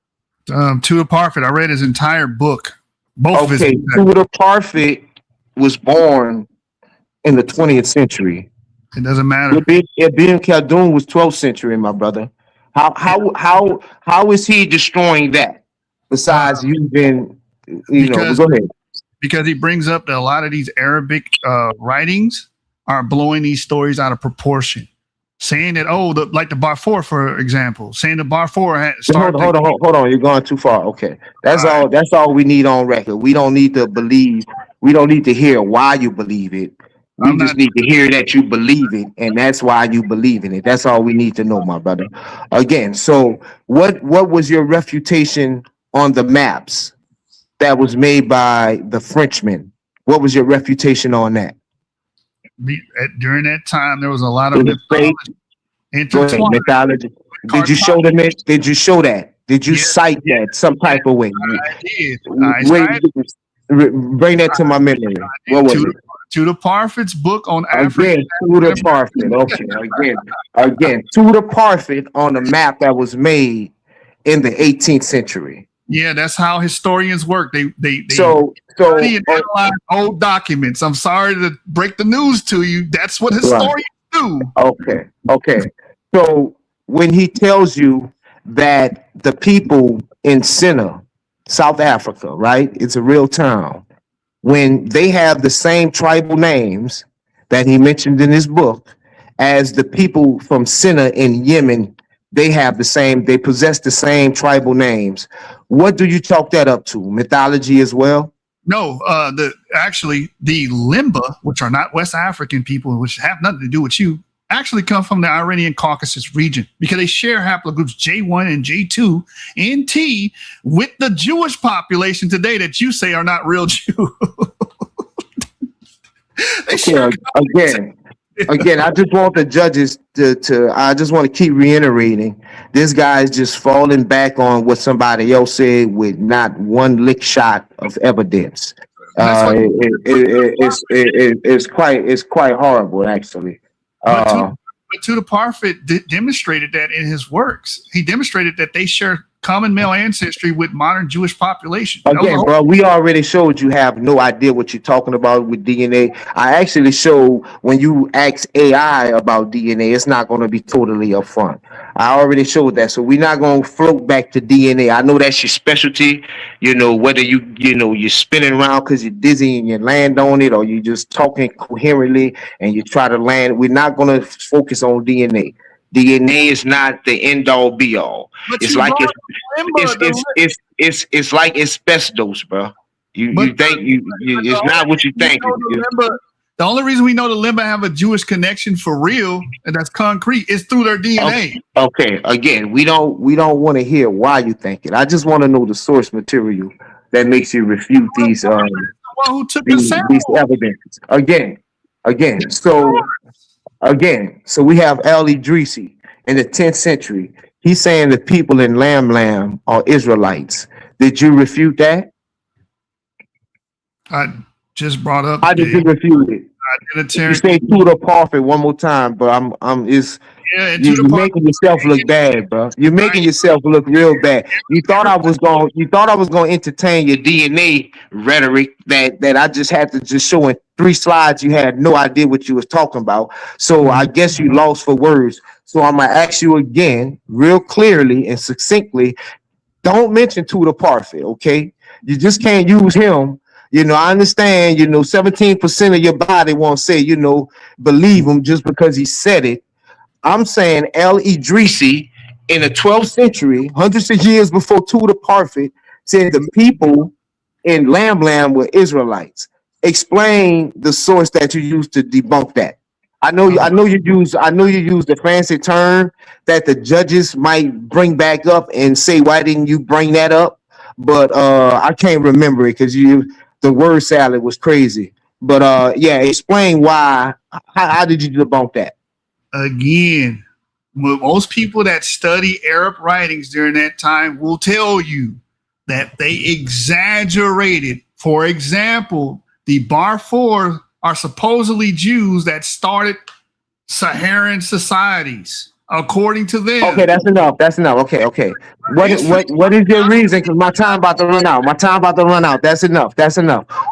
F: Tudor Parfait, I read his entire book. Both of his.
E: Tudor Parfait was born in the 20th century.
F: It doesn't matter.
E: Ibn Khaldun was 12th century, my brother. How is he destroying that? Besides using, go ahead.
F: Because he brings up that a lot of these Arabic writings are blowing these stories out of proportion, saying that like the Balfour, for example, saying the Balfour had started.
E: Hold on, you're going too far. Okay, that's all. That's all we need on record. We don't need to believe. We don't need to hear why you believe it. We just need to hear that you believe it, and that's why you believe in it. That's all we need to know, my brother. Again, so what was your refutation on the maps that was made by the Frenchmen? What was your refutation on that?
F: During that time, there was a lot of
E: mythology. Did you show them it? Did you show that? Did you cite that some type of way?
F: I did.
E: Bring that to my memory. What was it?
F: Tudor Parfait's book on Africa.
E: Again, Tudor Parfait. Okay, again, Tudor Parfait on the map that was made in the 18th century.
F: Yeah, that's how historians work. They
E: study
F: and analyze old documents. I'm sorry to break the news to you. That's what historians do.
E: Okay. So when he tells you that the people in Sinna, South Africa, right? It's a real town. When they have the same tribal names that he mentioned in his book as the people from Sinna in Yemen, they possess the same tribal names. What do you chalk that up to? Mythology as well?
F: No, the Limba, which are not West African people, which have nothing to do with you, actually come from the Iranian Caucasus region because they share haplogroups J1 and J2 and T with the Jewish population today that you say are not real Jews.
E: Again, I just want the judges I just want to keep reiterating, this guy's just falling back on what somebody else said with not one lick shot of evidence. It's quite horrible, actually.
F: But to the Prophet demonstrated that in his works. He demonstrated that they share common male ancestry with modern Jewish population.
E: Again, bro, we already showed you have no idea what you're talking about with DNA. I actually showed when you ask AI about DNA, it's not going to be totally upfront. I already showed that. So we're not going to float back to DNA. I know that's your specialty, you know, whether you're spinning around because you're dizzy and you land on it, or you're just talking coherently and you try to land. We're not going to focus on DNA. DNA is not the end all be all. It's like it's like asbestos, bro. You think it's not what you think.
F: The only reason we know the Limba have a Jewish connection for real, and that's concrete, is through their DNA.
E: Okay. Again, we don't want to hear why you think it. I just want to know the source material that makes you refute these evidence. Again. So we have El Idrisi in the 10th century. He's saying the people in Lam are Israelites. Did you refute that?
F: I just brought up.
E: How did you refute it? You say to the prophet one more time, but you're making yourself look bad, bro. You're making yourself look real bad. You thought I was going to entertain your DNA rhetoric that I just had to just show in 3 slides. You had no idea what you was talking about. So I guess you lost for words. So I'm gonna ask you again, real clearly and succinctly. Don't mention to the prophet, okay? You just can't use him. You know, I understand. 17% of your body won't say, believe him just because he said it. I'm saying El Idrisi in the 12th century, hundreds of years before the prophet, said the people in Lam were Israelites. Explain the source that you used to debunk that. I know you use the fancy term that the judges might bring back up and say, why didn't you bring that up? But I can't remember it because the word salad was crazy. But explain why. How did you debunk that?
F: Again, most people that study Arab writings during that time will tell you that they exaggerated. For example, the Barfour are supposedly Jews that started Saharan societies, according to them.
E: Okay, that's enough. Okay. What is your reason? Because my time about to run out. That's enough.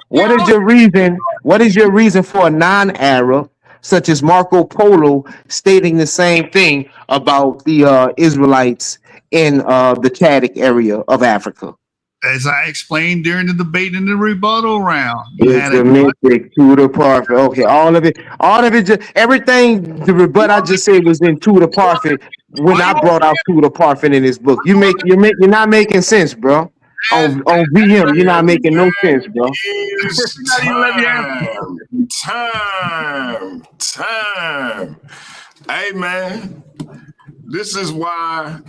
E: What is your reason? What is your reason for a non-Arab, such as Marco Polo, stating the same thing about the Israelites in the Chadic area of Africa?
F: As I explained during the debate in the rebuttal round,
E: it's a mystic to the prophet. Okay, all of it, everything the rebut I just said was in to the prophet. When I brought out to the prophet in this book, you're not making sense, bro. On VM, you're not making no sense, bro.
D: Time. Hey, man, this is why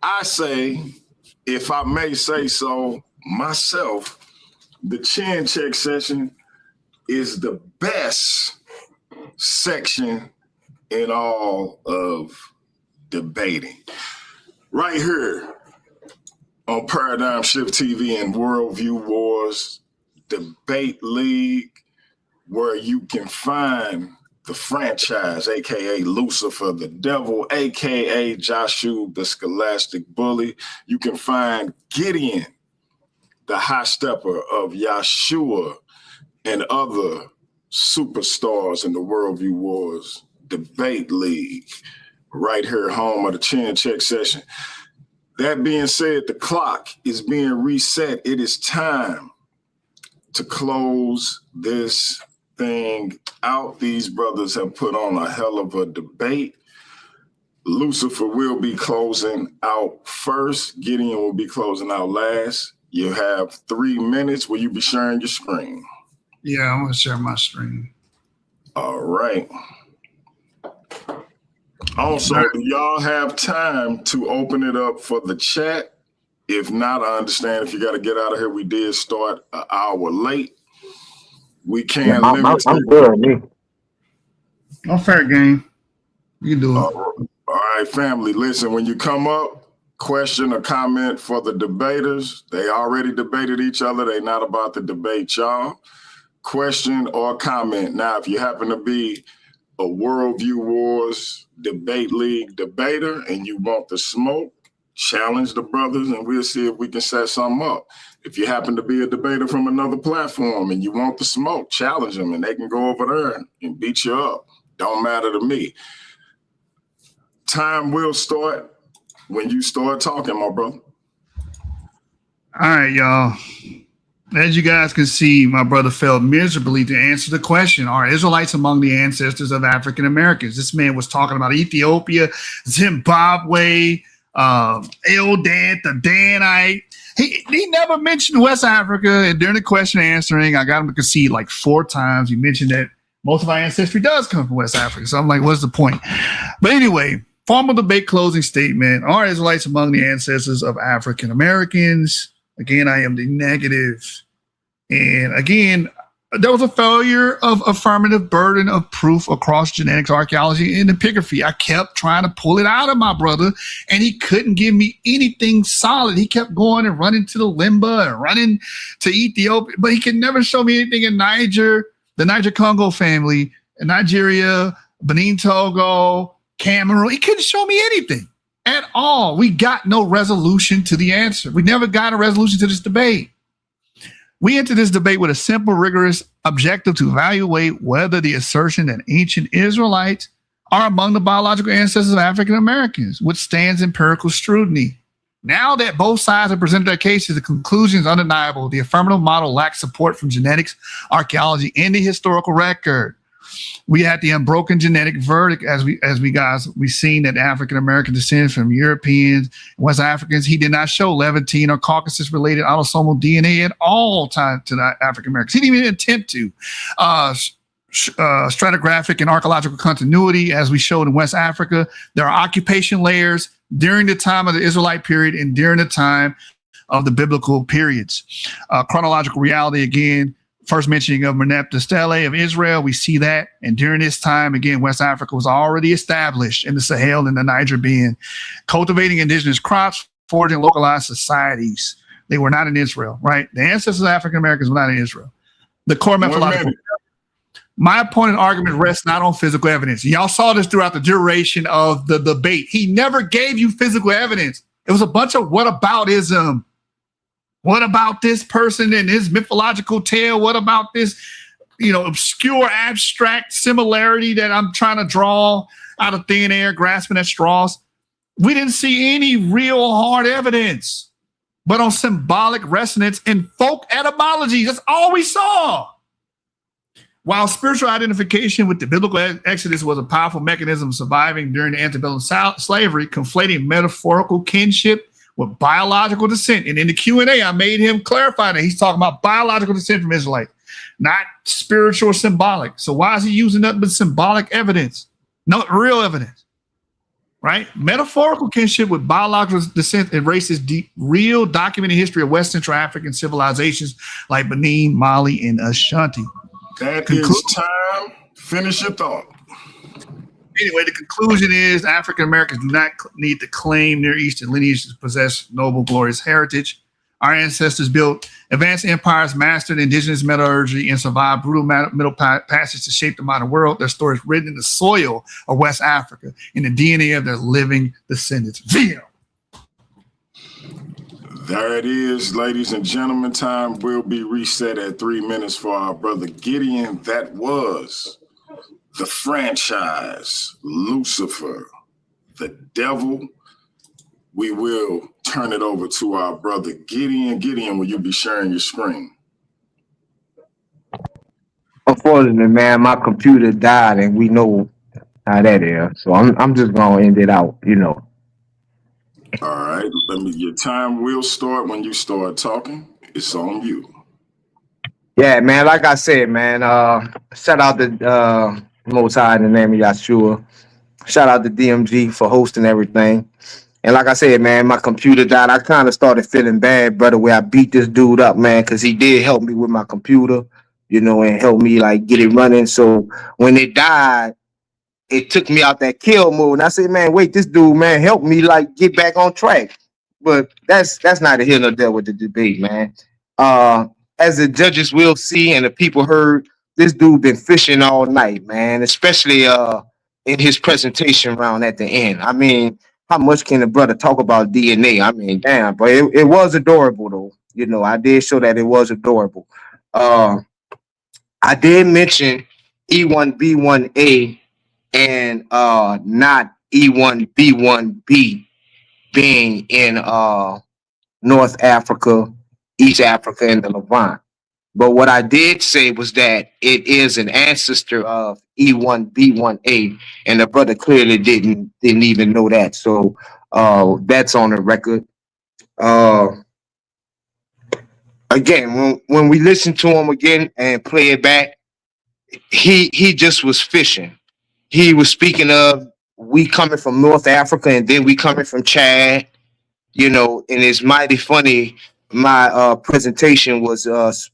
D: I say, if I may say so myself, the chin check session is the best section in all of debating. Right here on Paradigm Shift TV and Worldview Wars Debate League, where you can find the franchise, aka Lucifer the Devil, aka Joshua the Scholastic Bully. You can find Gideon, the high stepper of Yahshua, and other superstars in the Worldview Wars Debate League, right here, home of the Chin Check session. That being said, the clock is being reset. It is time to close this thing out. These brothers have put on a hell of a debate. Lucifer will be closing out first. Gideon will be closing out last. You have 3 minutes. Will you be sharing your screen?
F: Yeah, I'm going to share my screen.
D: All right. Also, do y'all have time to open it up for the chat? If not, I understand if you got to get out of here. We did start an hour late. We can't limit.
E: I'm good, me.
F: No fair game. You do it.
D: All right, family. Listen, when you come up, question or comment for the debaters. They already debated each other. They're not about to debate y'all. Question or comment. Now, if you happen to be a Worldview Wars Debate League debater and you want the smoke, challenge the brothers and we'll see if we can set something up. If you happen to be a debater from another platform and you want the smoke, challenge them and they can go over there and beat you up. Don't matter to me. Time will start when you start talking, my brother.
F: All right, y'all. As you guys can see, my brother failed miserably to answer the question, are Israelites among the ancestors of African Americans? This man was talking about Ethiopia, Zimbabwe, Eldad, the Danite. He never mentioned West Africa. And during the question answering, I got him to concede like 4 times. He mentioned that most of our ancestry does come from West Africa. So I'm like, what's the point? But anyway, formal debate closing statement. Are Israelites among the ancestors of African Americans? Again, I am the negative. And again, there was a failure of affirmative burden of proof across genetics, archaeology, and epigraphy. I kept trying to pull it out of my brother, and he couldn't give me anything solid. He kept going and running to the Limba and running to Ethiopia, but he could never show me anything in Niger, the Niger-Congo family, in Nigeria, Benin, Togo, Cameroon. He couldn't show me anything at all. We got no resolution to the answer. We never got a resolution to this debate. We entered this debate with a simple, rigorous objective to evaluate whether the assertion that ancient Israelites are among the biological ancestors of African Americans withstands empirical scrutiny. Now that both sides have presented their cases, the conclusion is undeniable. The affirmative model lacks support from genetics, archaeology, and the historical record. We had the unbroken genetic verdict as we've seen that African American descent from Europeans, West Africans. He did not show Levantine or Caucasus related autosomal DNA at all time to the African Americans. He didn't even attempt to. Stratigraphic and archaeological continuity, as we showed in West Africa. There are occupation layers during the time of the Israelite period and during the time of the biblical periods. Chronological reality, again, first mentioning of Merneptah Stele of Israel, we see that. And during this time, again, West Africa was already established in the Sahel and the Niger Basin, cultivating indigenous crops, forging localized societies. They were not in Israel, right? The ancestors of African Americans were not in Israel. The core methodological. My opponent argument rests not on physical evidence. Y'all saw this throughout the duration of the debate. He never gave you physical evidence. It was a bunch of whataboutism. What about this person and his mythological tale? What about this, obscure abstract similarity that I'm trying to draw out of thin air, grasping at straws? We didn't see any real hard evidence, but on symbolic resonance and folk etymology. That's all we saw. While spiritual identification with the biblical exodus was a powerful mechanism of surviving during the antebellum slavery, conflating metaphorical kinship with biological descent. And in the Q&A, I made him clarify that he's talking about biological descent from Israelites, not spiritual or symbolic. So why is he using nothing but symbolic evidence? Not real evidence, right? Metaphorical kinship with biological descent erases real documented history of West Central African civilizations like Benin, Mali, and Ashanti.
D: That is time. Finish your thought.
F: Anyway, the conclusion is African Americans do not need to claim Near Eastern lineage to possess noble, glorious heritage. Our ancestors built advanced empires, mastered indigenous metallurgy, and survived brutal Middle Passage to shape the modern world. Their story is written in the soil of West Africa, in the DNA of their living descendants. Via.
D: There it is, ladies and gentlemen. Time will be reset at 3 minutes for our brother Gideon. That was the franchise, Lucifer, the devil. We will turn it over to our brother Gideon. Gideon, will you be sharing your screen?
E: Unfortunately, man, my computer died, and we know how that is. So I'm just gonna end it out,
D: All right, your time will start when you start talking. It's on you.
E: Yeah, man. Like I said, man. Shout out to Most High in the name of Yahshua. Shout out to DMG for hosting everything. And like I said, man, my computer died. I kind of started feeling bad, brother, where I beat this dude up, man, because he did help me with my computer, and help me like get it running. So when it died, it took me out that kill mode. And I said, man, wait, this dude, man, help me like get back on track. But that's neither here nor there with the debate, man. As the judges will see and the people heard, this dude been fishing all night, man, especially in his presentation round at the end. I mean, how much can the brother talk about DNA? I mean, damn, but it was adorable though. You know, I did show that it was adorable. I did mention E1B1A and not E1B1B being in North Africa, East Africa, and the Levant. But what I did say was that it is an ancestor of E1B1A, and the brother clearly didn't even know that. So that's on the record. Again, when we listen to him again and play it back, he just was fishing. He was speaking of we coming from North Africa and then we coming from Chad, you know, and it's mighty funny. My presentation was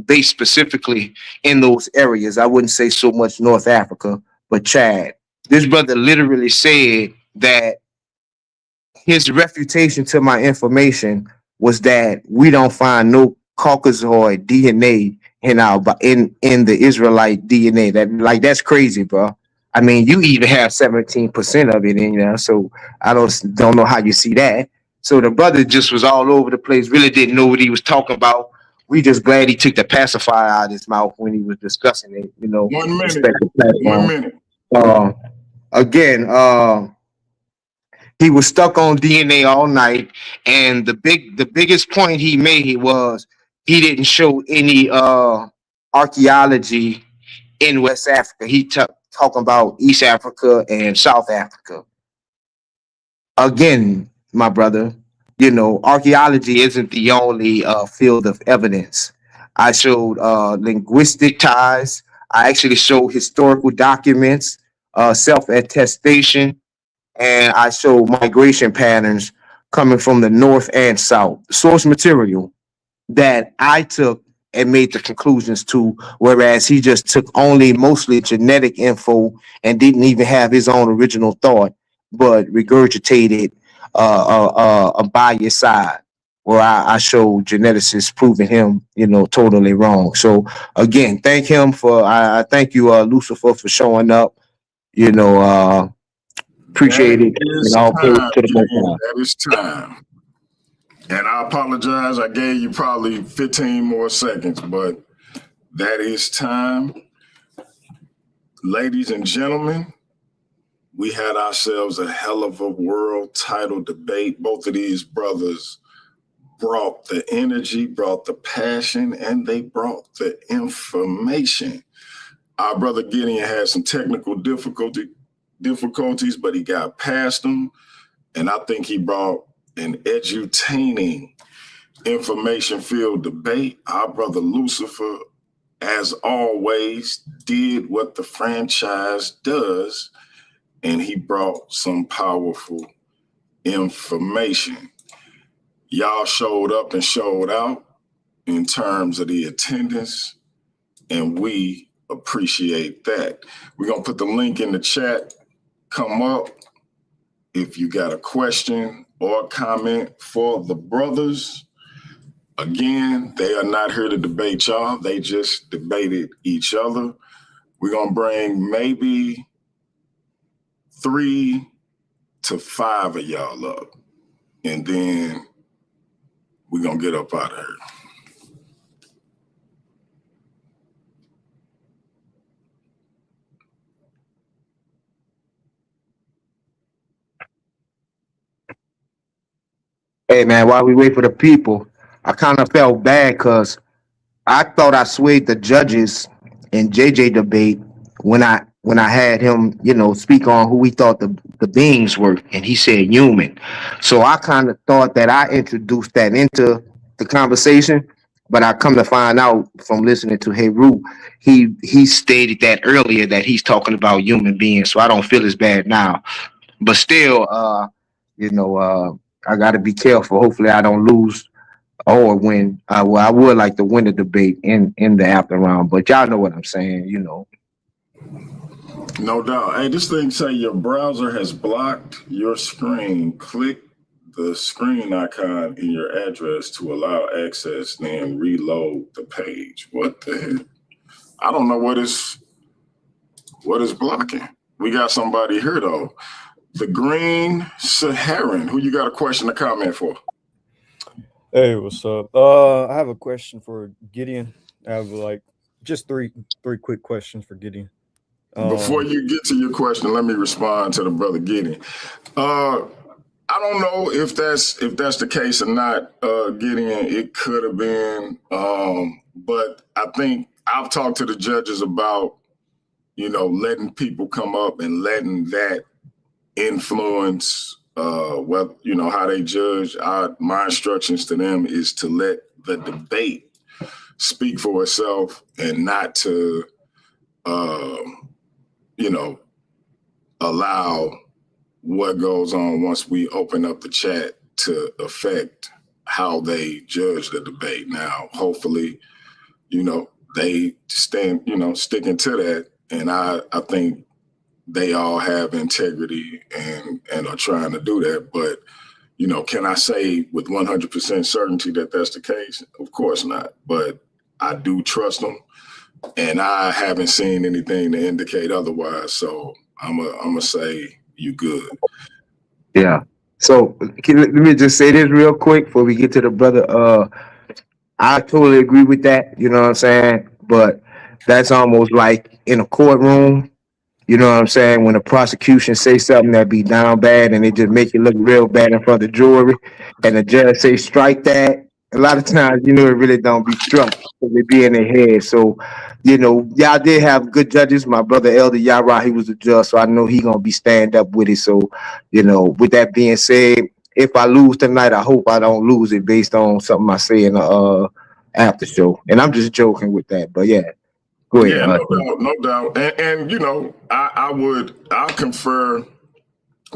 E: based specifically in those areas. I wouldn't say so much North Africa, but Chad. This brother literally said that his refutation to my information was that we don't find no Caucasoid DNA in the Israelite DNA. That's crazy, bro. I mean, you even have 17% of it in there, so I don't know how you see that. So the brother just was all over the place, really didn't know what he was talking about. We just glad he took the pacifier out of his mouth when he was discussing it, you know.
D: 1 minute. 1 minute.
E: Again, he was stuck on DNA all night, and the biggest point he made was he didn't show any archaeology in West Africa. He talking about East Africa and South Africa. Again, my brother, you know, archaeology isn't the only field of evidence. I showed linguistic ties. I actually showed historical documents, self-attestation, and I showed migration patterns coming from the north and south. Source material that I took and made the conclusions to, whereas he just took only mostly genetic info and didn't even have his own original thought, but regurgitated a biased side, where I showed geneticists proving him, you know, totally wrong. So again, thank him for, I thank you, Lucifer, for showing up, you know, appreciate it. And all praise to the Most High.
D: That is time. And I apologize. I gave you probably 15 more seconds, but that is time. Ladies and gentlemen, we had ourselves a hell of a world title debate. Both of these brothers brought the energy, brought the passion, and they brought the information. Our brother Gideon had some technical difficulties, but he got past them. And I think he brought an edutaining information-filled debate. Our brother Lucifer, as always, did what the franchise does, and he brought some powerful information. Y'all showed up and showed out in terms of the attendance, and we appreciate that. We're going to put the link in the chat. Come up if you got a question or comment for the brothers. Again, they are not here to debate y'all. They just debated each other. We're going to bring maybe 3 to 5 of y'all up, and then we're going to get up out of here.
E: Hey man, while we wait for the people, I kind of felt bad because I thought I swayed the judges in JJ debate when I had him, you know, speak on who he thought the beings were, and he said human. So I kind of thought that I introduced that into the conversation, but I come to find out from listening to Heru, he stated that earlier that he's talking about human beings. So I don't feel as bad now, but still, you know, I got to be careful. Hopefully, I don't lose or win. Well, I would like to win the debate in the after round, but y'all know what I'm saying, you know.
D: No doubt. Hey, this thing say your browser has blocked your screen. Click the screen icon in your address to allow access, then reload the page. What the heck? I don't know what is blocking. We got somebody here though. The Green Saharan. Who you got a question or comment for?
G: Hey, what's up? I have a question for Gideon. I have like just three quick questions for Gideon.
D: Before you get to your question, let me respond to the brother Gideon. I don't know if that's the case or not, Gideon. It could have been, but I think I've talked to the judges about, letting people come up and letting that influence how they judge. My instructions to them is to let the debate speak for itself and not to allow what goes on once we open up the chat to affect how they judge the debate. Now, hopefully, they stand, sticking to that. And I think they all have integrity and are trying to do that. But, can I say with 100% certainty that that's the case? Of course not. But I do trust them. And I haven't seen anything to indicate otherwise. So I'm gonna say you good.
E: Yeah. So let me just say this real quick before we get to the brother. I totally agree with that. You know what I'm saying? But that's almost like in a courtroom. You know what I'm saying? When the prosecution say something that be down bad and they just make it look real bad in front of the jury, and the judge say strike that. A lot of times, it really don't be struck because they be in their head. So, y'all did have good judges. My brother Elder Yara, he was a judge, so I know he gonna be stand up with it. So, with that being said, if I lose tonight, I hope I don't lose it based on something I say in the after show. And I'm just joking with that, but yeah. Go ahead.
D: Yeah, no doubt. And I'll confer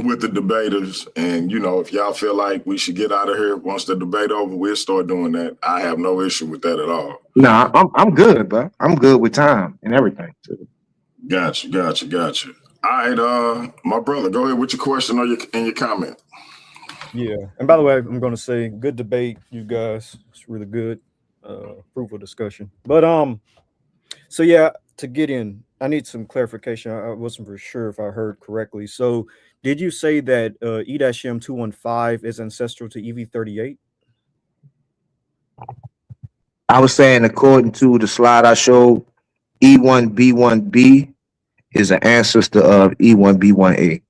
D: with the debaters. And, if y'all feel like we should get out of here once the debate over, we'll start doing that. I have no issue with that at all.
E: Nah, I'm good, bro. I'm good with time and everything.
D: Gotcha. All right, my brother, go ahead with your question and your comment.
G: Yeah. And by the way, I'm going to say good debate, you guys. It's really good. Fruitful discussion. But, so yeah, to get in, I need some clarification. I wasn't for sure if I heard correctly. So did you say that E-M215 is ancestral to EV38?
E: I was saying, according to the slide I showed, E1B1B is an ancestor of E1B1A.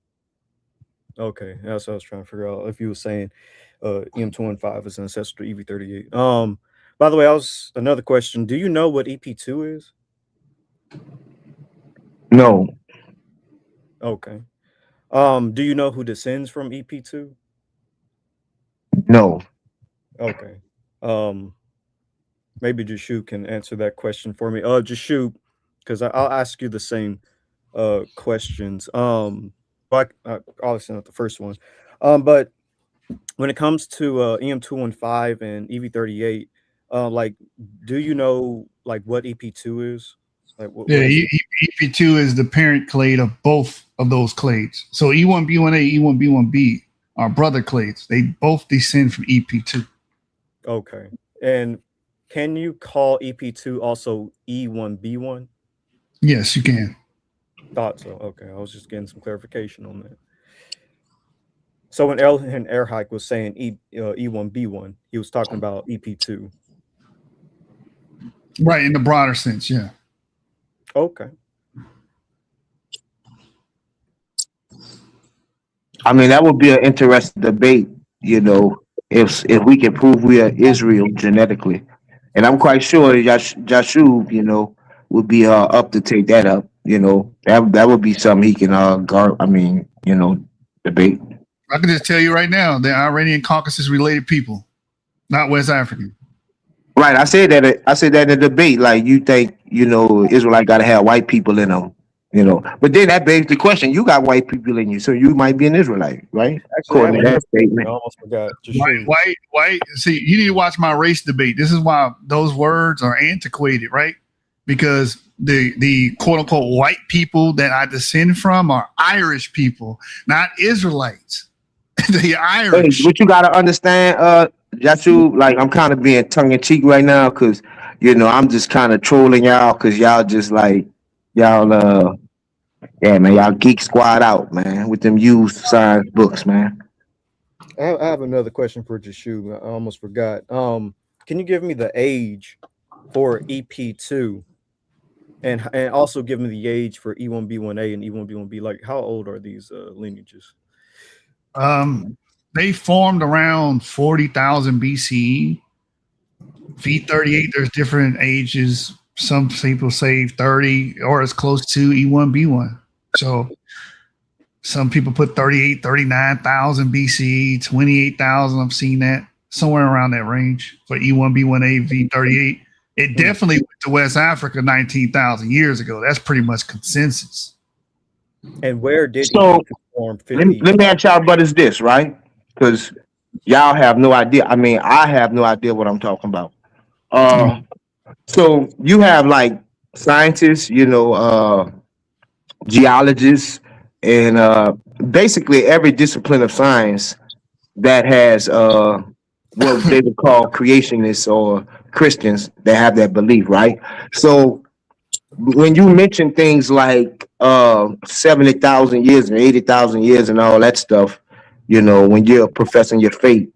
G: Okay, that's what I was trying to figure out. If you were saying EM215 is an ancestor to EV38. By the way, another question. Do you know what EP2 is?
E: No.
G: Okay. Do you know who descends from EP2?
E: No.
G: Okay. Maybe Jashu can answer that question for me. Jashu, because I'll ask you the same questions. But obviously not the first one. But when it comes to EM215 and EV38, do you know what EP2 is?
F: EP2 is the parent clade of both of those clades. So E1B1A, E1B1B are brother clades. They both descend from EP2.
G: Okay. And can you call EP2 also E1B1?
F: Yes, you can.
G: Thought so. Okay. I was just getting some clarification on that. So when Elhen Erhike was saying E1B1, he was talking about EP2.
F: Right, in the broader sense, yeah.
G: Okay.
E: I mean, that would be an interesting debate, if we can prove we are Israel genetically. And I'm quite sure Jashu, would be up to take that up. That would be something he can debate.
F: I can just tell you right now, they're Iranian Caucasus related people, not West African.
E: Right. I said that in the debate. Like, you think, Israelite got to have white people in them, But then that begs the question: you got white people in you, so you might be an Israelite, right?
G: Actually,
E: according to that statement.
G: I almost forgot.
F: White. See, you need to watch my race debate. This is why those words are antiquated, right? Because the quote unquote white people that I descend from are Irish people, not Israelites. The Irish.
E: Hey, what you got to understand, Jashu, like, I'm kind of being tongue in cheek right now because You know, I'm just kind of trolling y'all because y'all just like y'all yeah, man, y'all geek squad out, man, with them used science books, man.
G: I have another question for Jashu. I almost forgot. Can you give me the age for EP2 and also give me the age for E1B1A and E1B1B? Like, how old are these lineages?
F: They formed around 40,000 BCE. V38, there's different ages. Some people say 30 or as close to E1B1. So some people put 38, 39,000 BCE, 28,000. I've seen that somewhere around that range for E1B1A V38. It definitely went to West Africa 19,000 years ago. That's pretty much consensus.
G: And where did
E: So
G: E form 50?
E: let me ask y'all brothers this, right? Because y'all have no idea. I mean, I have no idea what I'm talking about. So you have like scientists, you know, geologists, and basically every discipline of science that has what they would call creationists or Christians that have that belief, right? So when you mention things like 70,000 years and 80,000 years and all that stuff, you know, when you're professing your faith,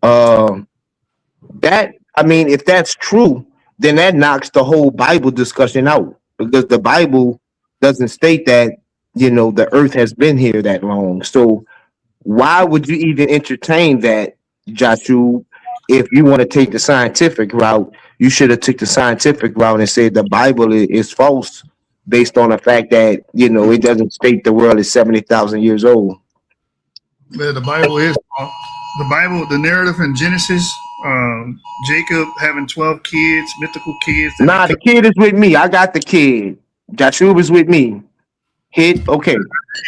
E: that I mean, if that's true, then that knocks the whole Bible discussion out because the Bible doesn't state that, you know, the earth has been here that long. So why would you even entertain that, Joshua? If you want to take the scientific route, you should have took the scientific route and said the Bible is false based on the fact that, you know, it doesn't state the world is 70,000 years old.
F: But the Bible is the Bible, the narrative in Genesis, Jacob having 12 kids, mythical kids.
E: Nah, the kid is with me. I got the kid. Joshua is with me. Hit, okay.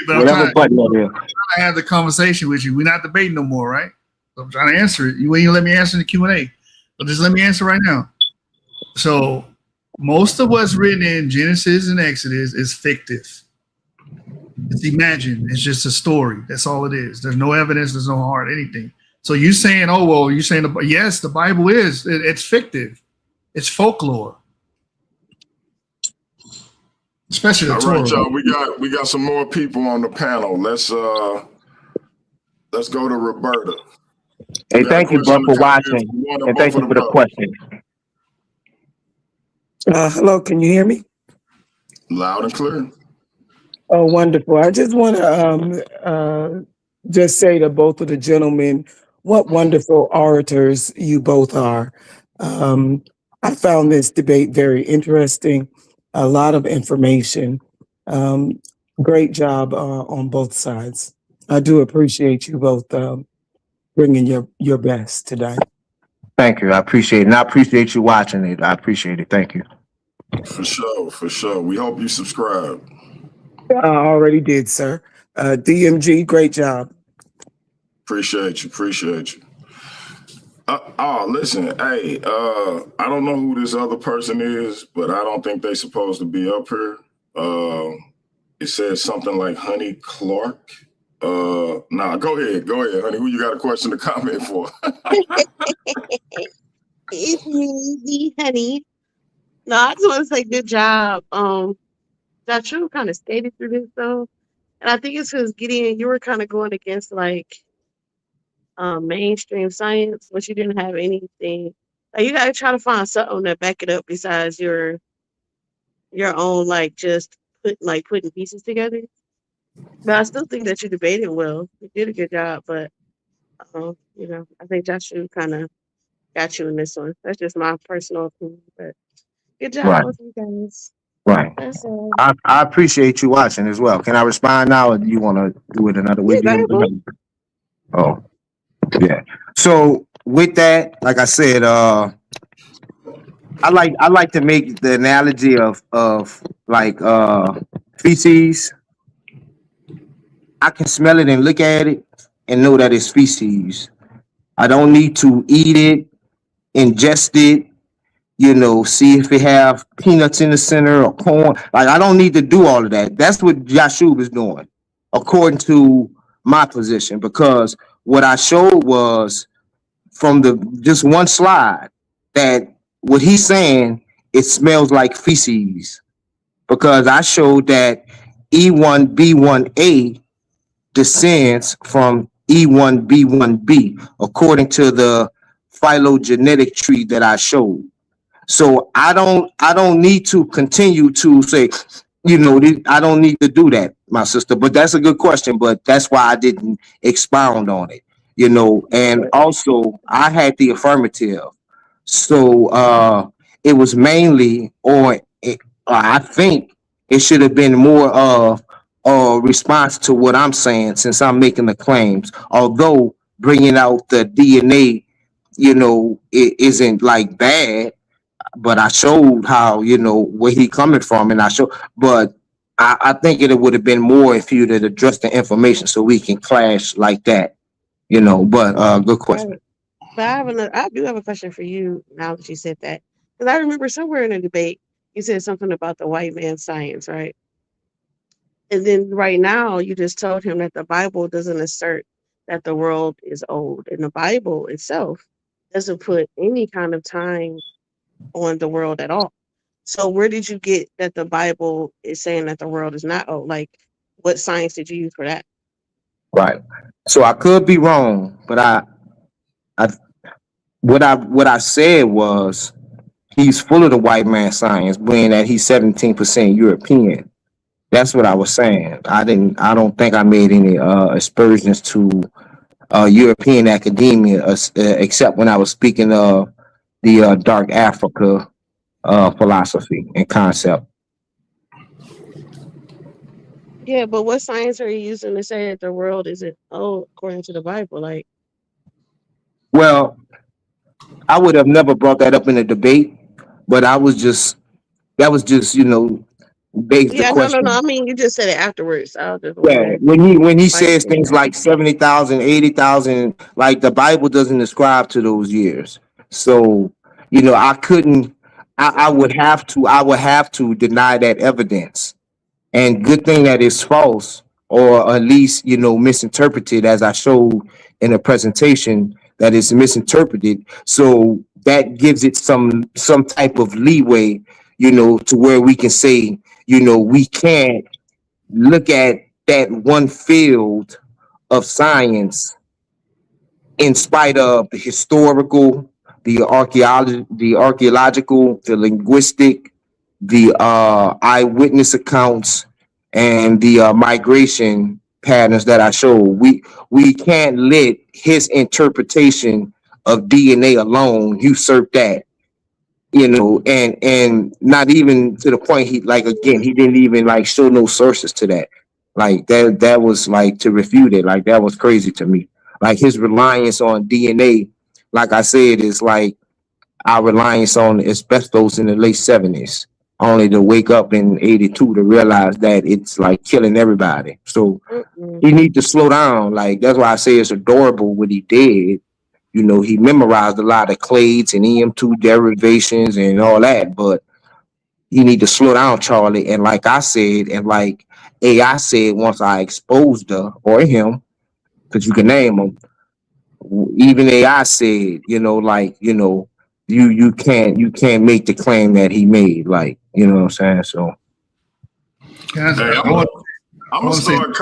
F: But
E: whatever button that is.
F: I'm trying to have the conversation with you. We're not debating no more, right? I'm trying to answer it. You ain't gonna let me answer in the Q&A. But just let me answer right now. So most of what's written in Genesis and Exodus is fictive. It's imagined. It's just a story. That's all it is. There's no evidence. There's no hard anything. So you saying, oh, well, you're saying, yes, the Bible is. It's fictive. It's folklore. Especially the Torah.
D: All right, y'all. We got some more people on the panel. Let's go to Roberta.
E: Hey, thank you, bro, for watching. And thank you for the question.
H: Hello, can you hear me?
D: Loud and clear.
H: Oh, wonderful. I just want to just say to both of the gentlemen, what wonderful orators you both are. I found this debate very interesting, a lot of information. Great job on both sides. I do appreciate you both bringing your best today.
E: Thank you. I appreciate it. And I appreciate you watching it. I appreciate it. Thank you.
D: For sure. We hope you subscribe.
H: I already did, sir. DMG, great job.
D: Appreciate you. Listen, hey, I don't know who this other person is, but I don't think they're supposed to be up here. It says something like Honey Clark. Nah, go ahead, honey. Who you got a question to comment for?
I: It's me, honey. No, I just want to say good job. Joshua kind of skated through this though, and I think it's because Gideon, you were kind of going against like mainstream science, but you didn't have anything. Like you gotta try to find something to back it up besides your own like just putting pieces together. But I still think that you debated well. You did a good job, but you know, I think Joshua kind of got you in this one. That's just my personal opinion, but good job,
E: Right.
I: both of you guys.
E: Right.
I: That's all.
E: I appreciate you watching as well. Can I respond now, or do you want to do it another way?
I: Yeah, go ahead.
E: Oh, yeah. So with that, like I said, I like to make the analogy of like feces. I can smell it and look at it and know that it's feces. I don't need to eat it, ingest it, you know, see if it have peanuts in the center or corn. Like, I don't need to do all of that. That's what Joshua is doing, according to my position, because what I showed was from just one slide that what he's saying, it smells like feces, because I showed that E1B1A descends from E1B1B according to the phylogenetic tree that I showed. So I don't need to continue to say, I don't need to do that, my sister. But that's a good question. But that's why I didn't expound on it, And also, I had the affirmative. So it was mainly, I think it should have been more of a response to what I'm saying, since I'm making the claims. Although bringing out the DNA, it isn't like bad, but I showed how, where he coming from, and but I think it would have been more if you'd have addressed the information so we can clash like that, but good question.
I: Right. But I do have a question for you now that you said that. Because I remember somewhere in a debate, you said something about the white man's science, right? And then right now, you just told him that the Bible doesn't assert that the world is old. And the Bible itself doesn't put any kind of time on the world at all. So where did you get that the Bible is saying that the world is not old? Like, what science did you use for that?
E: Right. So I could be wrong, but what I said was he's full of the white man science, being that he's 17% European. That's what I was saying. I don't think I made any aspersions to European academia, except when I was speaking of the dark Africa philosophy and concept.
I: Yeah, but what science are you using to say that the world isn't old according to the Bible? Like,
E: Well, I would have never brought that up in a debate, but that was just, begs the
I: yeah, no. I
E: question.
I: mean, you just said it afterwards. I was just
E: Yeah,
I: wondering
E: when he
I: why you
E: says
I: said
E: things
I: that.
E: like 70,000, 80,000, like the Bible doesn't ascribe to those years. So, I couldn't, I would have to deny that evidence. And good thing that it's false, or at least, misinterpreted, as I showed in a presentation, that it's misinterpreted. So that gives it some type of leeway, to where we can say, we can't look at that one field of science in spite of the historical, the archaeological, the linguistic, the eyewitness accounts, and the migration patterns that I showed. We can't let his interpretation of DNA alone usurp that, and not even to the point, he, like, again, he didn't even like show no sources to that. Like that was like to refute it. Like that was crazy to me. Like his reliance on DNA, like I said, is like our reliance on asbestos in the late 70s, only to wake up in 82 to realize that it's like killing everybody. So
I: Mm-mm.
E: he need to slow down. Like that's why I say it's adorable what he did. He memorized a lot of clades and EM2 derivations and all that, but you need to slow down, Charlie. And like I said, and like AI said, once I exposed her or him, because you can name them, even AI said, you can't make the claim that he made. Like, you know what I'm saying? So
F: Guys,
D: Hey,
F: I
D: I'm
F: want
D: gonna
F: to say,
D: start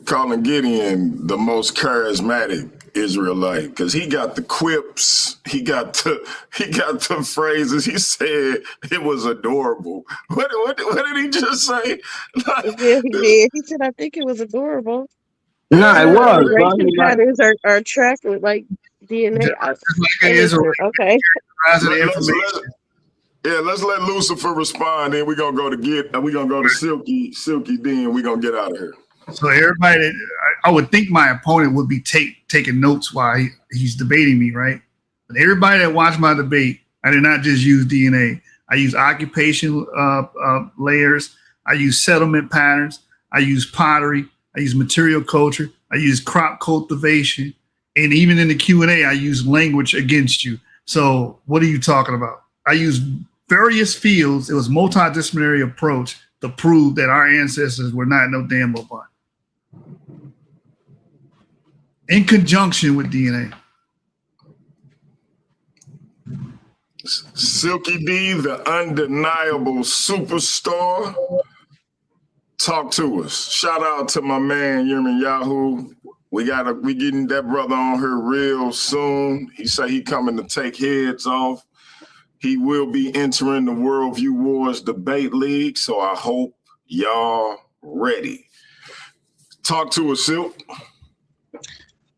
D: calling Gideon the most charismatic Israelite, because he got the quips, he got the phrases. He said it was adorable. What did he just say?
I: Yeah, he did. He said, I think it was adorable.
E: no, it
I: The
E: was, bro.
I: migration patterns are tracked with like DNA.
F: just like
I: Hey,
F: it is a
I: listen, okay.
F: rise of the
D: Let's
F: information.
D: let's let Lucifer respond. Then we're gonna go to Silky D, we're gonna get out of here.
F: So everybody, I would think my opponent would be taking notes while he's debating me, right? But everybody that watched my debate, I did not just use DNA. I use occupation layers. I use settlement patterns. I use pottery. I use material culture. I use crop cultivation. And even in the Q&A, I use language against you. So what are you talking about? I use various fields. It was multidisciplinary approach to prove that our ancestors were not no damn robot. In conjunction with DNA.
D: Silky D, the undeniable superstar. Talk to us. Shout out to my man Yerman Yahoo. We getting that brother on here real soon. He say he coming to take heads off. He will be entering the Worldview Wars Debate League, so I hope y'all ready. Talk to us, Silk.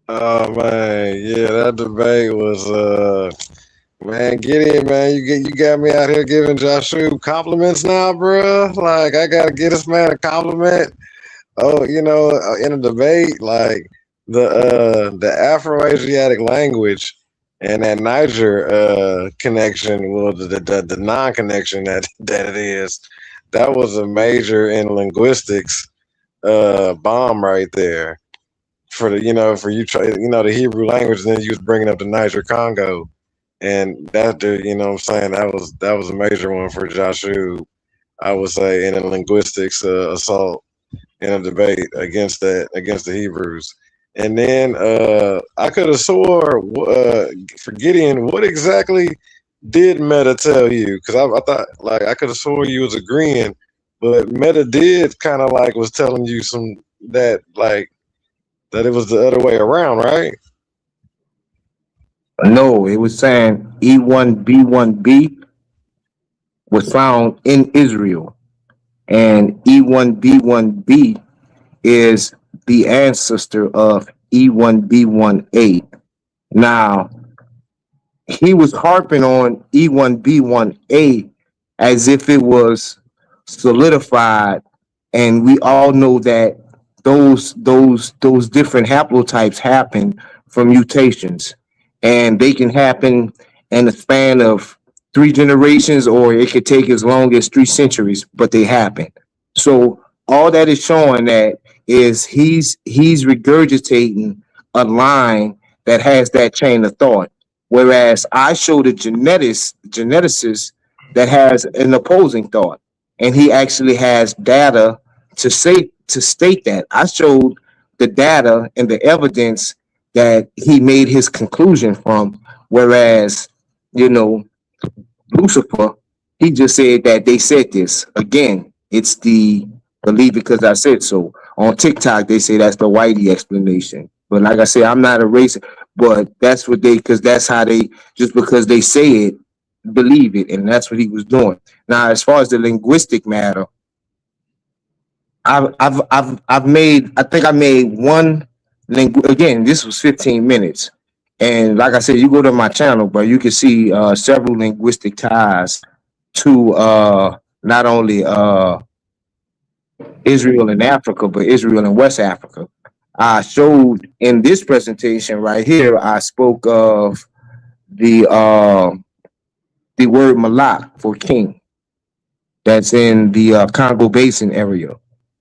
J: Oh man, yeah, that debate was man, Gideon, man, you got me out here giving Joshua compliments now, bro. Like I gotta get this man a compliment. Oh, you know, in a debate, like the Afro-Asiatic language and that Niger connection, well, the non-connection that it is, that was a major in linguistics bomb right there. For the the Hebrew language, and then you was bringing up the Niger Congo, and that what I'm saying, that was a major one for Joshua, I would say, in a linguistics assault in a debate against the Hebrews. And then I could have swore for Gideon, what exactly did Meta tell you? Because I thought, like, I could have swore you was agreeing, but Meta did kind of like was telling you that it was the other way around, right?
E: No, it was saying E1B1B was found in Israel, and E1B1B is the ancestor of E1B1A. Now, he was harping on E1B1A as if it was solidified, and we all know that those different haplotypes happen from mutations, and they can happen in the span of 3 generations, or it could take as long as 3 centuries, but they happen. So all that is showing that is he's regurgitating a line that has that chain of thought, whereas I showed a geneticist that has an opposing thought, and he actually has data to state that. I showed the data and the evidence that he made his conclusion from, whereas Lucifer, he just said that they said this. Again, it's the believe because I said so. On TikTok, they say that's the whitey explanation. But like I said, I'm not a racist, but that's what because that's how they, just because they say it, believe it, and that's what he was doing. Now, as far as the linguistic matter, I've made, I think I made one again, this was 15 minutes. And like I said, you go to my channel, but you can see several linguistic ties to not only Israel and Africa, but Israel and West Africa. I showed in this presentation right here, I spoke of the word Malak for king. That's in the Congo Basin area.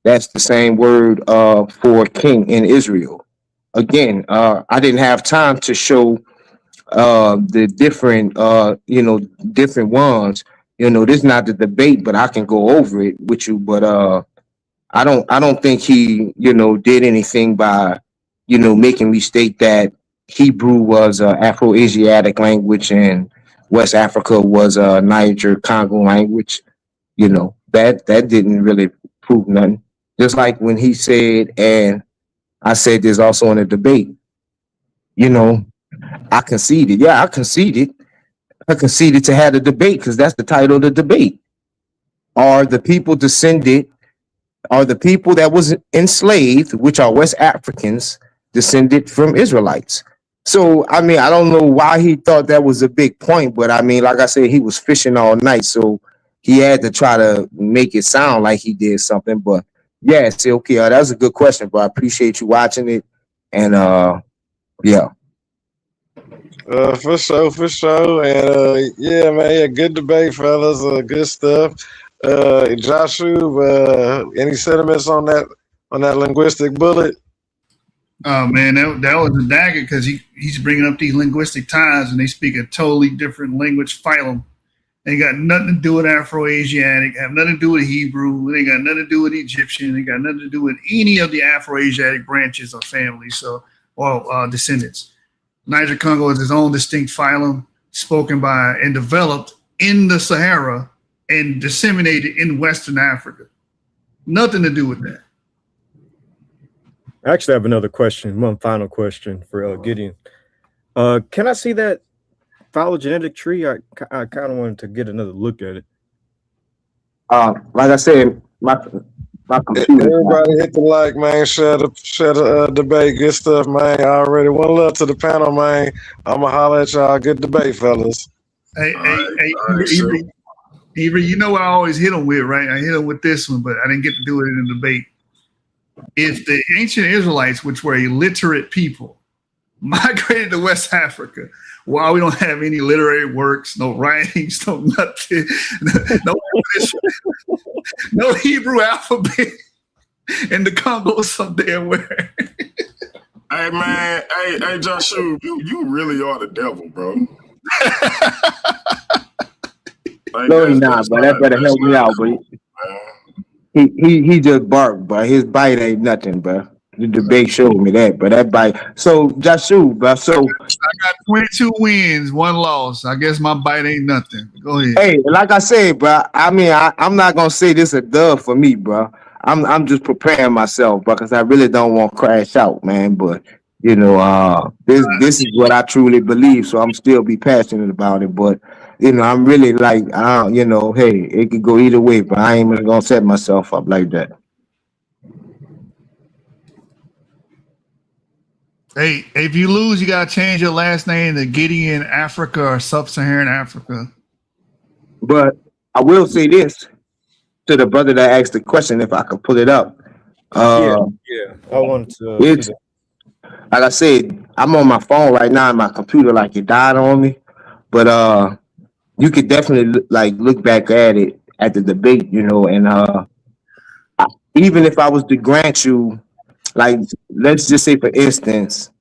E: That's the same word for king in Israel. Again, I didn't have time to show the different different ones. This is not the debate, but I can go over it with you. But I don't think he did anything by making me state that Hebrew was Afro-Asiatic language and West Africa was Niger Congo language. That didn't really prove nothing. Just like when he said, and I said this also in a debate, I conceded. Yeah, I conceded. I conceded to have the debate because that's the title of the debate. Are the people that was enslaved, which are West Africans, descended from Israelites? So, I mean, I don't know why he thought that was a big point, but I mean, like I said, he was fishing all night, so he had to try to make it sound like he did something. But yeah, okay, that was a good question, bro. I appreciate you watching it, and yeah.
J: For sure. And yeah, man, yeah, good debate, fellas. Good stuff. Joshua, any sentiments on that linguistic bullet?
F: Oh man, that was a dagger because he's bringing up these linguistic ties, and they speak a totally different language phylum. They got nothing to do with Afro-Asiatic, have nothing to do with Hebrew. They got nothing to do with Egyptian. They got nothing to do with any of the Afro-Asiatic branches or families, or descendants. Niger Congo is its own distinct phylum. spoken by and developed in the Sahara and disseminated in Western Africa. Nothing to do with that.
G: I actually have another question, one final question for Gideon. Can I see that phylogenetic tree? I kind of wanted to get another look at it.
E: Like I said, my computer.
J: Everybody hit the like, man. Share the debate. Good stuff, man. Already one love to the panel, man. I'ma holler at y'all. Good debate, fellas.
F: Hey, Avery, you know what I always hit them with, right? I hit them with this one, but I didn't get to do it in the debate. If the ancient Israelites, which were illiterate people, migrated to West Africa, while we don't have any literary works, no writings, no nothing, no Hebrew alphabet in the Congo somewhere. Where
D: Hey man, hey Joshua, you really are the devil, bro. Like,
E: no, he's not, but that better help me out, but he just barked, but his bite ain't nothing, bro. The debate showed me that, but that bite. So Joshua, bro, so
F: I got 22 wins, 1 loss. I guess my bite ain't nothing. Go ahead.
E: hey, like I said, bro. I mean, I'm not gonna say this a dub for me, bro. I'm just preparing myself, bro, because I really don't want to crash out, man. But you know, this is what I truly believe, so I'm still be passionate about it. But you know, I'm really like, you know, hey, it could go either way, but I ain't gonna set myself up like that.
F: Hey, if you lose, you gotta change your last name to Gideon Africa or Sub-Saharan Africa.
E: But I will say this to the brother that asked the question, if I could pull it up.
G: Yeah, I wanted to.
E: It's like I said, I'm on my phone right now, and my computer like it died on me. But you could definitely look back at it at the debate, you know, and even if I was to grant you, like, let's just say for instance,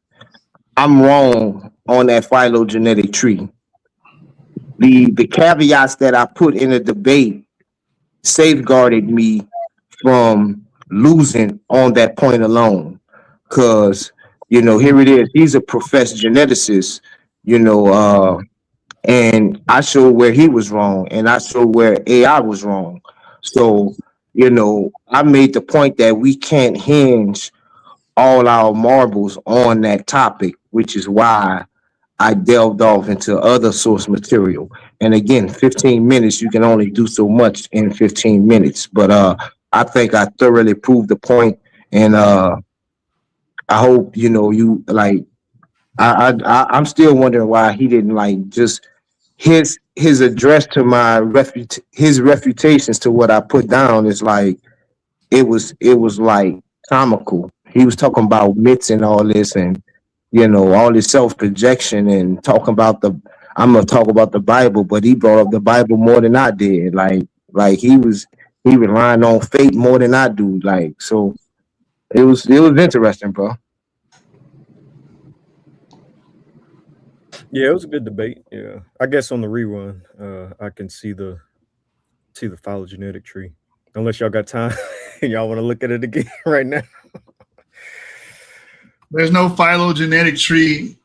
E: I'm wrong on that phylogenetic tree. The caveats that I put in the debate safeguarded me from losing on that point alone. Cause, you know, here it is. He's a professed geneticist, you know, and I showed where he was wrong, and I showed where AI was wrong. So, you know, I made the point that we can't hinge all our marbles on that topic, which is why I delved off into other source material. And again, 15 minutes, you can only do so much in 15 minutes. But I think I thoroughly proved the point, and I hope, you know, you like. I'm still wondering why he didn't like just his address to my his refutations to what I put down is like it was like comical. He was talking about myths and all this, and you know, all this self-projection, and talking about I'm gonna talk about the Bible, but he brought up the Bible more than I did. Like he relying on fate more than I do. Like, so it was interesting, bro.
G: Yeah, it was a good debate. Yeah, I guess on the rerun, I can see the phylogenetic tree. Unless y'all got time, y'all want to look at it again right now.
F: There's no phylogenetic tree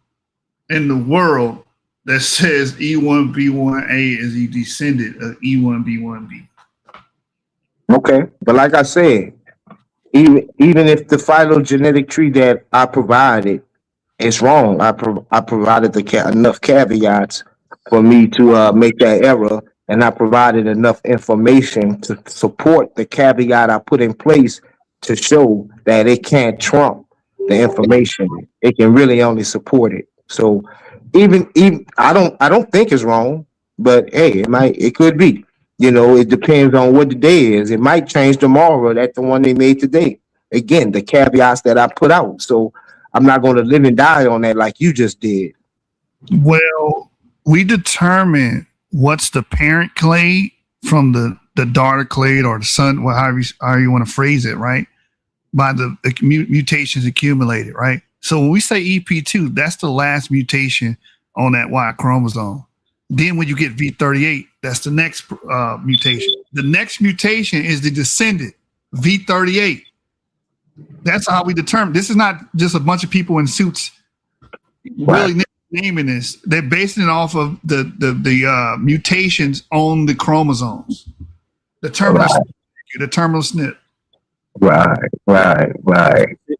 F: in the world that says E1B1A is a descendant of E1B1B.
E: Okay, but like I said, even if the phylogenetic tree that I provided is wrong, I provided enough caveats for me to make that error, and I provided enough information to support the caveat I put in place to show that it can't trump the information. It can really only support it. So even I don't think it's wrong, but hey, it could be. You know, it depends on what the day is. It might change tomorrow. That's the one they made today. Again, the caveats that I put out. So I'm not going to live and die on that like you just did.
F: Well, we determine what's the parent clade from the daughter clade or the son, well, however you want to phrase it, right? By the mutations accumulated, right? So when we say EP2, that's the last mutation on that Y chromosome. Then when you get V38, that's the next mutation. The next mutation is the descendant, V38. That's how we determine. This is not just a bunch of people in suits willy-nilly naming this. They're basing it off of the mutations on the chromosomes. The terminal SNP.
E: Right.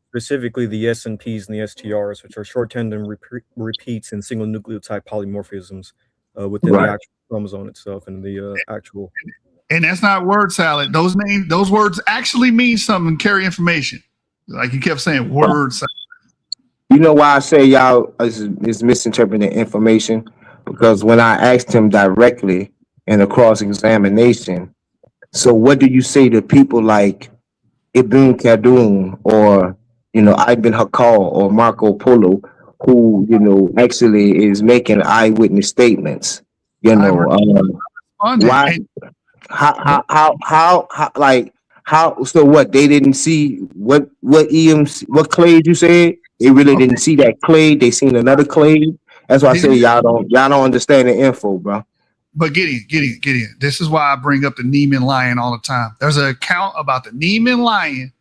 G: Specifically, the SNPs and the STRs, which are short tandem repeats and single nucleotide polymorphisms within the actual chromosome itself and the actual.
F: And that's not word salad. Those words actually mean something and carry information. Like you kept saying, word salad.
E: You know why I say y'all is misinterpreting information? Because when I asked him directly in a cross-examination, so what do you say to people like Ibn Khaldun or, Ibn Hakal or Marco Polo, who, actually is making eyewitness statements? Why? How? So what? They didn't see what EMC, what clade you said? They really didn't see that clade. They seen another clade. That's why I say y'all don't understand the info, bro.
F: But Gideon. This is why I bring up the Neiman lion all the time. There's an account about the Neiman lion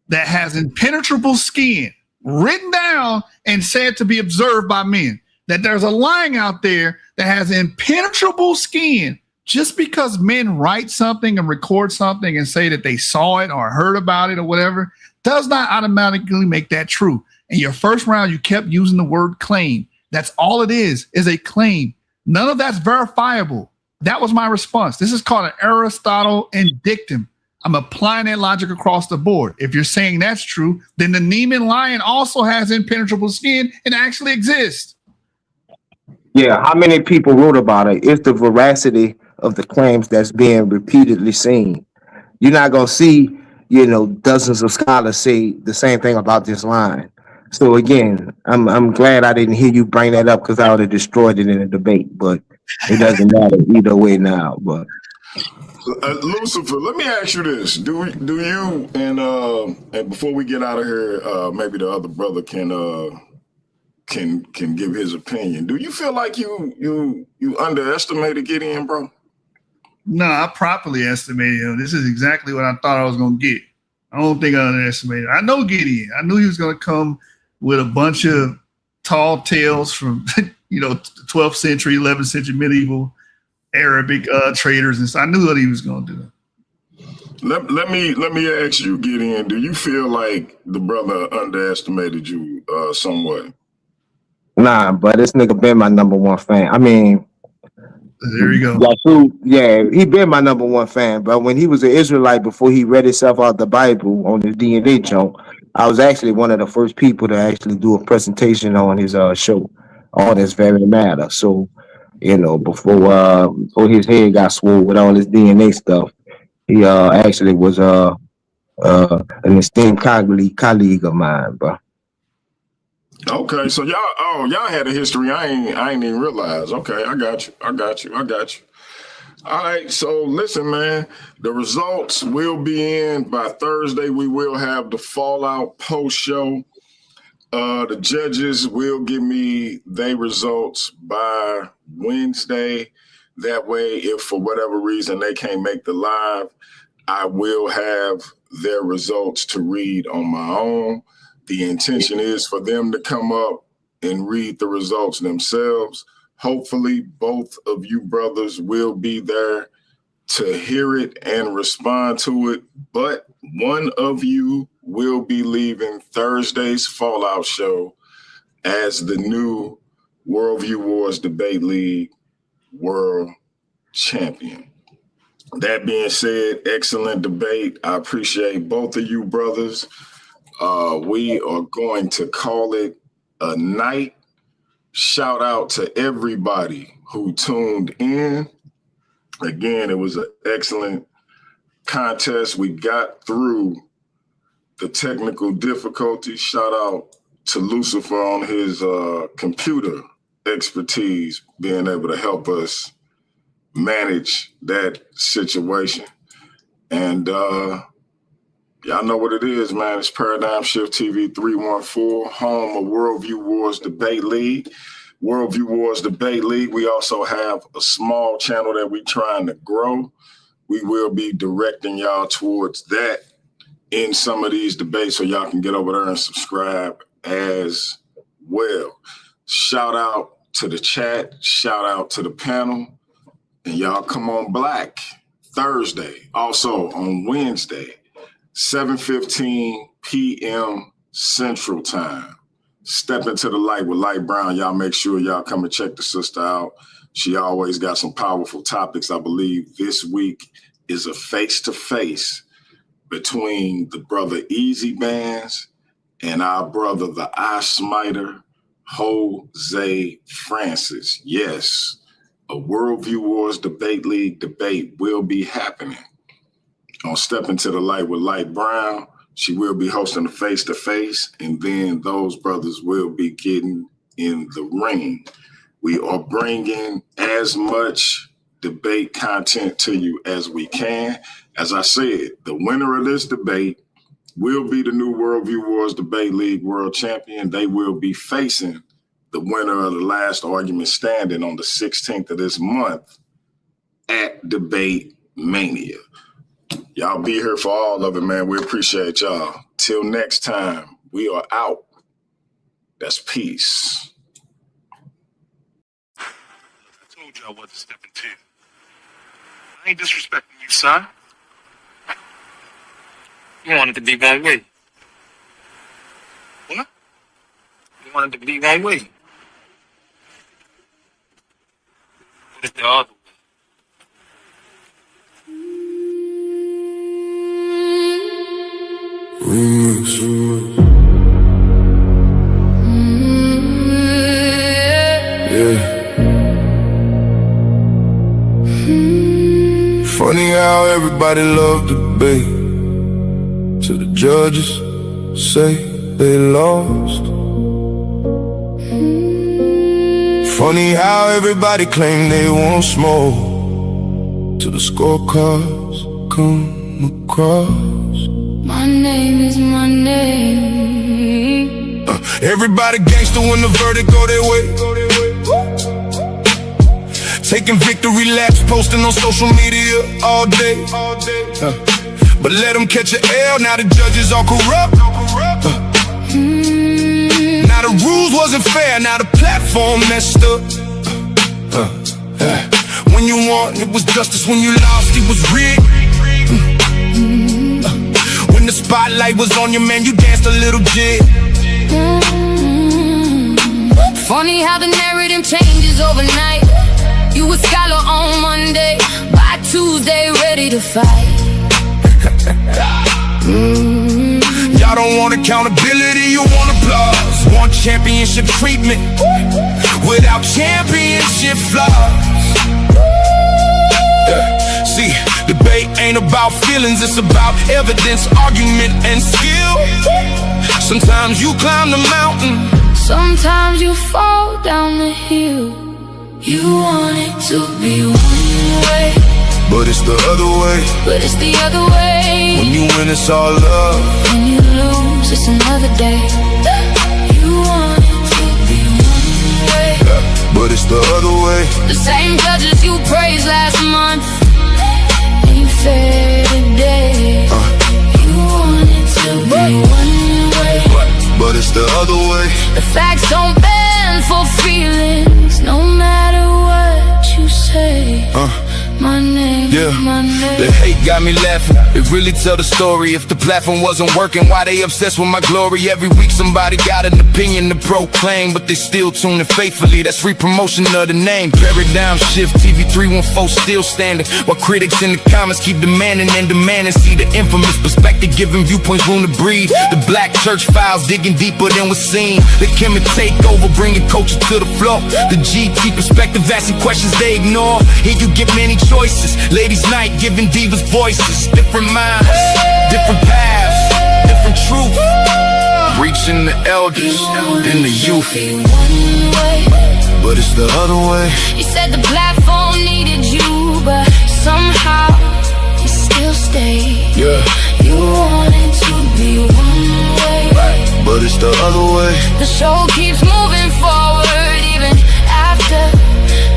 F: that has impenetrable skin written down and said to be observed by men. That there's a lion out there that has impenetrable skin. Just because men write something and record something and say that they saw it or heard about it or whatever does not automatically make that true. In your first round, you kept using the word claim. That's all it is a claim. None of that's verifiable. That was my response. This is called an Aristotle indictum. I'm applying that logic across the board. If you're saying that's true, then the Neiman lion also has impenetrable skin and actually exists.
E: Yeah, how many people wrote about it? It's the veracity of the claims that's being repeatedly seen. You're not gonna see, dozens of scholars say the same thing about this line. So again, I'm glad I didn't hear you bring that up because I would have destroyed it in a debate. But it doesn't matter either way now. But
D: Lucifer, let me ask you this: Do you and before we get out of here, maybe the other brother can give his opinion. Do you feel like you underestimated Gideon, bro?
F: No, I properly estimated him. This is exactly what I thought I was going to get. I don't think I underestimated. I know Gideon. I knew he was going to come with a bunch of tall tales from, 12th century, 11th century medieval Arabic traders. And so I knew what he was going to do.
D: Let me ask you, Gideon, do you feel like the brother underestimated you somewhat?
E: Nah, but this nigga been my number one fan. I mean,
F: there you go.
E: Yeah, he been my number one fan. But when he was an Israelite, before he read himself out the Bible on his DNA junk, I was actually one of the first people to actually do a presentation on his show on this very matter. So, before his head got swole with all this DNA stuff, he actually was an esteemed colleague of mine, bro.
D: Okay, so y'all had a history I ain't even realize. Okay, I got you. All right, so listen, man, the results will be in by Thursday. We will have the Fallout post show. The judges will give me their results by Wednesday. That way, if for whatever reason they can't make the live, I will have their results to read on my own. The intention is for them to come up and read the results themselves. Hopefully, both of you brothers will be there to hear it and respond to it. But one of you will be leaving Thursday's Fallout show as the new Worldview Wars Debate League World Champion. That being said, excellent debate. I appreciate both of you brothers. We are going to call it a night. Shout out to everybody who tuned in. Again, it was an excellent contest. We got through the technical difficulties. Shout out to Lucifer on his computer expertise, being able to help us manage that situation. And y'all know what it is, man. It's Paradigm Shift TV 314, home of Worldview Wars Debate League. Worldview Wars Debate League. We also have a small channel that we're trying to grow. We will be directing y'all towards that in some of these debates so y'all can get over there and subscribe as well. Shout out to the chat. Shout out to the panel. And y'all come on Black Thursday. Also on Wednesday, 7:15 p.m. Central Time. Step into the light with Light Brown. Y'all make sure y'all come and check the sister out. She always got some powerful topics. I believe this week is a face-to-face between the brother Easy Bands and our brother, the Eye Smiter, Jose Francis. Yes, a Worldview Wars Debate League debate will be happening on Step Into the Light with Light Brown. She will be hosting a face-to-face, and then those brothers will be getting in the ring. We are bringing as much debate content to you as we can. As I said, the winner of this debate will be the new Worldview Wars Debate League world champion. They will be facing the winner of the last argument standing on the 16th of this month at Debate Mania. Y'all be here for all of it, man. We appreciate y'all. Till next time, we are out. That's peace.
A: I told y'all what to step into. I ain't disrespecting you, son.
K: You want it to be one way.
A: What?
K: You want it to be one way. But it's the other way.
B: Funny how everybody loved debate till the judges say they lost. Funny how everybody claim they want smoke till the scorecards come across.
C: My name is my name.
B: Everybody gangster when the verdict go their way. Taking victory laps, posting on social media all day. But let them catch an L, now the judges all corrupt. Now the rules wasn't fair, now the platform messed up. When you won, it was justice. When you lost, it was rigged. When the spotlight was on you, man, you danced a little jig.
C: Funny how the narrative changes overnight. You a scholar on Monday, by Tuesday ready to fight.
B: Y'all don't want accountability, you want applause. Want championship treatment without championship flaws. See, debate ain't about feelings, it's about evidence, argument, and skill. Sometimes you climb the mountain,
C: sometimes you fall down the hill. You want it to be one way,
B: but it's the other way.
C: but it's the other way.
B: When you win, it's all love.
C: When you lose, it's another day. You want it to be one way,
B: But it's the other way.
C: the same judges you praised last month ain't fair today. You want it to be one way,
B: But it's the other way.
C: the facts don't bend for feelings, no matter what you say. My name,
B: Yeah,
C: my name.
B: the hate got me laughing. It really tell the story. If the platform wasn't working, why they obsessed with my glory? Every week somebody got an opinion to proclaim, but they still tune in faithfully. That's free promotion of the name. Paradigm shift, TV 314 still standing, while critics in the comments keep demanding and demanding. See the infamous perspective, giving viewpoints room to breathe. The black church files digging deeper than was seen. The Kemet take over, bringing culture to the floor. The GT perspective, asking questions they ignore. Here you get many choices. Ladies' night, giving divas voices. Different minds, different paths, different truth. Reaching the elders and the youth.
C: One way,
B: But it's the other way.
C: you said the platform needed you, but somehow you still stayed.
B: Yeah,
C: You wanted to be one way,
B: but it's the other way.
C: the show keeps moving forward even after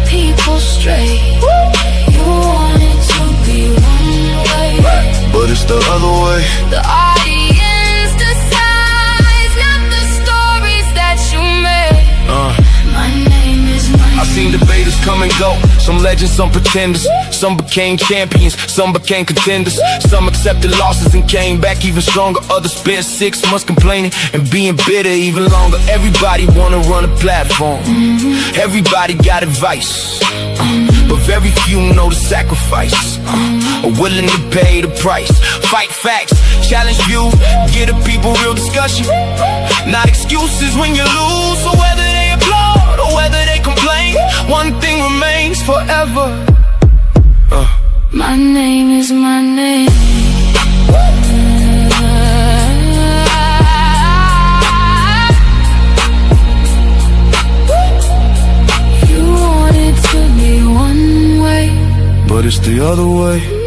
C: people stray. You wanted to be one way,
B: But it's the other way.
C: the audience decides, not the stories that you made.
B: come and go. Some legends, some pretenders. Some became champions, some became contenders. Some accepted losses and came back even stronger. Others spent 6 months complaining and being bitter even longer. Everybody wanna run a platform. Everybody got advice, but very few know the sacrifice, are willing to pay the price. Fight facts, challenge views, give the people real discussion. Not excuses when you lose. So whether they applaud or whether they complain, one thing remains forever.
C: My name is my name.
B: But it's the other way.